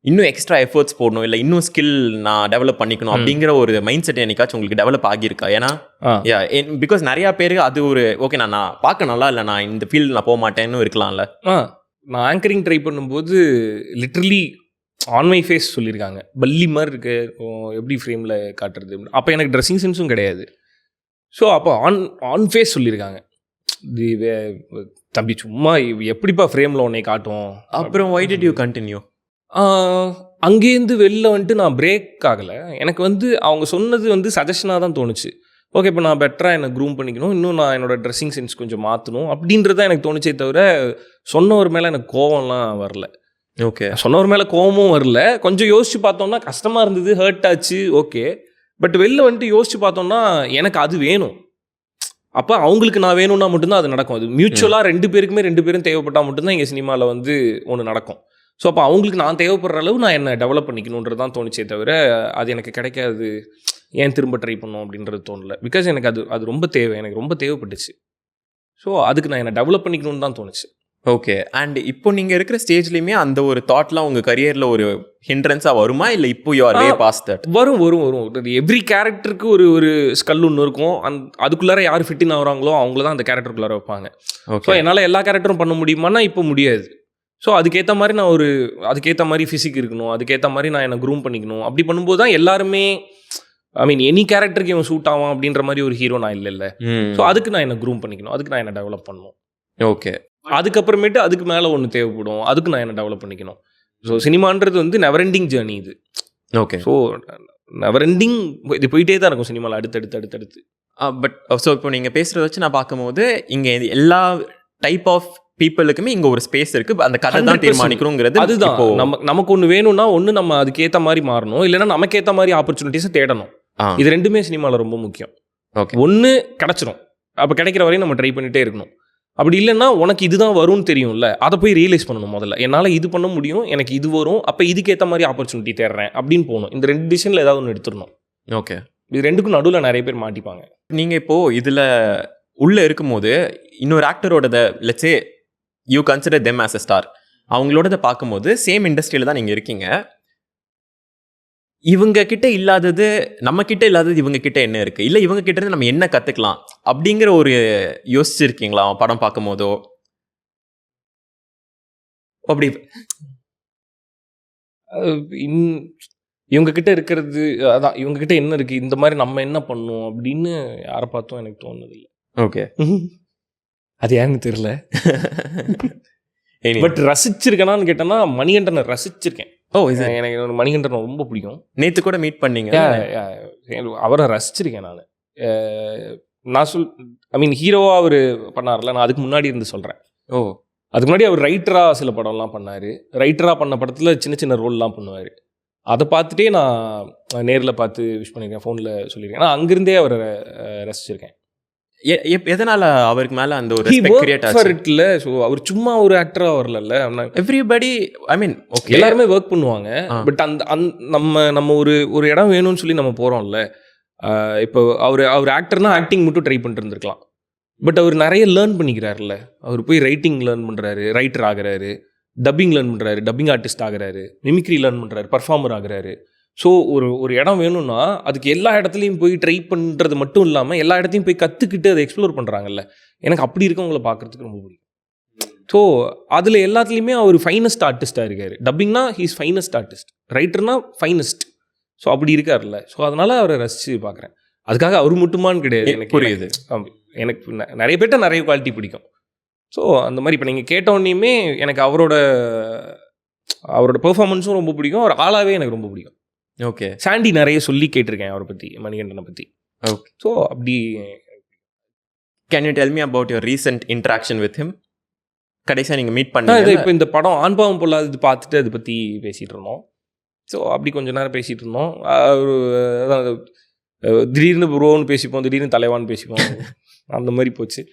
இன்னும் எக்ஸ்ட்ரா எஃபர்ட்ஸ் போடணும், இல்லை இன்னும் ஸ்கில் நான் டெவலப் பண்ணிக்கணும் அப்படிங்கிற ஒரு மைண்ட் செட் என்னைக்காச்சும் உங்களுக்கு டெவலப் ஆகியிருக்கா? ஏன்னா பிகாஸ் நிறையா பேருக்கு அது ஒரு ஓகே நான் பார்க்க நல்லா இல்லை, நான் இந்த ஃபீல்டு நான் போக மாட்டேன்னு இருக்கலாம்ல. நான் ஆங்கரிங் ட்ரை பண்ணும்போது லிட்ரலி ஆன் மை ஃபேஸ் சொல்லியிருக்காங்க, பல்லி மாதிரி இருக்கு எப்படி ஃப்ரேமில் காட்டுறது. அப்போ எனக்கு ட்ரெஸ்ஸிங் சென்ஸும் கிடையாது. ஸோ அப்போ ஆன் ஃபேஸ் சொல்லியிருக்காங்க, தம்பி சும்மா எப்படிப்பா ஃப்ரேமில் உன்னை காட்டும். அப்புறம் why did you continue? அங்கேருந்து வெளில வந்துட்டு நான் பிரேக் ஆகலை. எனக்கு வந்து அவங்க சொன்னது வந்து சஜஷனாக தான் தோணுச்சு. ஓகே, இப்போ நான் பெட்டராக என்னை க்ரூம் பண்ணிக்கணும், இன்னும் நான் என்னோடய ட்ரெஸ்ஸிங் சென்ஸ் கொஞ்சம் மாற்றணும் அப்படின்றதான் எனக்கு தோணுச்சே தவிர சொன்னவர் மேலே எனக்கு கோவம்லாம் வரல. ஓகே. சொன்னவர் மேலே கோவமும் வரல. கொஞ்சம் யோசிச்சு பார்த்தோம்னா கஷ்டமாக இருந்தது, ஹர்ட் ஆச்சு, ஓகே. பட் வெளில வந்துட்டு யோசிச்சு பார்த்தோம்னா எனக்கு அது வேணும். அப்போ அவங்களுக்கு நான் வேணும்னா மட்டும்தான் அது நடக்கும். அது மியூச்சுவலாக 2 பேருக்குமே 2 பேரும் தேவைப்பட்டால் மட்டும்தான் இங்கே சினிமாவில் வந்து ஒன்று நடக்கும். ஸோ அப்போ அவங்களுக்கு நான் தேவைப்படுற அளவு நான் என்ன டெவலப் பண்ணிக்கணுன்றது தான் தோணுச்சே தவிர அது எனக்கு கிடைக்காது, ஏன் திரும்ப ட்ரை பண்ணோம் அப்படின்றது தோணலை. பிகாஸ் எனக்கு அது ரொம்ப தேவை, எனக்கு ரொம்ப தேவைப்பட்டுச்சு. ஸோ அதுக்கு நான் என்ன டெவலப் பண்ணிக்கணும்னு தான் தோணுச்சு. ஓகே. அண்ட் இப்போ நீங்கள் இருக்கிற ஸ்டேஜ்லேயுமே அந்த ஒரு தாட்லாம் உங்கள் கரியரில் ஒரு ஹிண்ட்ரன்ஸாக வருமா, இல்லை இப்போ you are way past that? வரும். எவ்ரி கேரக்டருக்கு ஒரு ஸ்கல் ஒன்று இருக்கும். அதுக்குள்ளார யார் ஃபிட்டின் ஆகுறாங்களோ அவங்கள தான் அந்த கேரக்டருக்குள்ளார வைப்பாங்க. ஸோ என்னால் எல்லா கேரக்டரும் பண்ண முடியுமானா இப்போ முடியாது. ஸோ அதுக்கேற்ற மாதிரி நான் அதுக்கேற்ற மாதிரி ஃபிசிக் இருக்கணும், அதுக்கேற்ற மாதிரி நான் என்னை க்ரூம் பண்ணிக்கணும். அப்படி பண்ணும்போது தான் எல்லாருமே எனி கேரக்டருக்கு இவன் சூட் ஆவான் அப்படின்ற மாதிரி ஒரு ஹீரோ நான் இல்லை. ஸோ அதுக்கு நான் என்ன க்ரூம் பண்ணிக்கணும், அதுக்கு நான் என்ன டெவலப் பண்ணணும். ஓகே. அதுக்கப்புறமேட்டு அதுக்கு மேலே ஒன்று தேவைப்படும், அதுக்கு நான் என்ன டெவலப் பண்ணிக்கணும். ஸோ சினிமான்றது வந்து நெவர் எண்டிங் ஜேர்னி இது. ஓகே. ஸோ நெவர் எண்டிங் இது போயிட்டே தான் இருக்கும் சினிமாவில் அடுத்தடுத்து. பட் ஸோ இப்போ நீங்கள் பேசுகிறத வச்சு நான் பார்க்கும்போது இங்கே எல்லா டைப் ஆஃப் பீப்புளுக்குமே இங்கே ஒரு ஸ்பேஸ் இருக்குது, அந்த கதை தான் தீர்மானிக்கணுங்கிறது. அதுதான் நமக்கு ஒன்று வேணும்னா ஒன்று நம்ம அதுக்கேற்ற மாதிரி மாறணும், இல்லைன்னா நமக்கேற்ற மாதிரி ஆப்பர்ச்சுனிட்டிஸை தேடணும். இது ரெண்டுமே சினிமாவில் ரொம்ப முக்கியம். ஓகே. ஒன்று கிடச்சிரும், அப்போ கிடைக்கிற வரையும் நம்ம ட்ரை பண்ணிகிட்டே இருக்கணும். அப்படி இல்லைன்னா உனக்கு இதுதான் வரும்னு தெரியும்ல, அதை போய் ரியலைஸ் பண்ணணும். முதல்ல என்னால் இது பண்ண முடியும், எனக்கு இது வரும், அப்போ இதுக்கேற்ற மாதிரி ஆப்பர்ச்சுனிட்டி தேடுறேன் அப்படின்னு போகணும். இந்த 2 டிசிஷனில் ஏதாவது ஒன்று எடுத்துடணும். ஓகே. இது ரெண்டுக்கும் நடுவில் நிறைய பேர் மாட்டிப்பாங்க. நீங்கள் இப்போது இதில் உள்ளே இருக்கும்போது இன்னொரு ஆக்டரோட let's say you consider them as a star, அவங்களோட பார்க்கும்போது சேம் இண்டஸ்ட்ரியில் தான் நீங்கள் இருக்கீங்க. இவங்க கிட்ட இல்லாதது நம்ம கிட்ட இல்லாதது இவங்க கிட்ட என்ன இருக்கு, இல்லை இவங்க கிட்ட இருந்து நம்ம என்ன கற்றுக்கலாம் அப்படிங்கிற ஒரு யோசிச்சிருக்கீங்களா படம் பார்க்கும் போதோ? அப்படி இவங்க கிட்ட இருக்கிறது அதான், இவங்க கிட்ட என்ன இருக்கு, இந்த மாதிரி நம்ம என்ன பண்ணும் அப்படின்னு யாரை பார்த்தோம் எனக்கு தோணுதில்லை. ஓகே. அது ஏன்னு தெரியல. பட் ரசிச்சிருக்கேனான்னு கேட்டேன்னா மணிகண்டனை ரசிச்சிருக்கேன். எனக்கு மணிகண்டனை ரொம்ப பிடிக்கும். நேற்று கூட மீட் பண்ணீங்க. அவரை ரசிச்சிருக்கேன் நான் ஹீரோவா அவர் பண்ணார்ல, நான் அதுக்கு முன்னாடி இருந்து சொல்கிறேன். அதுக்கு முன்னாடி அவர் ரைட்டராக சில படம்லாம் பண்ணார். ரைட்டராக பண்ண படத்தில் சின்ன சின்ன ரோல்லாம் பண்ணுவார். அதை பார்த்துட்டே நான் நேரில் பார்த்து விஷ் பண்ணியிருக்கேன், ஃபோனில் சொல்லியிருக்கேன். நான் அங்கிருந்தே அவரை ரசிச்சிருக்கேன். எதனால அவருக்கு மேல அந்த ஒரு ரெஸ்பெக்ட் கிரியேட் ஆச்சு? ஸோ அவர் சும்மா ஒரு ஆக்டரா வரல. எவ்ரிபடி ஓகே எல்லாருமே ஒர்க் பண்ணுவாங்க. பட் நம்ம ஒரு இடம் வேணும்னு சொல்லி நம்ம போறோம்ல. இப்போ அவர் ஆக்டர்னா ஆக்டிங் மட்டும் ட்ரை பண்ணிட்டு இருந்திருக்கலாம். பட் அவர் நிறைய லேர்ன் பண்ணிக்கிறாருல்ல. அவர் போய் ரைட்டிங் லேர்ன் பண்றாரு, ரைட்டர் ஆகுறாரு, டப்பிங் லேர்ன் பண்றாரு, டப்பிங் ஆர்டிஸ்ட் ஆகுறாரு, மிமிக்ரி லேர்ன் பண்றாரு, பர்ஃபார்மர் ஆகுறாரு. ஸோ ஒரு இடம் வேணும்னா அதுக்கு எல்லா இடத்துலையும் போய் ட்ரை பண்ணுறது மட்டும் இல்லாமல் எல்லா இடத்தையும் போய் கற்றுக்கிட்டு அதை எக்ஸ்ப்ளோர் பண்ணுறாங்கல்ல. எனக்கு அப்படி இருக்கவங்களை பார்க்குறதுக்கு ரொம்ப பிடிக்கும். ஸோ அதில் எல்லாத்துலேயுமே அவர் ஃபைனஸ்ட் ஆர்டிஸ்டாக இருக்கார். டப்பிங்னா ஹீஸ் ஃபைனஸ்ட் ஆர்டிஸ்ட், ரைட்டர்னா ஃபைனஸ்ட். ஸோ அப்படி இருக்கார்ல. ஸோ அதனால் அவரை ரசித்து பார்க்குறேன். அதுக்காக அவர் மட்டுமான்னு கிடையாது. எனக்கு புரியுது. எனக்கு நிறைய பேர்ட்ட நிறைய குவாலிட்டி பிடிக்கும். ஸோ அந்த மாதிரி இப்போ நீங்கள் கேட்டோன்னையுமே எனக்கு அவரோட பெர்ஃபார்மன்ஸும் ரொம்ப பிடிக்கும், அவர் ஆளாவே எனக்கு ரொம்ப பிடிக்கும். ஓகே. சாண்டி நிறைய சொல்லி கேட்டிருக்கேன் அவரை பற்றி, மணிகண்டனை பற்றி. ஓகே. ஸோ அப்படி can you tell me about your recent interaction with him? கடைசியாக நீங்கள் மீட் பண்ணி இப்போ இந்த படம் ஆண்பாவம் பொல்லாதது பார்த்துட்டு அதை பற்றி பேசிகிட்டு இருந்தோம். ஸோ அப்படி கொஞ்சம் நேரம் பேசிகிட்டு இருந்தோம். திடீர்னு ப்ரோன்னு பேசிப்போம், திடீர்னு தலைவான்னு பேசிப்போம். அந்த மாதிரி போச்சு.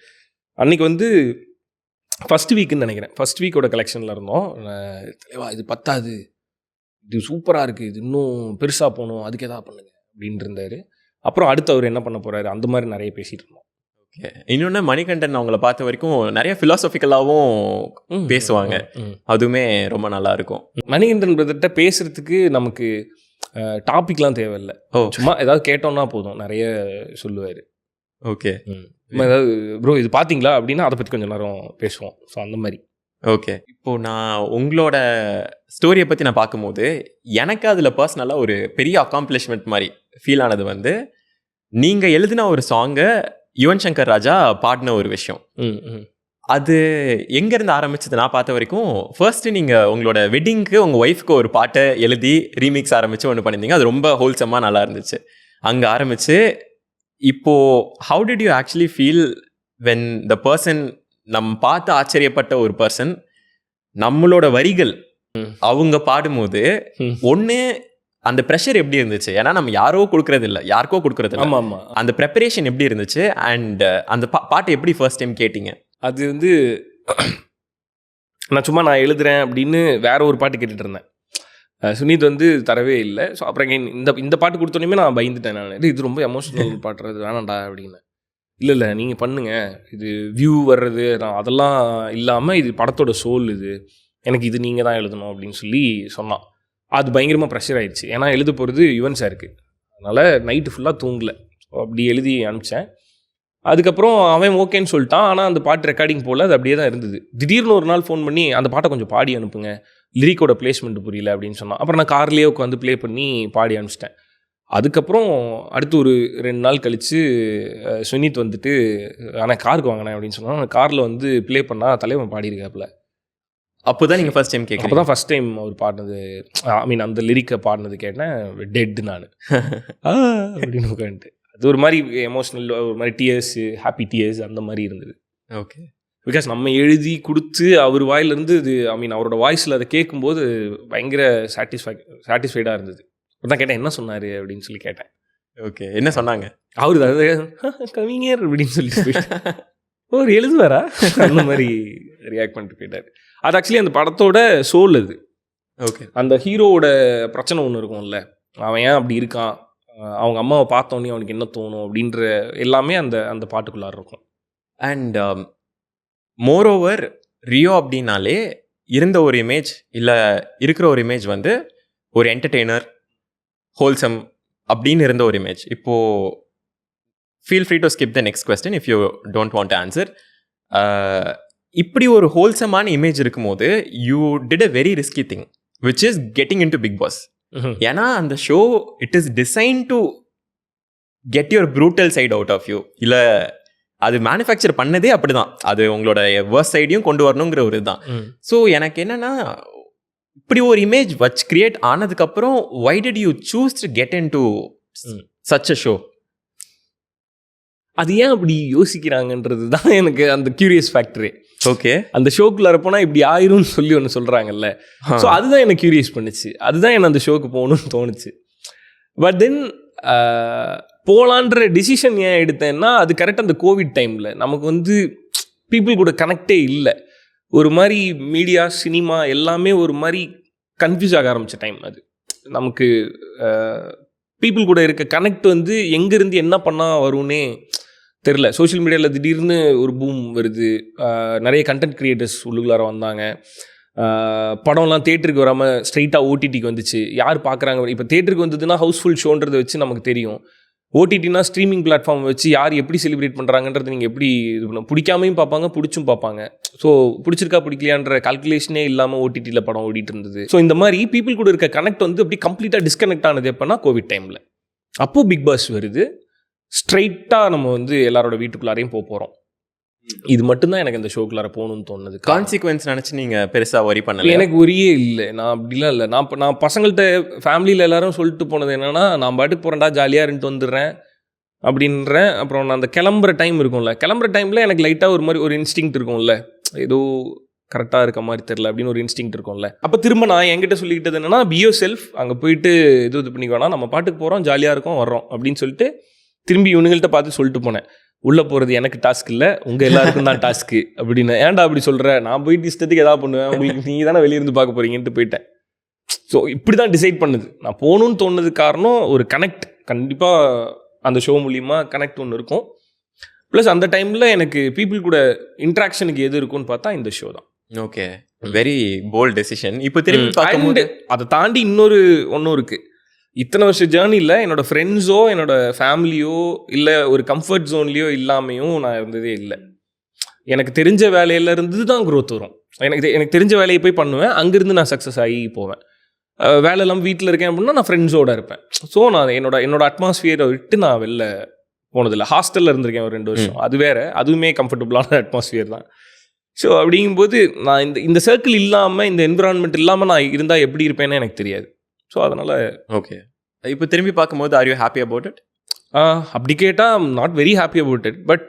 அன்றைக்கி வந்து ஃபஸ்ட் வீக்குன்னு நினைக்கிறேன். ஃபஸ்ட் வீக்கோட கலெக்ஷனில் இருந்தோம். தலைவா இது பத்தாது, இது சூப்பராக இருக்குது, இது இன்னும் பெருசாக போகணும், அதுக்கு எதாவது பண்ணுங்க அப்படின்ட்டு இருந்தார். அப்புறம் அடுத்து அவர் என்ன பண்ண போகிறாரு, அந்த மாதிரி நிறைய பேசிகிட்டு இருந்தோம். ஓகே. இன்னொன்று மணிகண்டன் அவங்கள பார்த்த வரைக்கும் நிறைய ஃபிலாசபிக்கலாகவும் பேசுவாங்க. அதுவுமே ரொம்ப நல்லா இருக்கும். மணிகண்டன் பிரதர்கிட்ட பேசுகிறதுக்கு நமக்கு டாபிக்லாம் தேவையில்லை. சும்மா ஏதாவது கேட்டோம்னா போதும், நிறைய சொல்லுவார். ஓகே. ஏதாவது ப்ரோ இது பார்த்தீங்களா அப்படின்னா அதை பற்றி கொஞ்சம் நேரம் பேசுவோம். ஸோ அந்த மாதிரி. ஓகே. இப்போது நான் உங்களோட ஸ்டோரியை பற்றி நான் பார்க்கும்போது எனக்கு அதில் பர்சனலாக ஒரு பெரிய அக்காம்ப்ளிஷ்மெண்ட் மாதிரி ஃபீல் ஆனது வந்து, நீங்கள் எழுதின ஒரு சாங்கை யுவன் சங்கர் ராஜா பாடின ஒரு விஷயம். அது எங்கேருந்து ஆரம்பிச்சது நான் பார்த்த வரைக்கும், ஃபர்ஸ்ட்டு நீங்கள் உங்களோட வெட்டிங்க்கு உங்கள் ஒய்ஃப்க்கு ஒரு பாட்டை எழுதி ரீமிக்ஸ் ஆரம்பித்து ஒன்று பண்ணியிருந்தீங்க. அது ரொம்ப ஹோல்சமாக நல்லா இருந்துச்சு. அங்கே ஆரம்பித்து இப்போது how did you actually feel when the person நம்ம பார்த்து ஆச்சரியப்பட்ட ஒரு பர்சன் நம்மளோட வரிகள் அவங்க பாடும்போது ஒன்று அந்த ப்ரெஷர் எப்படி இருந்துச்சு? ஏன்னா நம்ம யாரோ கொடுக்கறது இல்லை, யாருக்கோ கொடுக்கறது இல்லை. ஆமாம் ஆமாம். அந்த ப்ரெப்பரேஷன் எப்படி இருந்துச்சு அண்ட் அந்த பாட்டு எப்படி ஃபர்ஸ்ட் டைம் கேட்டீங்க? அது வந்து நான் எழுதுறேன் அப்படின்னு வேற ஒரு பாட்டு கேட்டுட்டு இருந்தேன். சுனித் வந்து தரவே இல்லை. ஸோ அப்புறம் இந்த பாட்டு கொடுத்தோன்னே நான் பயந்துட்டேன். நான் இது ரொம்ப எமோஷனல் பாட்டுறது வேணாண்டா அப்படின்னு. இல்லை நீங்கள் பண்ணுங்க, இது வியூ வர்றது அதெல்லாம் இல்லாமல் இது படத்தோட சோல், இது எனக்கு இது நீங்கள் தான் எழுதணும் அப்படின்னு சொல்லி சொன்னான். அது பயங்கரமாக ப்ரெஷர் ஆயிடுச்சு. ஏன்னா எழுத போகிறது யுவன் சாருக்கு. அதனால் நைட்டு ஃபுல்லாக தூங்கலை. ஸோ அப்படி எழுதி அனுப்பிச்சேன். அதுக்கப்புறம் அவன் ஓகேன்னு சொல்லிட்டான். ஆனால் அந்த பாட்டு ரெக்கார்டிங் போல் அது அப்படியே தான் இருந்தது. திடீர்னு ஒரு நாள் ஃபோன் பண்ணி அந்த பாட்டை கொஞ்சம் பாடி அனுப்புங்க, லிரிக்கோட பிளேஸ்மெண்ட் புரியல அப்படின்னு சொன்னான். அப்புறம் நான் கார்லேயே உட்காந்து ப்ளே பண்ணி பாடி அனுப்பிச்சிட்டேன். அதுக்கப்புறம் அடுத்து ஒரு 2 நாள் கழித்து சுனித் வந்துட்டு ஆனால் காருக்கு வாங்கினேன் அப்படின்னு சொன்னால் காரில் வந்து ப்ளே பண்ணால் தலைவன் பாடியிருக்காப்புல. அப்போ தான் நீங்கள் ஃபர்ஸ்ட் டைம் கேட்க? அப்போ தான் ஃபஸ்ட் டைம் அவர் பாடினது, ஐ மீன் அந்த லிரிக்கை பாடினது கேட்டேன். டெட் நான் அப்படின்னு உட்காந்துட்டு அது ஒரு மாதிரி எமோஷ்னல், ஒரு மாதிரி டியர்ஸு, ஹாப்பி டியர்ஸ் அந்த மாதிரி இருந்தது. ஓகே. பிகாஸ் நம்ம எழுதி கொடுத்து அவர் வாயிலிருந்து இது, ஐ மீன் அவரோட வாய்ஸில் அதை கேட்கும்போது பயங்கர சாட்டிஸ்ஃபைடாக இருந்தது. தான் கேட்டேன் என்ன சொன்னார் அப்படின்னு சொல்லி கேட்டேன். ஓகே, என்ன சொன்னாங்க? அவரு அதாவது கவிஞர் அப்படின்னு சொல்லிட்டு ஒரு எழுதுவாரா அந்த மாதிரி ரியாக்ட் பண்ணிட்டு போயிட்டார். அது ஆக்சுவலி அந்த படத்தோட சோல் அது. ஓகே. அந்த ஹீரோவோட பிரச்சனை ஒன்று இருக்கும்ல, அவன் ஏன் அப்படி இருக்கான், அவங்க அம்மாவை பார்த்தோன்னே அவனுக்கு என்ன தோணும் அப்படின்ற எல்லாமே அந்த அந்த பாட்டுக்குள்ளார இருக்கும். அண்ட் மோரோவர் ரியோ அப்படின்னாலே இருந்த ஒரு இமேஜ், இல்லை இருக்கிற ஒரு இமேஜ் வந்து ஒரு என்டர்டெய்னர், ஹோல்சம் அப்படின்னு இருந்த ஒரு இமேஜ். இப்போது feel free to skip the next question if you don't want to answer. இப்படி ஒரு ஹோல்சமான இமேஜ் இருக்கும்போது you did a very risky thing which is getting into Bigg Boss. ஏன்னா அந்த show it is design to get your brutal side out of you. இல்லை அது manufacture பண்ணதே அப்படி தான், அது உங்களோட வர்ஸ் சைடையும் கொண்டு வரணுங்கிற ஒரு இதுதான். ஸோ எனக்கு என்னென்னா இப்படி ஒரு இமேஜ் வச்சு கிரியேட் ஆனதுக்கப்புறம் why did you choose to get into such a show? அது ஏன் அப்படி யோசிக்கிறாங்கன்றது தான் எனக்கு அந்த கியூரியஸ் ஃபேக்டரே. ஓகே. அந்த ஷோக்குள்ள போனால் இப்படி ஆயிரும்னு சொல்லி ஒன்று சொல்கிறாங்கல்ல, ஸோ அதுதான் எனக்கு கியூரியஸ் பண்ணிச்சு. அதுதான் எனக்கு அந்த ஷோக்கு போகணும்னு தோணுச்சு. பட் தென் போகலான்ற டிசிஷன் ஏன் எடுத்தேன்னா, அது கரெக்டாக அந்த கோவிட் டைமில் நமக்கு வந்து பீப்புள் கூட கனெக்டே இல்லை. ஒரு மாதிரி மீடியா, சினிமா எல்லாமே ஒரு மாதிரி கன்ஃபியூஸ் ஆக ஆரம்பித்த டைம் அது. நமக்கு பீப்புள் கூட இருக்க கனெக்ட் வந்து எங்கேருந்து என்ன பண்ணால் வரும்னே தெரில. சோஷியல் மீடியாவில் திடீர்னு ஒரு பூம் வருது, நிறைய கண்டென்ட் க்ரியேட்டர்ஸ் உள்ளுக்குள்ளார வந்தாங்க. படம்லாம் தேட்டருக்கு வராமல் ஸ்ட்ரைட்டாக ஓடிடிக்கு வந்துச்சு. யார் பார்க்குறாங்க, இப்போ தேட்டருக்கு வந்ததுன்னா ஹவுஸ்ஃபுல் ஷோன்றதை வச்சு நமக்கு தெரியும். ஓடிடினா ஸ்ட்ரீமிங் பிளாட்ஃபார்ம் வச்சு யார் எப்படி செலிப்ரேட் பண்ணுறாங்கன்றது நீங்கள் எப்படி இது பண்ண, பிடிக்காமையும் பார்ப்பாங்க, பிடிச்சும் பார்ப்பாங்க. ஸோ பிடிச்சிருக்கா பிடிக்கலையான்ற கால்குலேஷனே இல்லாமல் ஓடிடியில் படம் ஓடிட்டு இருந்தது. ஸோ இந்த மாதிரி பீப்புள் கூட இருக்க கனெக்ட் வந்து அப்படி கம்ப்ளீட்டாக டிஸ்கனெக்ட் ஆனது எப்போனா கோவிட் டைமில். அப்போது பிக் பாஸ் வருது, ஸ்ட்ரைட்டாக நம்ம வந்து எல்லாரோட வீட்டுக்குள்ளாரையும் போகிறோம். இது மட்டும்தான் எனக்கு அந்த ஷோக்குள்ளார போகணும்னு தோணுது. கான்சிக்வன்ஸ் நினச்சி நீங்கள் பெருசாக வரி பண்ணல? எனக்கு ஒரியே இல்லை, நான் அப்படிலாம் இல்லை. நான் பசங்கள்கிட்ட ஃபேமிலியில் எல்லாரும் சொல்லிட்டு போனது என்னென்னா, நான் பாட்டுக்கு போகிறேன்டா, ஜாலியாக இருந்துட்டு வந்துடுறேன் அப்படின்றேன். அப்புறம் நான் அந்த கிளம்புற டைம் இருக்கும்ல, கிளம்புற டைமில் எனக்கு லைட்டாக ஒரு மாதிரி ஒரு இன்ஸ்டிங்க்ட் இருக்கும்ல, ஏதோ கரெக்டாக இருக்க மாதிரி தெரில அப்படின்னு ஒரு இன்ஸ்டிங்க்ட் இருக்கும்ல. அப்போ திரும்ப நான் என்கிட்ட சொல்லிக்கிட்டது என்னென்னா, பி யோர் செல்ஃப், அங்கே போயிட்டு இது பண்ணி வேணாம், நம்ம பாட்டுக்கு போகிறோம், ஜாலியாக இருக்கோம், வர்றோம் அப்படின்னு சொல்லிட்டு திரும்பி இவனுங்கள்ட்ட பார்த்து சொல்லிட்டு போனேன். உள்ளே போகிறது எனக்கு டாஸ்க் இல்லை, உங்கள் எல்லாருக்கும் தான் டாஸ்க்கு அப்படின்னு. ஏன்டா அப்படி சொல்கிற, நான் போயிட்டு இஷ்டத்துக்கு எதாவது பண்ணுவேன், உங்களுக்கு நீங்கள் தானே வெளியிருந்து பார்க்க போகிறீங்கன்ட்டு போயிட்டேன். ஸோ இப்படி தான் டிசைட் பண்ணுது. நான் போகணுன்னு தோணுனதுக்கு காரணம் ஒரு கனெக்ட், கண்டிப்பாக அந்த ஷோ மூலிமா கனெக்ட் ஒன்று இருக்கும். ப்ளஸ் அந்த டைமில் எனக்கு பீப்புள் கூட இன்ட்ராக்ஷனுக்கு எது இருக்குன்னு பார்த்தா இந்த ஷோ தான். Okay, very bold decision. இப்போ திரும்பி பார்க்கும்போது அதை தாண்டி இன்னொரு ஒன்றும் இருக்குது. இத்தனை வருஷம் ஜேர்னியில் என்னோடய ஃப்ரெண்ட்ஸோ என்னோடய ஃபேமிலியோ இல்லை ஒரு கம்ஃபர்ட் ஜோன்லேயோ இல்லாமையும் நான் இருந்ததே இல்லை. எனக்கு தெரிஞ்ச வேலையிலேருந்து தான் க்ரோத் வரும். எனக்கு தெரிஞ்ச வேலையை போய் பண்ணுவேன், அங்கேருந்து நான் சக்ஸஸ் ஆகி போவேன். வேலை இல்லாமல் வீட்டில் இருக்கேன் அப்படின்னா நான் ஃப்ரெண்ட்ஸோடு இருப்பேன். ஸோ நான் என்னோட அட்மாஸ்ஃபியரை விட்டு நான் வெளில போனதில்லை. ஹாஸ்டலில் இருந்திருக்கேன் ஒரு 2 வருஷம், அது வேறு, அதுவுமே கம்ஃபர்டபுளான அட்மாஸ்ஃபியர் தான். ஸோ அப்படிங்கும்போது நான் இந்த சர்க்கிள் இல்லாமல், இந்த என்விரான்மெண்ட் இல்லாமல் நான் இருந்தால் எப்படி இருப்பேன்னு எனக்கு தெரியாது. ஸோ அதனால் ஓகே. இப்போ திரும்பி பார்க்கும்போது are you happy about it? அப்படி கேட்டால் not very happy about it. But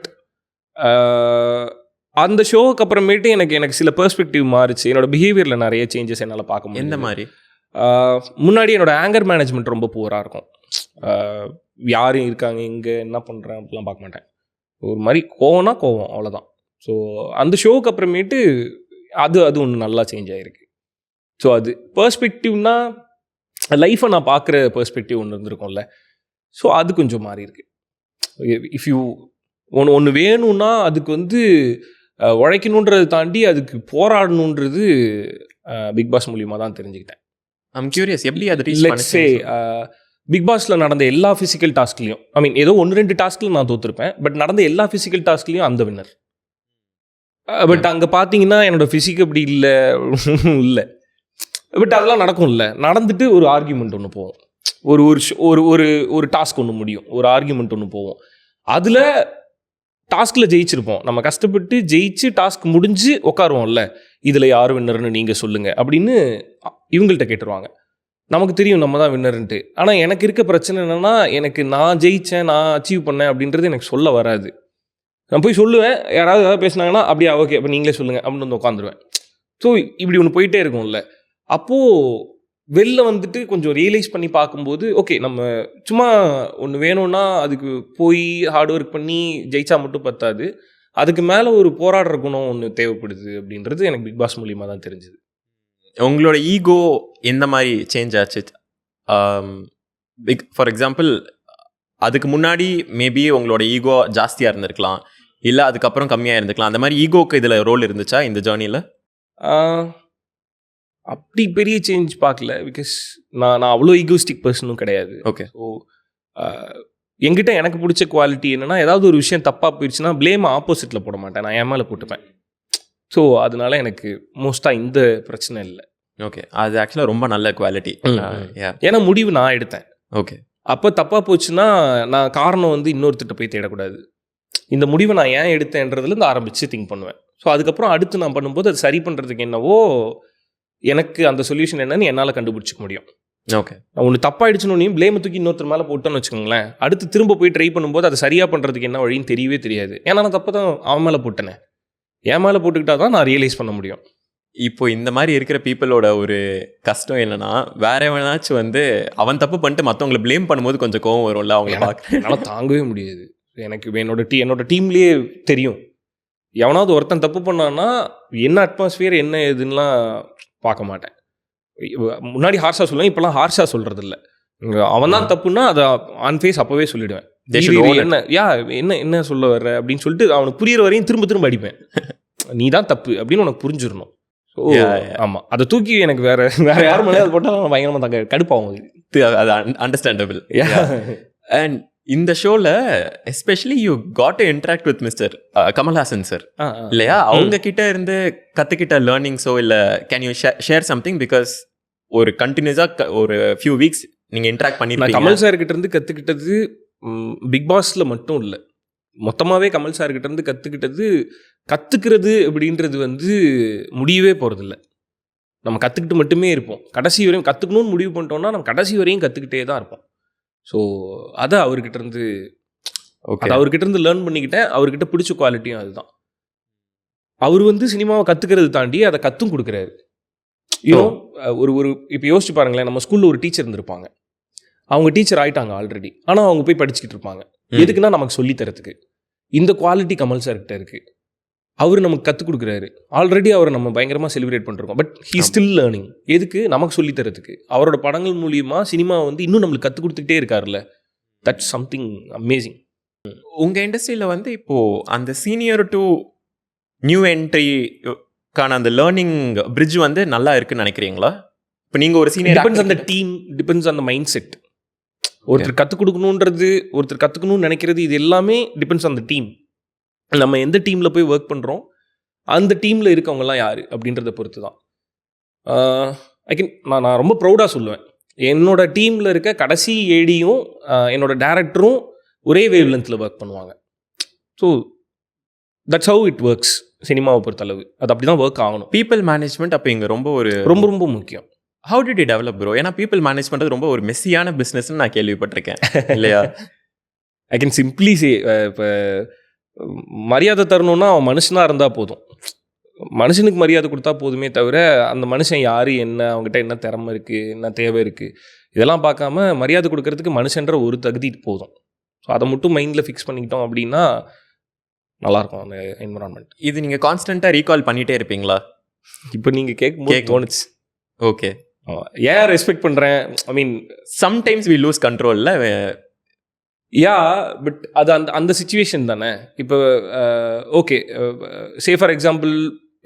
அந்த ஷோவுக்கு அப்புறமேட்டு எனக்கு சில பெர்ஸ்பெக்டிவ் மாறிச்சு. என்னோட பிஹேவியரில் நிறைய சேஞ்சஸ் என்னால் பார்க்க முடியும். எந்த மாதிரி? முன்னாடி என்னோட ஆங்கர் மேனேஜ்மெண்ட் ரொம்ப புவராக இருக்கும். யாரும் இருக்காங்க இங்கே என்ன பண்ணுறேன் அப்படிலாம் பார்க்க மாட்டேன். ஒரு மாதிரி கோவம்னா கோவம், அவ்வளோதான். ஸோ அந்த ஷோவுக்கு அப்புறமேட்டு அது ஒன்று நல்லா சேஞ்ச் ஆகிருக்கு. ஸோ அது பெர்ஸ்பெக்டிவ்னா லைஃப்பை நான் பார்க்குற பெர்ஸ்பெக்டிவ் ஒன்று இருந்திருக்கும்ல. ஸோ அது கொஞ்சம் மாறி இருக்கு. இஃப் யூ ஒன்று வேணும்னா அதுக்கு வந்து உழைக்கணுன்றதை தாண்டி அதுக்கு போராடணுன்றது பிக் பாஸ் மூலியமாக தான் தெரிஞ்சுக்கிட்டேன். ஐம் கியூரியஸ், எப்படி அது லெட்ஸ் சே பிக் பாஸில் நடந்த எல்லா ஃபிசிக்கல் டாஸ்க்லையும், ஐ மீன் ஏதோ 1-2 டாஸ்க்கில் நான் தோற்றுருப்பேன், பட் நடந்த எல்லா ஃபிசிக்கல் டாஸ்க்லையும் அந்த வின்னர். பட் அங்கே பார்த்தீங்கன்னா என்னோட ஃபிசிக் அப்படி இல்லை. பட் அதெல்லாம் நடக்கும்ல. நடந்துட்டு ஒரு ஆர்கியூமெண்ட் ஒன்று போவோம், ஒரு டாஸ்க் ஒன்று முடியும், ஒரு ஆர்கியூமெண்ட் ஒன்று போவோம். அதில் டாஸ்கில் ஜெயிச்சிருப்போம், நம்ம கஷ்டப்பட்டு ஜெயிச்சு டாஸ்க் முடிஞ்சு உட்காருவோம்ல, இதில் யார் வின்னர்னு நீங்கள் சொல்லுங்கள் அப்படின்னு இவங்கள்ட்ட கேட்டுருவாங்க. நமக்கு தெரியும் நம்ம தான் வின்னர்ன்ட்டு. ஆனால் எனக்கு இருக்க பிரச்சனை என்னென்னா, எனக்கு நான் ஜெயித்தேன், நான் அச்சீவ் பண்ணேன் அப்படின்றது எனக்கு சொல்ல வராது. நான் போய் சொல்லுவேன், யாராவது ஏதாவது பேசினாங்கன்னா அப்படியா ஓகே அப்போ நீங்களே சொல்லுங்கள் அப்படின்னு வந்து உட்காந்துருவேன். ஸோ இப்படி ஒன்று போயிட்டே இருக்கும்ல. அப்போது வெளில வந்துட்டு கொஞ்சம் ரியலைஸ் பண்ணி பார்க்கும்போது, ஓகே நம்ம சும்மா ஒன்று வேணும்னா அதுக்கு போய் ஹார்ட் ஒர்க் பண்ணி ஜெயிச்சா மட்டும் பத்தாது, அதுக்கு மேலே ஒரு போராடுற குணம் ஒன்று தேவைப்படுது அப்படின்றது எனக்கு பிக் பாஸ் மூலியமாக தான் தெரிஞ்சுது. உங்களோட ஈகோ எந்த மாதிரி சேஞ்ச் ஆச்சு? ஃபார் எக்ஸாம்பிள், அதுக்கு முன்னாடி மேபி உங்களோட ஈகோ ஜாஸ்தியாக இருந்திருக்கலாம், இல்லை அதுக்கப்புறம் கம்மியாக இருந்திருக்கலாம். அந்த மாதிரி ஈகோக்கு இதில் ரோல் இருந்துச்சா இந்த ஜேர்னியில்? அப்படி பெரிய சேஞ்ச் பார்க்கல. பிகாஸ் நான் அவ்வளோ ஈகோஸ்டிக் பர்சனும் கிடையாது. ஓகே. ஸோ என்கிட்ட எனக்கு பிடிச்ச குவாலிட்டி என்னென்னா, ஏதாவது ஒரு விஷயம் தப்பாக போயிடுச்சுன்னா ப்ளேம் ஆப்போசிட்டில் போட மாட்டேன், நான் என் மேலே போட்டுப்பேன். ஸோ அதனால எனக்கு மோஸ்ட்டாக இந்த பிரச்சனை இல்லை. ஓகே, அது ஆக்சுவலாக ரொம்ப நல்ல குவாலிட்டி. ஏன்னா முடிவு நான் எடுத்தேன். ஓகே. அப்போ தப்பாக போச்சுன்னா நான் காரணம் வந்து இன்னொருத்திட்ட போய் தேடக்கூடாது. இந்த முடிவை நான் ஏன் எடுத்தேன்றதுலேருந்து ஆரம்பித்து திங்க் பண்ணுவேன். ஸோ அதுக்கப்புறம் அடுத்து நான் பண்ணும்போது அது சரி பண்ணுறதுக்கு என்னவோ எனக்கு அந்த சொல்யூஷன் என்னன்னு என்னால் கண்டுபிடிச்சிக்க முடியும். ஓகே. நான் ஒன்று தப்பாயிடுச்சுன்னு ப்ளேமை தூக்கி இன்னொருத்தர் மேலே போட்டோன்னு வச்சுக்கோங்களேன், அடுத்து திரும்ப போய் ட்ரை பண்ணும்போது அதை சரியாக பண்ணுறதுக்கு என்ன வழின்னு தெரியவே தெரியாது. ஏன்னா நான் தப்பு தான் அவன் மேலே போட்டேனே, என் மேலே போட்டுக்கிட்டா தான் நான் ரியலைஸ் பண்ண முடியும். இப்போ இந்த மாதிரி இருக்கிற பீப்புளோட ஒரு கஷ்டம் என்னன்னா, வேற எவனாச்சும் வந்து அவன் தப்பு பண்ணிட்டு மற்றவங்களை ப்ளேம் பண்ணும்போது கொஞ்சம் கோவம் வரும்ல, அவங்கள பார்க்க என்னால் தாங்கவே முடியாது. எனக்கு என்னோட டீம்லேயே தெரியும், எவனாவது ஒருத்தன் தப்பு பண்ணான்னா என்ன அட்மாஸ்பியர் என்ன ஏதுன்னெலாம் பார்க்க மாட்டேன். முன்னாடி ஹார்ஷாக சொல்லுவேன், இப்போலாம் ஹார்ஷாக சொல்கிறது இல்லை. அவன் தான் தப்புன்னா அதை ஆன் ஃபேஸ் அப்போவே சொல்லிவிடுவேன். என்ன சொல்ல வர்ற அப்படின்னு சொல்லிட்டு அவனுக்கு புரியுற வரையும் திரும்ப அடிப்பேன். நீ தான் தப்பு அப்படின்னு உனக்கு புரிஞ்சிடணும். ஸோ ஆமாம், அதை தூக்கி எனக்கு வேற யாரும் மேலே அது போட்டால் பயங்கரமாக தாங்க கடுப்பாகும். அது அண்டர்ஸ்டாண்டபிள். அண்ட் இந்த ஷோவில் especially you got to interact with mister Kamal Haasan sir இல்லையா? அவங்க கிட்ட இருந்து கற்றுக்கிட்ட லேர்னிங்ஸோ இல்லை can you share something? Because ஒரு கண்டினியூஸாக ஒரு ஃபியூ வீக்ஸ் நீங்கள் இன்ட்ராக்ட் பண்ணிருக்கீங்க. கமல் சார் கிட்ட இருந்து கற்றுக்கிட்டது பிக் பாஸில் மட்டும் இல்லை, மொத்தமாகவே கமல் சார் கிட்ட இருந்து கற்றுக்கிறது அப்படின்றது வந்து முடியவே போகிறதில்ல. நம்ம கற்றுக்கிட்டு மட்டுமே இருப்போம். கடைசி வரையும் கற்றுக்கணும்னு முடிவு பண்ணிட்டோம்னா நம்ம கடைசி வரையும் கற்றுக்கிட்டே தான் இருப்போம். ஸோ அதை அவர்கிட்ட இருந்து லேர்ன் பண்ணிக்கிட்டேன். அவர்கிட்ட பிடிச்ச குவாலிட்டியும் அதுதான். அவர் வந்து சினிமாவை கற்றுக்கிறது தாண்டி அதை கற்றும் கொடுக்குறாரு. ஒரு இப்போ யோசிச்சு பாருங்களேன், நம்ம ஸ்கூலில் ஒரு டீச்சர் இருந்திருப்பாங்க, அவங்க டீச்சர் ஆகிட்டாங்க ஆல்ரெடி, ஆனால் அவங்க போய் படிச்சுக்கிட்டு இருப்பாங்க. எதுக்குன்னா நமக்கு சொல்லித்தரத்துக்கு. இந்த குவாலிட்டி கமல் சார்கிட்ட இருக்குது. அவர் நமக்கு கற்றுக் கொடுக்குறாரு. ஆல்ரெடி அவரை நம்ம பயங்கரமாக செலிப்ரேட் பண்ணிருக்கோம், பட் ஹீ ஸ்டில் லேர்னிங். எதுக்கு? நமக்கு சொல்லித்தரத்துக்கு. அவரோட படங்கள் மூலியமாக சினிமா வந்து இன்னும் நம்மளுக்கு கற்றுக் கொடுத்துக்கிட்டே இருக்காருல்ல. That's something amazing. உங்கள் இண்டஸ்ட்ரியில் வந்து இப்போது அந்த சீனியர் டு நியூ என்ட்ரிக்கான அந்த லேர்னிங் பிரிட்ஜ் வந்து நல்லா இருக்குன்னு நினைக்கிறீங்களா? இப்போ நீங்கள் ஒரு senior, depends on the team, depends on the mind set. ஒருத்தர் கற்றுக் கொடுக்கணுன்றது, ஒருத்தர் கற்றுக்கணும்னு நினைக்கிறது, இது எல்லாமே டிபெண்ட்ஸ் ஆன் த டீம். நம்ம எந்த டீமில் போய் ஒர்க் பண்ணுறோம், அந்த டீமில் இருக்கவங்கலாம் யார் அப்படின்றத பொறுத்து தான். நான் ரொம்ப ப்ரௌடாக சொல்லுவேன், என்னோட டீமில் இருக்க கடைசி ஏடியும் என்னோட டேரக்டரும் ஒரே வேவ் லென்த்தில் ஒர்க் பண்ணுவாங்க. So that's how it works. சினிமாவை பொறுத்தளவு அது அப்படி தான் ஒர்க் ஆகணும். பீப்புள் மேனேஜ்மெண்ட் அப்போ இங்கே ரொம்ப முக்கியம். How did you develop bro? ஏன்னா பீப்புள் மேனேஜ் பண்ணுறது ரொம்ப ஒரு மெஸ்ஸியான பிஸ்னஸ்ன்னு நான் கேள்விப்பட்டிருக்கேன் இல்லையா? ஐ கேன் சிம்பிளி சே, இப்போ மரியாதை தரணும்னா அவன் மனுஷனாக இருந்தால் போதும். மனுஷனுக்கு மரியாதை கொடுத்தா போதுமே தவிர அந்த மனுஷன் யார், என்ன, அவங்ககிட்ட என்ன திறமை இருக்குது, என்ன தேவை இருக்குது, இதெல்லாம் பார்க்காம மரியாதை கொடுக்கறதுக்கு மனுஷன்ற ஒரு தகுதி போதும். ஸோ அதை மட்டும் மைண்டில் ஃபிக்ஸ் பண்ணிக்கிட்டோம் அப்படின்னா நல்லாயிருக்கும் அந்த என்விரான்மெண்ட். இது நீங்கள் கான்ஸ்டண்ட்டாக ரீகால் பண்ணிகிட்டே இருப்பீங்களா? இப்போ நீங்கள் கேட்கும்போது தோணுச்சு. ஓகே, ஏன் ரெஸ்பெக்ட் பண்ணுறேன், ஐ மீன் சம்டைம்ஸ் வி லூஸ் கண்ட்ரோலில். யா, பட் அது அந்த சிச்சுவேஷன் தானே. இப்போ ஓகே, சே ஃபார் எக்ஸாம்பிள்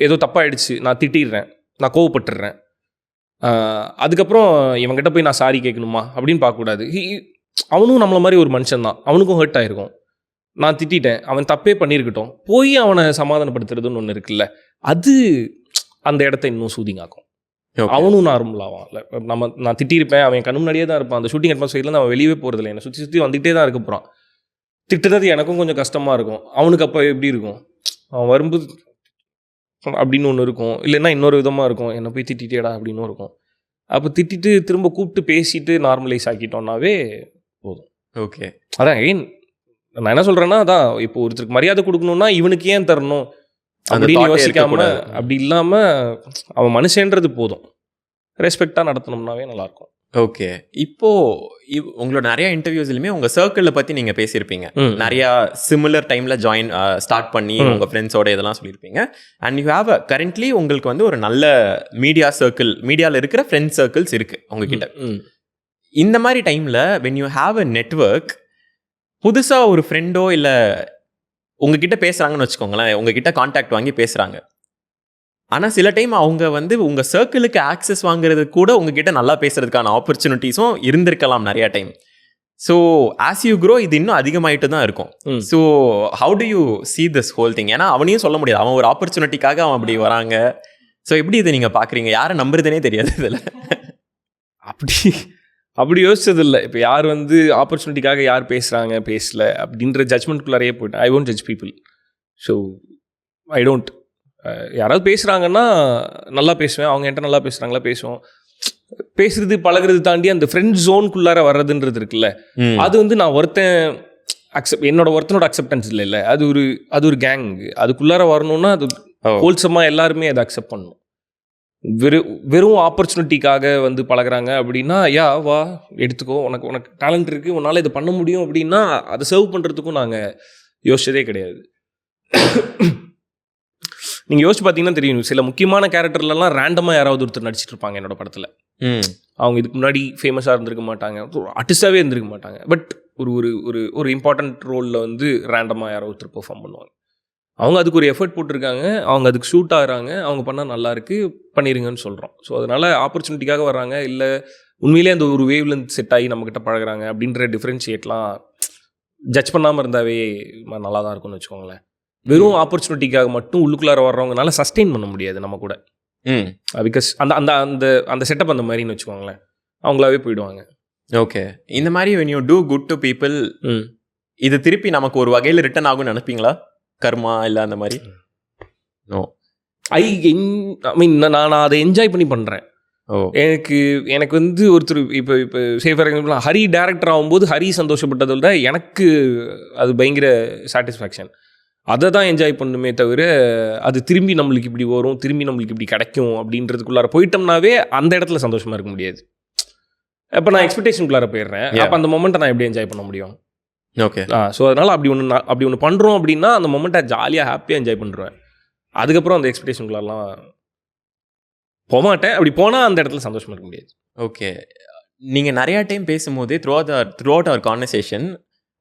ஏதோ தப்பாகிடுச்சு, நான் திட்டிடுறேன், நான் கோவப்பட்டுடுறேன், அதுக்கப்புறம் இவங்ககிட்ட போய் நான் சாரி கேட்கணுமா அப்படின்னு பார்க்கக்கூடாது. அவனும் நம்மளை மாதிரி ஒரு மனுஷன் தான், அவனுக்கும் ஹர்ட் ஆகிருக்கும். நான் திட்டேன், அவன் தப்பே பண்ணியிருக்கட்டும், போய் அவனை சமாதானப்படுத்துறதுன்னு ஒன்று இருக்குல்ல, அது அந்த இடத்த இன்னும் சூதிங்காக்கும். அவனும் நார்மலாவான். நான் திட்டிருப்பேன், அவன் கண்ணு முன்னாடியே தான் இருப்பான். அந்த ஷூட்டிங் அட்மாஸ்பியர்லேருந்து அவன் வெளியே போகிறதில்ல, என்னை சுற்றி சுற்றி வந்துகிட்டே தான் இருக்க போகிறான். திட்டுறது எனக்கும் கொஞ்சம் கஷ்டமாக இருக்கும், அவனுக்கு அப்போ எப்படி இருக்கும், அவன் வரும்போது அப்படின்னு ஒன்று இருக்கும், இல்லைன்னா இன்னொரு விதமாக இருக்கும், என்னை போய் திட்டிட்டேடா அப்படின்னு இருக்கும். அப்போ திட்டிட்டு திரும்ப கூப்பிட்டு பேசிட்டு நார்மலைஸ் ஆக்கிட்டோம்னாவே போதும். ஓகே, அதான் ஏன் நான் என்ன சொல்கிறேன்னா, அதான் இப்போ ஒருத்தருக்கு மரியாதை கொடுக்கணும்னா இவனுக்கு ஏன் தரணும் அப்படின்னு யோசிக்காம, அப்படி இல்லாமல் அவன் மனுஷன்றது போதும், ரெஸ்பெக்டாக நடத்தணும்னாவே நல்லாயிருக்கும். ஓகே, இப்போ உங்களோட நிறைய இன்டர்வியூஸ்லையுமே உங்கள் சர்க்கிளில் பற்றி நீங்கள் பேசியிருப்பீங்க. நிறையா சிமிலர் டைமில் ஸ்டார்ட் பண்ணி உங்கள் ஃப்ரெண்ட்ஸோட இதெல்லாம் சொல்லியிருப்பீங்க. அண்ட் யூ ஹேவ் கரண்ட்லி உங்களுக்கு வந்து ஒரு நல்ல மீடியா சர்க்கிள், மீடியாவில் இருக்கிற ஃப்ரெண்ட்ஸ் சர்க்கிள்ஸ் இருக்குது உங்ககிட்ட. இந்த மாதிரி டைமில் when you have a network, புதுசாக ஒரு ஃப்ரெண்டோ இல்லை உங்ககிட்ட பேசுகிறாங்கன்னு வச்சுக்கோங்களேன், உங்ககிட்ட கான்டாக்ட் வாங்கி பேசுகிறாங்க. ஆனால் சில டைம் அவங்க வந்து உங்கள் சர்க்கிளுக்கு ஆக்சஸ் வாங்குறது கூட உங்ககிட்ட நல்லா பேசுறதுக்கான ஆப்பர்ச்சுனிட்டிஸும் இருந்திருக்கலாம் நிறையா time. So as you grow இது இன்னும் அதிகமாகிட்டு தான் இருக்கும். So how do you see this whole thing? ஏன்னா அவனையும் சொல்ல முடியாது, அவன் ஒரு ஆப்பர்ச்சுனிட்டிக்காக அவன் அப்படி வராங்க. ஸோ எப்படி இதை நீங்கள் பார்க்குறீங்க? யாரை நம்புறதுனே தெரியாது இதில். அப்படி யோசிச்சதில்லை. இப்போ யார் வந்து ஆப்பர்ச்சுனிட்டிக்காக யார் பேசுகிறாங்க பேசல அப்படின்ற ஜட்மெண்ட்குள்ளாரையே போயிட்டேன். I won't judge people. So I don't. யாராவது பேசுகிறாங்கன்னா நல்லா பேசுவேன், அவங்க என்கிட்ட நல்லா பேசுகிறாங்களா பேசுவோம். பேசுறது பழகிறது தாண்டி அந்த ஃப்ரெண்ட் ஜோனுக்குள்ளார வர்றதுன்றது இருக்குல்ல, அது வந்து நான் என்னோட ஒருத்தனோட அக்செப்டன்ஸ் இல்லை, அது ஒரு கேங். அதுக்குள்ளார வரணும்னா அது ஹோல்சமாக எல்லாருமே அதை அக்செப்ட் பண்ணணும். வெறும் ஆப்பர்ச்சுனிட்டிக்காக வந்து பழகிறாங்க அப்படின்னா, வா எடுத்துக்கோ, உனக்கு டேலண்ட் இருக்குது, உன்னால் இதை பண்ண முடியும் அப்படின்னா அதை சர்வ் பண்ணுறதுக்கும் நாங்கள் யோசிச்சதே கிடையாது. நீங்கள் யோசிச்சு பார்த்தீங்கன்னா தெரியும், சில முக்கியமான கேரக்டர்லாம் ரேண்டமாக யாராவது ஒருத்தர் நடிச்சிட்டு இருப்பாங்க என்னோட படத்தில். அவங்க இதுக்கு முன்னாடி ஃபேமஸாக இருந்திருக்க மாட்டாங்க, ஆர்டிஸ்டாகவே இருந்திருக்க மாட்டாங்க, பட் ஒரு இம்பார்ட்டண்ட் ரோலில் வந்து ரேண்டமாக யாரோ ஒருத்தர் பெர்ஃபார்ம் பண்ணுவாங்க. அவங்க அதுக்கு ஒரு எஃபர்ட் போட்டிருக்காங்க, அவங்க அதுக்கு ஷூட் ஆகிறாங்க, அவங்க பண்ணால் நல்லாயிருக்கு, பண்ணிடுங்கன்னு சொல்கிறோம். ஸோ அதனால் ஆப்பர்ச்சுனிட்டிக்காக வர்றாங்க, இல்லை உண்மையிலே அந்த ஒரு வேவ்லேருந்து செட் ஆகி நம்மக்கிட்ட பழகிறாங்க அப்படின்ற டிஃப்ரென்ஷியேட்லாம் ஜட்ஜ் பண்ணாமல் இருந்தாவே நல்லா தான் இருக்கும்னு வச்சுக்கோங்களேன். வெறும் ஆப்பர்ச்சுனிட்டிக்காக மட்டும் உள்ளுக்குள்ளார வர்றவங்கனால சஸ்டெயின் பண்ண முடியாது நம்ம கூட. பிகாஸ் அந்த அந்த அந்த அந்த செட்டப் அந்த மாதிரின்னு வச்சுக்கோங்களேன், அவங்களாவே போயிடுவாங்க. ஓகே, இந்த மாதிரி when you do good to people, இது திருப்பி நமக்கு ஒரு வகையில் ரிட்டர்ன் ஆகும்னு நினைப்பீங்களா? கர்மா இல்லை அந்த மாதிரி? நோ, ஐ மீன் நான் அதை என்ஜாய் பண்ணி பண்ணுறேன். எனக்கு வந்து ஒருத்தர் இப்போ say for example Hari director ஆகும்போது ஹரி சந்தோஷப்பட்டதை விட எனக்கு அது பயங்கர சாட்டிஸ்ஃபேக்ஷன். அதை தான் என்ஜாய் பண்ணுமே தவிர அது திரும்பி நம்மளுக்கு இப்படி வரும், திரும்பி நம்மளுக்கு இப்படி கிடைக்கும் அப்படின்றதுக்குள்ளார போயிட்டோம்னாவே அந்த இடத்துல சந்தோஷமாக இருக்க முடியாது. இப்போ நான் எக்ஸ்பெக்டேஷனுக்குள்ளார போயிடுறேன், அப்போ அந்த மொமெண்ட்டை நான் எப்படி என்ஜாய் பண்ண முடியும்? ஓகே, ஸோ அதனால் அப்படி ஒன்று பண்ணுறோம் அப்படின்னா அந்த மொமெண்ட்டை ஜாலியாக ஹாப்பியாக என்ஜாய் பண்ணுறேன். அதுக்கப்புறம் அந்த எக்ஸ்பெக்டேஷனுக்குள்ளாரெலாம் போகமாட்டேன். அப்படி போனால் அந்த இடத்துல சந்தோஷமாக இருக்க முடியாது. ஓகே, நீங்கள் நிறையா டைம் பேசும்போதே த்ரூ அவுட் அவர் கான்வர்சேஷன்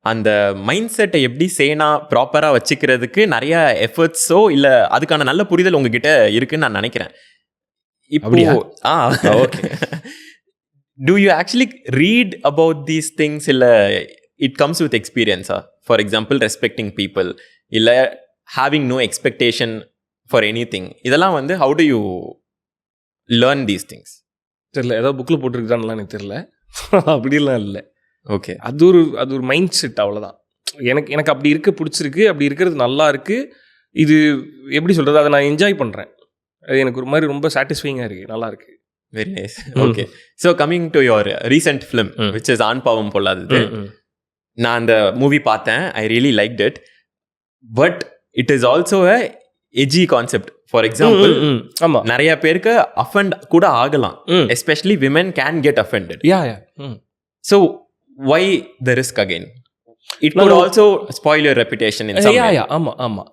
அந்த மைண்ட் செட்டை எப்படி ப்ராப்பராக வச்சுக்கிறதுக்கு நிறைய எஃபர்ட்ஸோ இல்லை அதுக்கான நல்ல புரிதல் உங்ககிட்ட இருக்குன்னு நான் நினைக்கிறேன். இப்போ okay, do you actually read about these things இல்லை it comes with experience? For example, respecting people இல்லை having no expectation for anything, இதெல்லாம் வந்து how do you learn these things? தெரியல, ஏதாவது புக்கில் போட்டிருக்கான்லாம் எனக்கு தெரியல. அப்படிலாம் இல்லை. ஓகே, அது ஒரு மைண்ட் செட், அவ்வளோதான். எனக்கு அப்படி இருக்க பிடிச்சிருக்கு, அப்படி இருக்கிறது நல்லா இருக்குது. இது எப்படி சொல்கிறது, அதை நான் என்ஜாய் பண்ணுறேன். அது எனக்கு ஒரு மாதிரி ரொம்ப சாட்டிஸ்ஃபைங்காக இருக்குது, நல்லா இருக்குது. Very nice. Okay, so coming to your recent film which is Aan Paavam Pollathathu. நான் அந்த மூவி பார்த்தேன், I really liked it. But it is also a edgy concept. For example, ஆமா, நிறைய பேருக்கு அஃபெண்ட் கூட ஆகலாம், especially women can get offended. So why the risk again? It could also spoil your reputation in some way. ஆமா.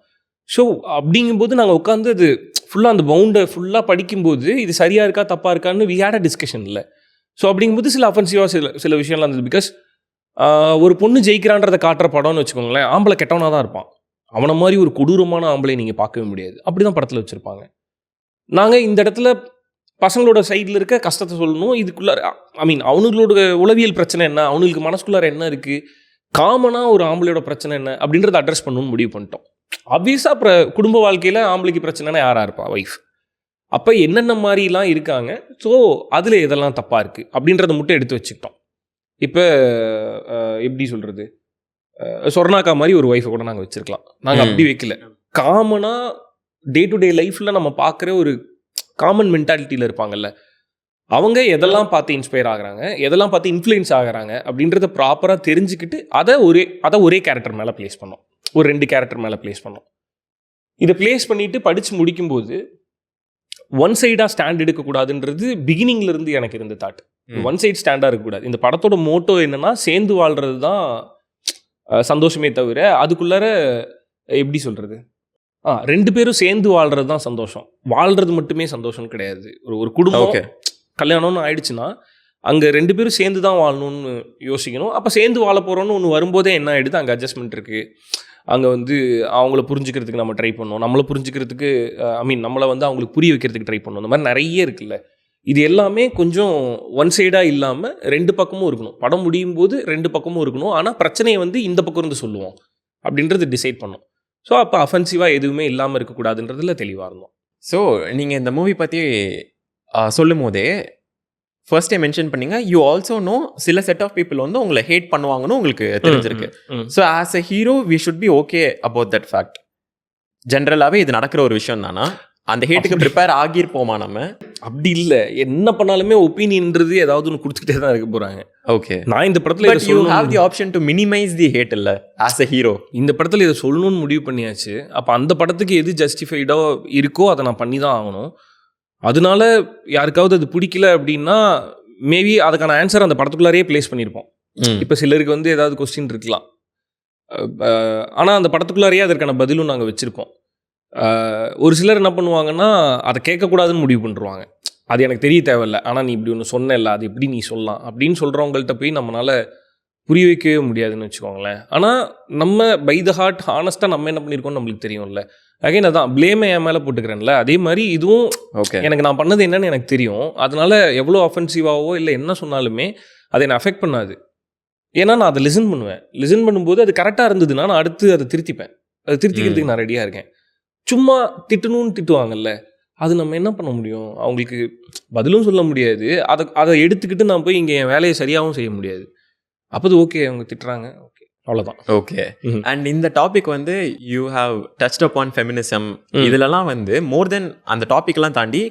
So அப்படிங்கும்போது நாங்கள் உட்காந்து அது ஃபுல்லாக அந்த பவுண்டை ஃபுல்லாக படிக்கும்போது இது சரியாக இருக்கா தப்பாக இருக்கான்னு வி ஹேட் அ டிஸ்கஷன் இல்லை. ஸோ அப்படிங்கும்போது சில அஃபென்சிவாக சில விஷயம்லாம் இருந்தது. பிகாஸ் ஒரு பொண்ணு ஜெயிக்கிறான்றதை காட்டுற படம்னு வச்சுக்கோங்களேன், ஆம்பளை கெட்டவனாக தான் இருப்பான். அவனை மாதிரி ஒரு கொடூரமான ஆம்பளை நீங்கள் பார்க்கவே முடியாது. அப்படி தான் படத்தில் வச்சுருப்பாங்க. நாங்கள் இந்த இடத்துல பசங்களோட சைடில் இருக்க கஷ்டத்தை சொல்லணும். இதுக்குள்ளார அவனுங்களோட உளவியல் பிரச்சனை என்ன, அவனுக்கு மனசுக்குள்ளார என்ன இருக்குது, காமனாக ஒரு ஆம்பளையோட பிரச்சனை என்ன அப்படின்றத அட்ரஸ் பண்ணணும்னு முடிவு பண்ணிட்டோம். ஆப்வியஸாக அப்புறம் குடும்ப வாழ்க்கையில் ஆம்பளைக்கு பிரச்சனைனா யாராக இருப்பா? ஒய்ஃப். அப்போ என்னென்ன மாதிரிலாம் இருக்காங்க, ஸோ அதில் எதெல்லாம் தப்பாக இருக்குது அப்படின்றத மட்டும் எடுத்து வச்சுக்கிட்டோம். இப்போ எப்படி சொல்கிறது, சொர்ணாக்கா மாதிரி ஒரு ஒய்ஃபை கூட நாங்கள் வச்சுருக்கலாம். நாங்கள் அப்படி வைக்கல. காமனாக டே டு டே லைஃப்பில் நம்ம பார்க்குற ஒரு காமன் மென்டாலிட்டியில் இருப்பாங்கல்ல, அவங்க எதெல்லாம் பார்த்து இன்ஸ்பயர் ஆகுறாங்க, எதெல்லாம் பார்த்து இன்ஃப்ளூயன்ஸ் ஆகுறாங்க அப்படின்றத ப்ராப்பராக தெரிஞ்சுக்கிட்டு அதை ஒரே கேரக்டர் மேலே ப்ளேஸ் பண்ணோம். ஒரு 2 கேரக்டர் மேலே ப்ளேஸ் பண்ணோம். இதை ப்ளேஸ் பண்ணிவிட்டு படித்து முடிக்கும்போது ஒன் சைடாக ஸ்டாண்ட் எடுக்கக்கூடாதுன்றது பிகினிங்லேருந்து எனக்கு இருந்த தாட். ஒன் சைட் ஸ்டாண்டாக இருக்கக்கூடாது. இந்த படத்தோட மோட்டோ என்னென்னா சேர்ந்து வாழ்கிறது தான் சந்தோஷமே தவிர அதுக்குள்ளார எப்படி சொல்கிறது, 2 பேரும் சேர்ந்து வாழ்கிறது தான் சந்தோஷம். வாழ்கிறது மட்டுமே சந்தோஷம் கிடையாது. ஒரு குடும்பம் கல்யாணம்னு ஆயிடுச்சுன்னா அங்கே 2 பேரும் சேர்ந்து தான் வாழணும்னு யோசிக்கணும். அப்போ சேர்ந்து வாழ போகிறோன்னு ஒன்று வரும்போதே என்ன ஆகிடுது, அங்கே அட்ஜஸ்ட்மெண்ட் இருக்குது. அங்கே அவங்கள புரிஞ்சுக்கிறதுக்கு நம்ம ட்ரை பண்ணோம், நம்மளை புரிஞ்சுக்கிறதுக்கு நம்மளை அவங்களுக்கு புரிய வைக்கிறதுக்கு ட்ரை பண்ணோம். இந்த மாதிரி நிறைய இருக்குல்ல. இது எல்லாமே கொஞ்சம் ஒன் சைடாக இல்லாமல் 2 பக்கமும் இருக்கணும். படம் முடியும் போது 2 பக்கமும் இருக்கணும். ஆனால் பிரச்சனையை இந்த பக்கம் இருந்து சொல்லுவோம் அப்படின்றது டிசைட் பண்ணோம். ஸோ அப்போ அஃபென்சிவாக எதுவுமே இல்லாமல் இருக்கக்கூடாதுன்றதுல தெளிவாக இருந்தோம். ஸோ நீங்கள் இந்த மூவி பற்றி சொல்லும் போதே ஃபர்ஸ்டே மென்ஷன் பண்ணீங்க, யூ ஆல்சோ நோ சில செட் ஆஃப் பீப்புள் உங்களை ஹேட் பண்ணுவாங்கன்னு உங்களுக்கு தெரிஞ்சிருக்கு. So as a hero we should be okay about that fact. ஜென்ரலாகவே இது நடக்கிற ஒரு விஷயம் தானா? அந்த ஹேட்டுக்கு ப்ரிப்பேர் ஆகியிருப்போமா நம்ம? அப்படி இல்லை, என்ன பண்ணாலுமே ஒப்பீனியன்றது ஏதாவது ஒன்று கொடுத்துக்கிட்டே தான் இருக்க போகிறாங்க. ஓகே, நான் இந்த படத்தில் you have the option to minimize the hate இல்லை ஆஸ் அ ஹீரோ. இந்த படத்தில் இதை சொல்லணும்னு முடிவு பண்ணியாச்சு. அப்போ அந்த படத்துக்கு எது ஜஸ்டிஃபைடாக இருக்கோ அதை நான் பண்ணி தான் ஆகணும். அதனால யாருக்காவது அது பிடிக்கல அப்படின்னா மேபி அதுக்கான ஆன்சர் அந்த படத்துக்குள்ளாரே பிளேஸ் பண்ணியிருப்போம். இப்போ சிலருக்கு ஏதாவது கொஸ்டின் இருக்கலாம், ஆனால் அந்த படத்துக்குள்ளாரையே அதற்கான பதிலும் நாங்கள் வச்சுருப்போம். ஒரு சிலர் என்ன பண்ணுவாங்கன்னா அதை கேட்கக்கூடாதுன்னு முடிவு பண்ணிடுவாங்க. அது எனக்கு தெரிய தேவையில்லை, ஆனால் நீ இப்படி ஒன்று சொன்னல, அது எப்படி நீ சொல்லலாம் அப்படின்னு சொல்கிறவங்கள்ட்ட போய் நம்மளால் புரிய வைக்கவே முடியாதுன்னு வச்சுக்கோங்களேன். ஆனால் நம்ம பை த ஹார்ட் ஹானஸ்ட்டாக நம்ம என்ன பண்ணியிருக்கோம்னு நம்மளுக்கு தெரியும்ல. அகைன் அதான் ப்ளேமை என் மேலே போட்டுக்கிறேன்ல, அதே மாதிரி இதுவும் எனக்கு நான் பண்ணது என்னன்னு எனக்கு தெரியும். அதனால எவ்வளோ அஃபென்சிவாவோ இல்லை என்ன சொன்னாலுமே அதை என்னை அஃபெக்ட் பண்ணாது. ஏன்னா நான் அதை லிசன் பண்ணுவேன். லிசன் பண்ணும்போது அது கரெக்டாக இருந்ததுன்னா நான் அடுத்து அதை திருத்திப்பேன். அதை திருத்திக்கிறதுக்கு நான் ரெடியாக இருக்கேன். சும்மா திட்டணும்னு திட்டுவாங்கல்ல, அது நம்ம என்ன பண்ண முடியும்? அவங்களுக்கு பதிலும் சொல்ல முடியாது. அதை எடுத்துக்கிட்டு நான் போய் இங்கே என் வேலையை சரியாகவும் செய்ய முடியாது. அப்போது ஓகே, அவங்க திட்டுறாங்க, ஓகே, அவ்வளோதான். ஓகே. அண்ட் இந்த topic you have touched upon feminism. இதுலலாம் மோர் தென் அந்த டாபிக்லாம் தாண்டி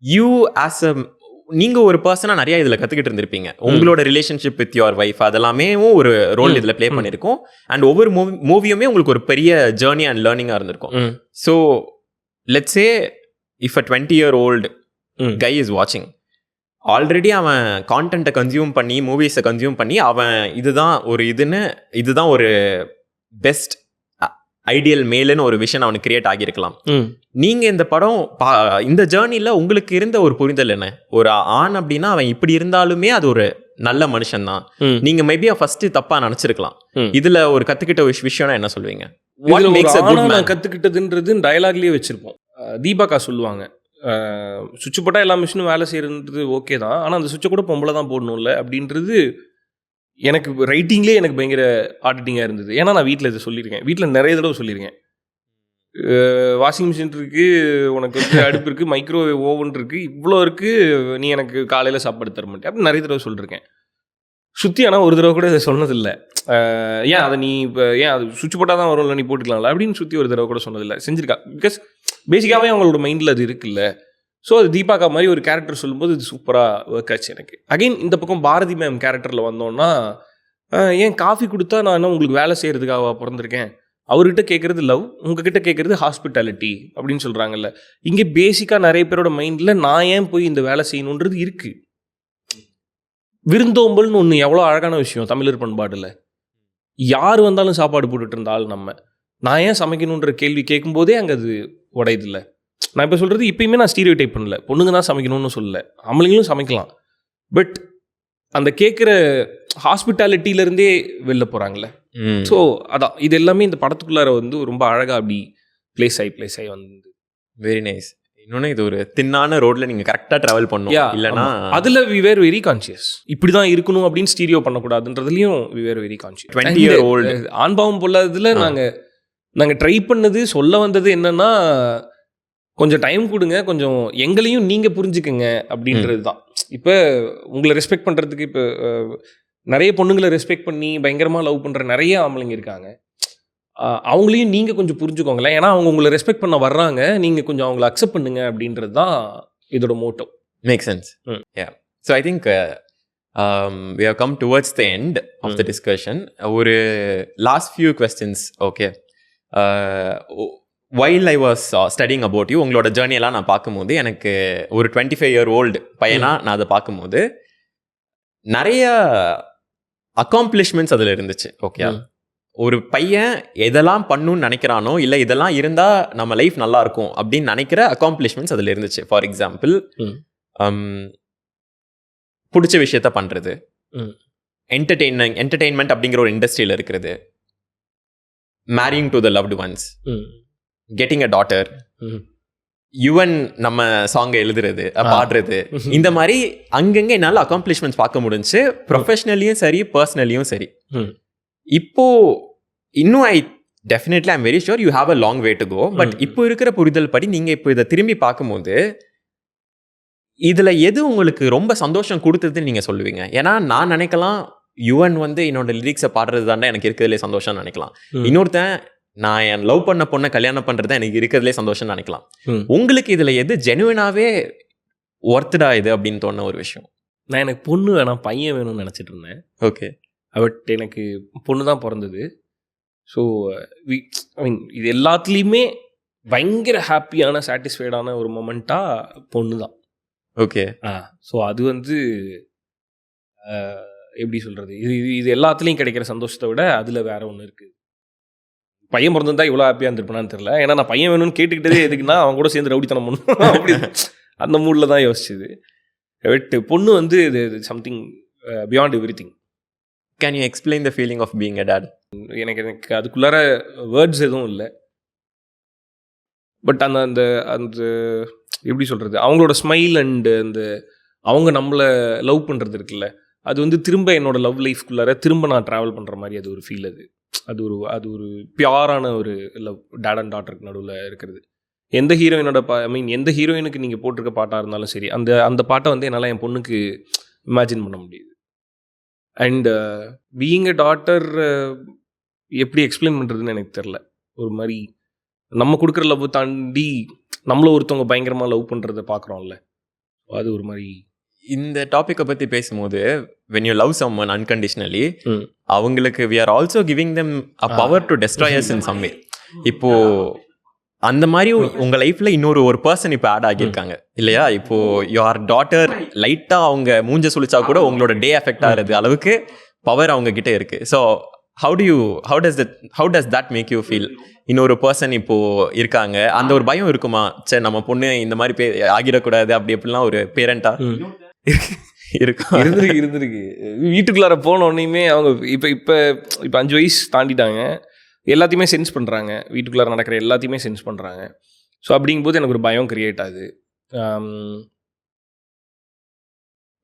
யூ ஆஸ் அ நீங்க ஒரு பர்சனா நிறைய இதுல கத்துக்கிட்டு இருந்திருப்பீங்க. உங்களோட ரிலேஷன்ஷிப் வித் யுவர் வைஃப் அதெல்லாமே ஒரு ரோல் இதுல பிளே பண்ணிருக்கோம். அண்ட் ஒவ்வொரு மூவியுமே உங்களுக்கு ஒரு பெரிய ஜேர்னி அண்ட் லேர்னிங்கா இருந்திருக்கும். So let's say if a 20-year-old guy is watching, already அவன் கான்டென்ட்டை கன்சியூம் பண்ணி மூவிஸை கன்சியூம் பண்ணி அவன் இதுதான் ஒரு பெஸ்ட் ஐடியல் மேலுன்னு ஒரு விஷன் அவனுக்கு கிரியேட் ஆகியிருக்கலாம். நீங்க இந்த படம் இந்த ஜேர்னில உங்களுக்கு இருந்த ஒரு புரிதல் என்ன? ஒரு ஆண் அப்படின்னா அவன் இப்படி இருந்தாலுமே அது ஒரு நல்ல மனுஷன் தான். நீங்க மேபி ஃபர்ஸ்ட் தப்பா நினைச்சிருக்கலாம். இதுல ஒரு கத்துக்கிட்ட விஷயம்னா என்ன சொல்லுவீங்க? நான் கத்துக்கிட்டதுன்றது டயலாக்லயே வச்சிருப்போம். தீபாக்கா சொல்லுவாங்க, சுவிட்ச் போட்டால் எல்லா மிஷினும் வேலை செய்யறது ஓகே தான், ஆனால் அந்த சுவிட்சை கூட பொம்பளை தான் போடணும்ல அப்படின்றது எனக்கு ரைட்டிங்லேயே எனக்கு பயங்கர ஆடிட்டிங்காக இருந்தது. ஏன்னா நான் வீட்டில் இதை சொல்லியிருக்கேன், வீட்டில் நிறைய தடவை சொல்லியிருக்கேன். வாஷிங் மிஷின் இருக்குது, உனக்கு அடுப்பு இருக்குது, மைக்ரோவேவ் ஓவன் இருக்குது, இவ்வளோ இருக்குது, நீ எனக்கு காலையில் சாப்பாடு தர மாட்டேன் அப்படின்னு நிறைய தடவை சொல்லியிருக்கேன். சுற்றி ஆனால் ஒரு தடவை கூட இதை சொன்னதில்லை. ஏன் அதை நீ இப்போ ஏன் அது சுவிட்ச் போட்டால் தான் வரும்ல, நீ போட்டுக்கலாம்ல அப்படின்னு சுற்றி ஒரு தடவை கூட சொன்னதில்லை. செஞ்சுருக்கா, பிகாஸ் பேசிக்காகவே அவங்களோட மைண்டில் அது இருக்குல்ல. ஸோ அது தீபாக்கா மாதிரி ஒரு கேரக்டர் சொல்லும்போது இது சூப்பராக ஒர்க் ஆச்சு எனக்கு. அகைன் இந்த பக்கம் பாரதி மேம் கேரக்டரில் வந்தோன்னா, ஏன் காஃபி கொடுத்தா நான் என்ன உங்களுக்கு வேலை செய்கிறதுக்காக பிறந்திருக்கேன், அவர்கிட்ட கேட்குறது லவ், உங்ககிட்ட கேட்குறது ஹாஸ்பிட்டாலிட்டி அப்படின்னு சொல்கிறாங்கல்ல. இங்கே பேசிக்காக நிறைய பேரோட மைண்டில் நான் ஏன் போய் இந்த வேலை செய்யணுன்றது இருக்குது. விருந்தோம்பல்னு ஒன்று எவ்வளோ அழகான விஷயம் தமிழர் பண்பாடில். யார் வந்தாலும் சாப்பாடு போட்டுட்டு இருந்தாலும் நான் ஏன் சமைக்கணுன்ற கேள்வி கேட்கும்போதே அங்கே அது உடையதில்லை. நான் இப்போ சொல்கிறது இப்பயுமே நான் ஸ்டீரியோ டைப் பண்ணல, பொண்ணுங்க தான் சமைக்கணும்னு சொல்லலை, ஆம்பளைங்களும் சமைக்கலாம். பட் அந்த கேட்குற ஹாஸ்பிட்டாலிட்டியிலேருந்தே வெளில போகிறாங்களே. ஸோ அதான் இது எல்லாமே இந்த படத்துக்குள்ளார வந்து ரொம்ப அழகாக அப்படி பிளேஸ் ஆகி வந்து வெரி நைஸ். இன்னொன்று இது ஒரு தின்னான ரோட்ல நீங்கள் கரெக்டாக ட்ராவல் பண்ணணும், இல்லைனா அதில் வி வேர் வெரி கான்ஷியஸ். இப்படி தான் இருக்கணும் அப்படின்னு ஸ்டீரியோ பண்ணக்கூடாதுன்றதுலையும் we were very conscious. 20-year-old ஆண்பாவம் பொல்லாததில் நாங்கள் ட்ரை பண்ணது சொல்ல வந்தது என்னன்னா, கொஞ்சம் டைம் கொடுங்க, கொஞ்சம் எங்களையும் நீங்கள் புரிஞ்சுக்குங்க அப்படின்றது தான். இப்போ உங்களை ரெஸ்பெக்ட் பண்ணுறதுக்கு இப்போ நிறைய பொண்ணுங்களை ரெஸ்பெக்ட் பண்ணி பயங்கரமாக லவ் பண்ணுற நிறைய ஆம்பளைங்க இருக்காங்க. அவங்களையும் நீங்கள் கொஞ்சம் புரிஞ்சுக்கோங்களேன். ஏன்னா அவங்க உங்களை ரெஸ்பெக்ட் பண்ண வர்றாங்க, நீங்கள் கொஞ்சம் அவங்கள அக்செப்ட் பண்ணுங்க அப்படின்றது தான் இதோட motto. Make sense. So I think we have come towards the end of the discussion. ஒரு last few questions. Okay. While I was studying about you, உங்களோட ஜேர்னியெல்லாம் நான் பார்க்கும்போது எனக்கு ஒரு 25-year-old பையனா நான் அதை பார்க்கும்போது நிறைய அக்காம்ப்ளிஷ்மெண்ட்ஸ் அதில் இருந்துச்சு. ஓகே, ஒரு பையன் எதெல்லாம் பண்ணணும்னு நினைக்கிறானோ இல்லை இதெல்லாம் இருந்தால் நம்ம லைஃப் நல்லா இருக்கும் அப்படின்னு நினைக்கிற அக்காம்ப்ளிஷ்மெண்ட்ஸ் அதில் இருந்துச்சு. ஃபார் எக்ஸாம்பிள், பிடிச்ச விஷயத்த பண்ணுறது, என்டர்டெயின்மெண்ட் அப்படிங்கிற ஒரு இண்டஸ்ட்ரியில் இருக்கிறது, marrying to the loved once, getting a daughter, Yuvan நம்ம சாங்கை எழுதுறது, பாடுறது, இந்த மாதிரி அங்கங்கே என்னால் அக்காம்ப்ளிஷ்மெண்ட்ஸ் பார்க்க முடிஞ்சு, ப்ரொஃபஷ்னலியும் சரி பர்சனலியும் சரி. இப்போ இன்னும் definitely I'm very sure you have a long way to go. But இப்போ இருக்கிற புரிதல் படி நீங்கள் இப்போ இதை திரும்பி பார்க்கும்போது இதில் எது உங்களுக்கு ரொம்ப சந்தோஷம் கொடுத்ததுன்னு நீங்கள் சொல்லுவீங்க? ஏன்னா நான் நினைக்கலாம் யுவன் வந்து என்னோட லிரிக்ஸை பாடுறது தாண்டா எனக்கு இருக்கிறதுலே சந்தோஷம்னு நினைக்கலாம். இன்னொருத்தன் நான் என் லவ் பண்ண பொண்ணை கல்யாணம் பண்ணுறது எனக்கு இருக்கிறதுலே சந்தோஷம்னு நினைக்கலாம். உங்களுக்கு இதில் எது ஜெனுவினாவே ஒர்த்தடா இது அப்படின்னு தோணுன ஒரு விஷயம்? நான் எனக்கு பொண்ணு வேணாம் பையன் வேணும்னு நினச்சிட்டு இருந்தேன். ஓகே, பட் எனக்கு பொண்ணு தான் பிறந்தது. ஸோ ஐ மீன் இது எல்லாத்துலேயுமே பயங்கர ஹாப்பியான சாட்டிஸ்ஃபைடான ஒரு மொமெண்ட்டாக பொண்ணு தான். ஓகே. ஸோ அது வந்து எப்படி சொல்கிறது, இது எல்லாத்துலேயும் கிடைக்கிற சந்தோஷத்தை விட அதில் வேற ஒன்று இருக்குது. பையன் பிறந்திருந்தா இவ்வளோ ஹாப்பியாக இருந்திருப்பானான்னு தெரியல. ஏன்னா நான் பையன் வேணும்னு கேட்டுக்கிட்டதே எதுக்குன்னா அவன் கூட சேர்ந்து ரவுடித்தனம் பண்ணணும் அப்படி அந்த மூடில் தான் யோசிச்சுது. பட் பொண்ணு வந்து இது something beyond everything. Can you explain the feeling of being a dad? எனக்கு அதுக்குள்ளார வேர்ட்ஸ் எதுவும் இல்லை. பட் அந்த அந்த அந்த எப்படி சொல்கிறது, அவங்களோட ஸ்மைல் அண்டு அந்த அவங்க நம்மளை லவ் பண்ணுறது இருக்குல்ல, அது வந்து திரும்ப என்னோடய லவ் லைஃப்குள்ளார திரும்ப நான் ட்ராவல் பண்ணுற மாதிரி அது ஒரு ஃபீல். அது ஒரு பியூரான ஒரு லவ் டேட் அண்ட் டாட்டருக்கு நடுவில் இருக்கிறது. எந்த ஹீரோயினோட ஐ மீன் எந்த ஹீரோயினுக்கு நீங்கள் போட்டிருக்க பாட்டாக இருந்தாலும் சரி, அந்த பாட்டை வந்து என்னால் என் பொண்ணுக்கு இமேஜின் பண்ண முடியுது. அண்ட் பீயிங் எ டாட்டர் எப்படி எக்ஸ்பிளைன் பண்ணுறதுன்னு எனக்கு தெரில. ஒரு மாதிரி நம்ம கொடுக்குற லவ் தாண்டி நம்மள ஒருத்தவங்க பயங்கரமாக லவ் பண்ணுறதை பார்க்குறோம்ல, அது ஒரு மாதிரி. இந்த டாப்பிக்கை பற்றி பேசும்போது when you love someone unconditionally, அவங்களுக்கு we are also giving them a power to destroy us in some way. இப்போ அந்த மாதிரி உங்கள் லைஃப்பில் இன்னொரு பர்சன் இப்போ ஆட் ஆகியிருக்காங்க இல்லையா? இப்போ யுவர் டாட்டர் லைட்டாக அவங்க மூஞ்ச சுழிச்சா கூட உங்களோட டே அஃபெக்ட் ஆகிறது அளவுக்கு பவர் அவங்க கிட்டே இருக்குது. So how does that make you feel? இன்னொரு பர்சன் இப்போ இருக்காங்க, அந்த ஒரு பயம் இருக்குமா? சரி நம்ம பொண்ணு இந்த மாதிரி ஆகிடக்கூடாது அப்படி எப்படிலாம் ஒரு பேரண்டா இருந்திருக்கு. வீட்டுக்குள்ளார போனோடனேயுமே அவங்க இப்போ 5 வயசு தாண்டிட்டாங்க, எல்லாத்தையுமே சென்ஸ் பண்ணுறாங்க, வீட்டுக்குள்ளார நடக்கிற எல்லாத்தையுமே சென்ஸ் பண்ணுறாங்க. ஸோ அப்படிங்கும்போது எனக்கு ஒரு பயம் கிரியேட் ஆகுது.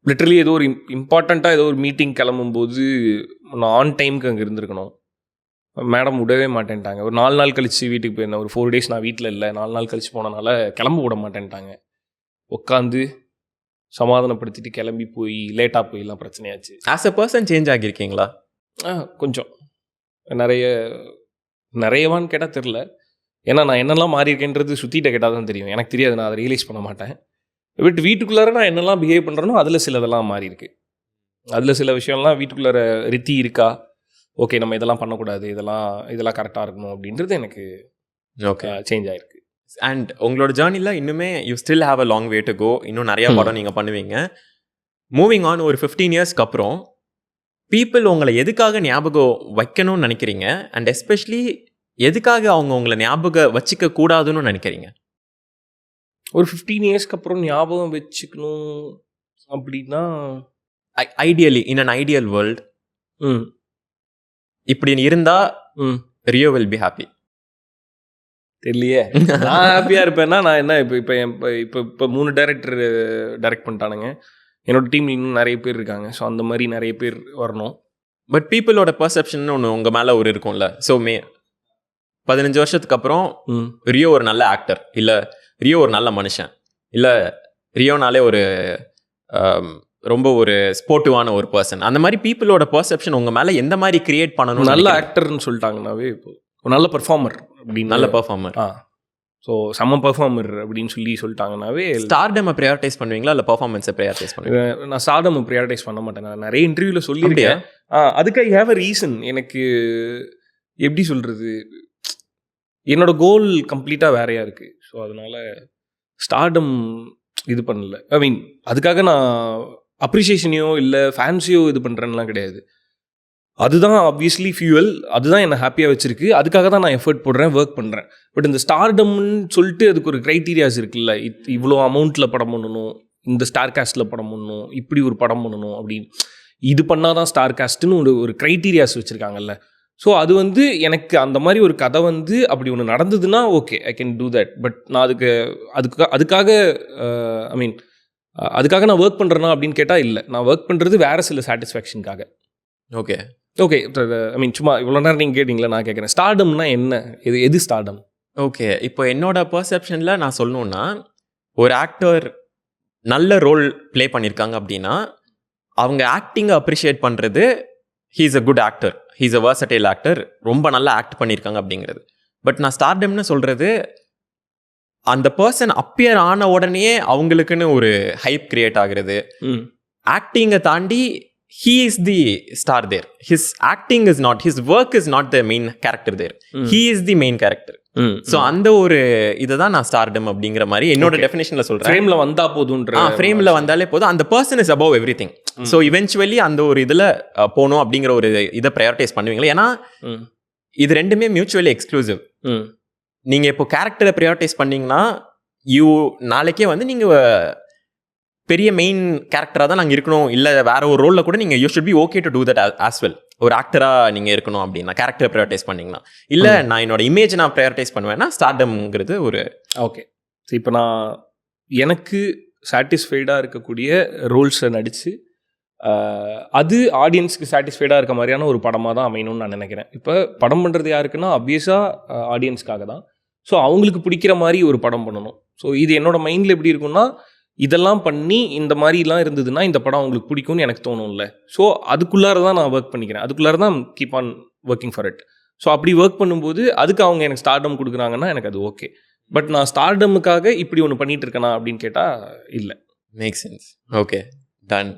லிட்டரலி ஏதோ ஒரு இம்பார்ட்டண்ட்டாக ஏதோ ஒரு மீட்டிங் கிளம்பும்போது நான் ஆன் டைமுக்கு அங்கே இருந்திருக்கணும். மேடம் விடவே மாட்டேன்ட்டாங்க. ஒரு 4 நாள் கழித்து வீட்டுக்கு போயிருந்தேன். ஒரு 4 days நான் வீட்டில் இல்லை. 4 நாள் கழித்து போனனால கிளம்ப விட மாட்டேன்ட்டாங்க. உட்காந்து சமாதானப்படுத்திட்டு கிளம்பி போய் லேட்டாக போயெல்லாம் பிரச்சனையாச்சு. ஆஸ் அ பர்சன் சேஞ்ச் ஆகியிருக்கீங்களா? கொஞ்சம் நிறையவான்னு கேட்டால் தெரில. ஏன்னா நான் என்னெல்லாம் மாறியிருக்கேன்றது சுற்றிட்ட கேட்டால் தான் தெரியும். எனக்கு தெரியாது, நான் அதை ரியலைஸ் பண்ண மாட்டேன். பட் வீட்டுக்குள்ளார நான் என்னெல்லாம் பிஹேவ் பண்ணுறேனோ அதில் சிலதெல்லாம் மாறி இருக்கு. அதில் சில விஷயம்லாம் வீட்டுக்குள்ளார ரித்தி இருக்கா, ஓகே நம்ம இதெல்லாம் பண்ணக்கூடாது, இதெல்லாம் கரெக்டாக இருக்கணும் அப்படின்றது எனக்கு ஓகே. சேஞ்ச் ஆயிருக்கு. அண்ட் உங்களோட ஜேர்னியில் இன்னுமே you still have a long way to go. இன்னும் நிறைய படம் நீங்கள் பண்ணுவீங்க. மூவிங் ஆன், ஒரு 15 இயர்ஸ்க்கு அப்புறம் பீப்புள் உங்களை எதுக்காக ஞாபகம் வைக்கணும்னு நினைக்கிறீங்க? அண்ட் எஸ்பெஷலி எதுக்காக அவங்க உங்களை ஞாபகம் வச்சுக்க கூடாதுன்னு நினைக்கிறீங்க? ஒரு 15 இயர்ஸ்க்கு அப்புறம் ஞாபகம் வச்சுக்கணும் அப்படின்னா, ideally in an ideal world ம் இப்படி இருந்தா ம் ரியோ வில் பி ஹாப்பி. தெரியலையே. நான் ஹாப்பியாக இருப்பேன்னா நான் என்ன இப்போ 3 டைரக்டர் டைரக்ட் பண்ணிட்டானுங்க. என்னோட டீமில் இன்னும் நிறைய பேர் இருக்காங்க. ஸோ அந்த மாதிரி நிறைய பேர் வரணும். பட் பீப்புளோட பர்செப்ஷன் ஒன்று உங்கள் மேலே ஒரு இருக்கும்ல. ஸோ 15 வருஷத்துக்கு அப்புறம் ரியோ ஒரு நல்ல ஆக்டர், இல்லை ரியோ ஒரு நல்ல மனுஷன், இல்லை ரியோனாலே ஒரு ரொம்ப ஒரு ஸ்போர்ட்டிவான ஒரு பர்சன், அந்த மாதிரி பீப்புளோட பர்செப்ஷன் உங்கள் மேலே எந்த மாதிரி கிரியேட் பண்ணணும்? நல்ல ஆக்டர்னு சொல்லிட்டாங்கன்னாவே இப்போ ஒரு நல்ல பெர்ஃபார்மர் அப்படின்னு. நல்ல பெர்ஃபார்மர். ஸோ செம்ம பெர்ஃபார்மர் அப்படின்னு சொல்லிட்டாங்கன்னாவே. ஸ்டார்டமை ப்ரையாரிட்டைஸ் பண்ணுவீங்களா இல்லை பெர்ஃபார்மன்ஸை ப்ரையாரிட்டைஸ் பண்ணுவீங்க? நான் ஸ்டார்டம் ப்ரையாரிட்டைஸ் பண்ண மாட்டேன். நான் நிறைய இன்டர்வியூவில் சொல்லியிருக்கேன். அதுக்கு ஐ ஹேவ் அ ரீசன். எனக்கு எப்படி சொல்கிறது, என்னோட கோல் கம்ப்ளீட்டாக வேறையாக இருக்குது. ஸோ அதனால் ஸ்டார்டம் இது பண்ணல. ஐ மீன் அதுக்காக நான் அப்ரிஷியேஷனையோ இல்லை ஃபேன்ஸையோ இது பண்ணுறேன்லாம் கிடையாது. அதுதான் ஆப்வியஸ்லி ஃபியூவல், அதுதான் என்னை ஹாப்பியாக வச்சுருக்கு. அதுக்காக தான் நான் எஃபர்ட் போடுறேன், ஒர்க் பண்ணுறேன். பட் இந்த ஸ்டார்டம்னு சொல்லிட்டு அதுக்கு ஒரு க்ரைட்டீரியாஸ் இருக்குல்ல. இவ்வளோ அமௌண்ட்டில் படம் பண்ணணும், இந்த ஸ்டார் காஸ்ட்டில் படம் பண்ணணும், இப்படி ஒரு படம் பண்ணணும் அப்படின்னு, இது பண்ணால் தான் ஸ்டார் காஸ்ட்டுன்னு ஒரு க்ரைட்டீரியாஸ் வச்சுருக்காங்கல்ல. ஸோ அது எனக்கு அந்த மாதிரி ஒரு கதை அப்படி ஒன்று நடந்ததுன்னா okay, I can do that. But நான் அதுக்காக ஐ மீன் அதுக்காக நான் ஒர்க் பண்ணுறேன்னா அப்படின்னு கேட்டால் இல்லை. நான் ஒர்க் பண்ணுறது வேறு சில சாட்டிஸ்ஃபேக்ஷனுக்காக. ஓகே ஓகே ஐ மீன் சும்மா இவ்வளோ நேரம் நீங்கள் கேட்டிங்களா, நான் கேட்குறேன் ஸ்டார்டம்னா என்ன, எது ஸ்டார்டம்? ஓகே, இப்போ என்னோட பர்செப்ஷனில் நான் சொல்லணுன்னா, ஒரு ஆக்டர் நல்ல ரோல் ப்ளே பண்ணியிருக்காங்க அப்படின்னா அவங்க ஆக்டிங்கை அப்ரிஷியேட் பண்ணுறது he is a good actor, he is a versatile actor, ரொம்ப நல்லா ஆக்ட் பண்ணியிருக்காங்க அப்படிங்கிறது. பட் நான் ஸ்டார்டம்னு சொல்கிறது அந்த பர்சன் அப்பியர் ஆன உடனே அவங்களுக்குன்னு ஒரு ஹைப் கிரியேட் ஆகுறது. ஆக்டிங்கை தாண்டி he is the star there. His acting is not, his work is not the main character there. He is the main character. So அந்த ஒரு இதுதான் நான் ஸ்டார்டம் அப்படிங்கிற மாதிரி என்னோட டெஃபினேஷன்ல சொல்றேன். ஃப்ரேம்ல வந்தா போதும்ன்ற, ஃப்ரேம்ல வந்தாலே போதும், அந்த person is above everything. So eventually அந்த ஒரு இதுல போகணும் அப்படிங்கிற ஒரு இதை ப்ரையாரிட்டைஸ் பண்ணுவீங்களா? ஏன்னா இது ரெண்டுமே மியூச்சுவலி எக்ஸ்க்ளூசிவ். நீங்க இப்போ கேரக்டரை ப்ரையாரிட்டைஸ் பண்ணீங்கன்னா நாளைக்கே நீங்க பெரிய மெயின் கேரக்டராக தான் நாங்கள் இருக்கணும், இல்லை வேற ஒரு ரோலில் கூட நீங்கள் you should be okay to do that as well. ஒரு ஆக்டராக நீங்கள் இருக்கணும் அப்படின்னா கேரக்டரை ப்ரையாரிட்டைஸ் பண்ணிங்கன்னா, இல்லை நான் என்னோட இமேஜ் நான் ப்ரையாரிட்டைஸ் பண்ணுவேன்னா ஸ்டார்டம்ங்கிறது ஒரு ஓகே. ஸோ இப்போ நான் எனக்கு சாட்டிஸ்ஃபைடாக இருக்கக்கூடிய ரோல்ஸை நடித்து அது ஆடியன்ஸுக்கு சாட்டிஸ்ஃபைடாக இருக்க மாதிரியான ஒரு படமாக தான் அமையணும்னு நான் நினைக்கிறேன். இப்போ படம் பண்ணுறது யாருக்குன்னா ஆப்வியஸாக ஆடியன்ஸ்க்காக தான். ஸோ அவங்களுக்கு பிடிக்கிற மாதிரி ஒரு படம் பண்ணணும். ஸோ இது என்னோட மைண்டில் எப்படி இருக்குன்னா, இதெல்லாம் பண்ணி இந்த மாதிரிலாம் இருந்ததுன்னா இந்த படம் அவங்களுக்கு பிடிக்கும்னு எனக்கு தோணும்ல. ஸோ அதுக்குள்ளார தான் நான் ஒர்க் பண்ணிக்கிறேன், அதுக்குள்ளார தான் keep on working for it. So அப்படி ஒர்க் பண்ணும்போது அதுக்கு அவங்க எனக்கு ஸ்டார்டம் கொடுக்குறாங்கன்னா எனக்கு அது ஓகே. பட் நான் ஸ்டார்டமுக்காக இப்படி ஒன்று பண்ணிட்டு இருக்கேனா அப்படின்னு கேட்டால் இல்லை. Make sense. Okay, done.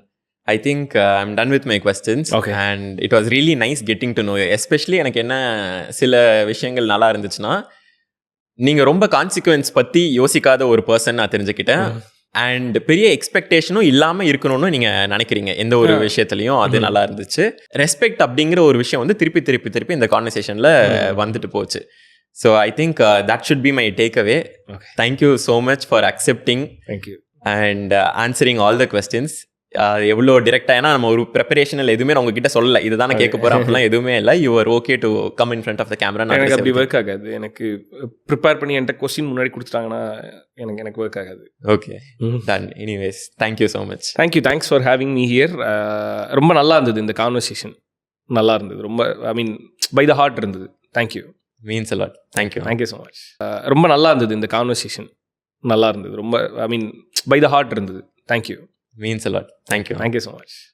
I think I'm done with my questions. Okay. And it was really nice getting to know you. Especially எனக்கு என்ன சில விஷயங்கள் நல்லா இருந்துச்சுன்னா, நீங்கள் ரொம்ப கான்சிக்வன்ஸ் பற்றி யோசிக்காத ஒரு பர்சன் நான் தெரிஞ்சுக்கிட்டேன். அண்ட் பெரிய எக்ஸ்பெக்டேஷனும் இல்லாமல் இருக்கணும்னு நீங்கள் நினைக்கிறீங்க எந்த ஒரு விஷயத்துலையும். அது நல்லா இருந்துச்சு. ரெஸ்பெக்ட் அப்படிங்கிற ஒரு விஷயம் திருப்பி இந்த கான்வர்சேஷனில் வந்துட்டு போச்சு. So I think that should be my take away. Thank you so much for accepting and answering all the questions. எவ்வளோ டிரெக்டாக, ஏன்னா நம்ம ஒரு ப்ரிப்பரேஷனில் எதுவுமே நான் உங்ககிட்ட சொல்லலை, இதுதான் நான் கேட்க போகிறேன் அப்படிலாம் எதுவுமே இல்லை. You are okay to come in front of the camera. எனக்கு அப்படி ஒர்க் ஆகாது. எனக்கு ப்ரிப்பேர் பண்ணி என்கிட்ட கொஸ்டின் முன்னாடி கொடுத்துட்டாங்கன்னா எனக்கு ஒர்க் ஆகாது. Okay, done. Anyways, thank you so much. Thanks for having me here. ரொம்ப நல்லா இருந்தது இந்த கான்வர்சேஷன், நல்லா இருந்தது. ரொம்ப I mean by the heart இருந்தது. Thank you, means a lot. Thank you so much. ரொம்ப நல்லா இருந்தது இந்த கான்வர்சேஷன், நல்லா இருந்தது. ரொம்ப I mean by the heart இருந்தது. Thank you, means a lot. Thank you so much.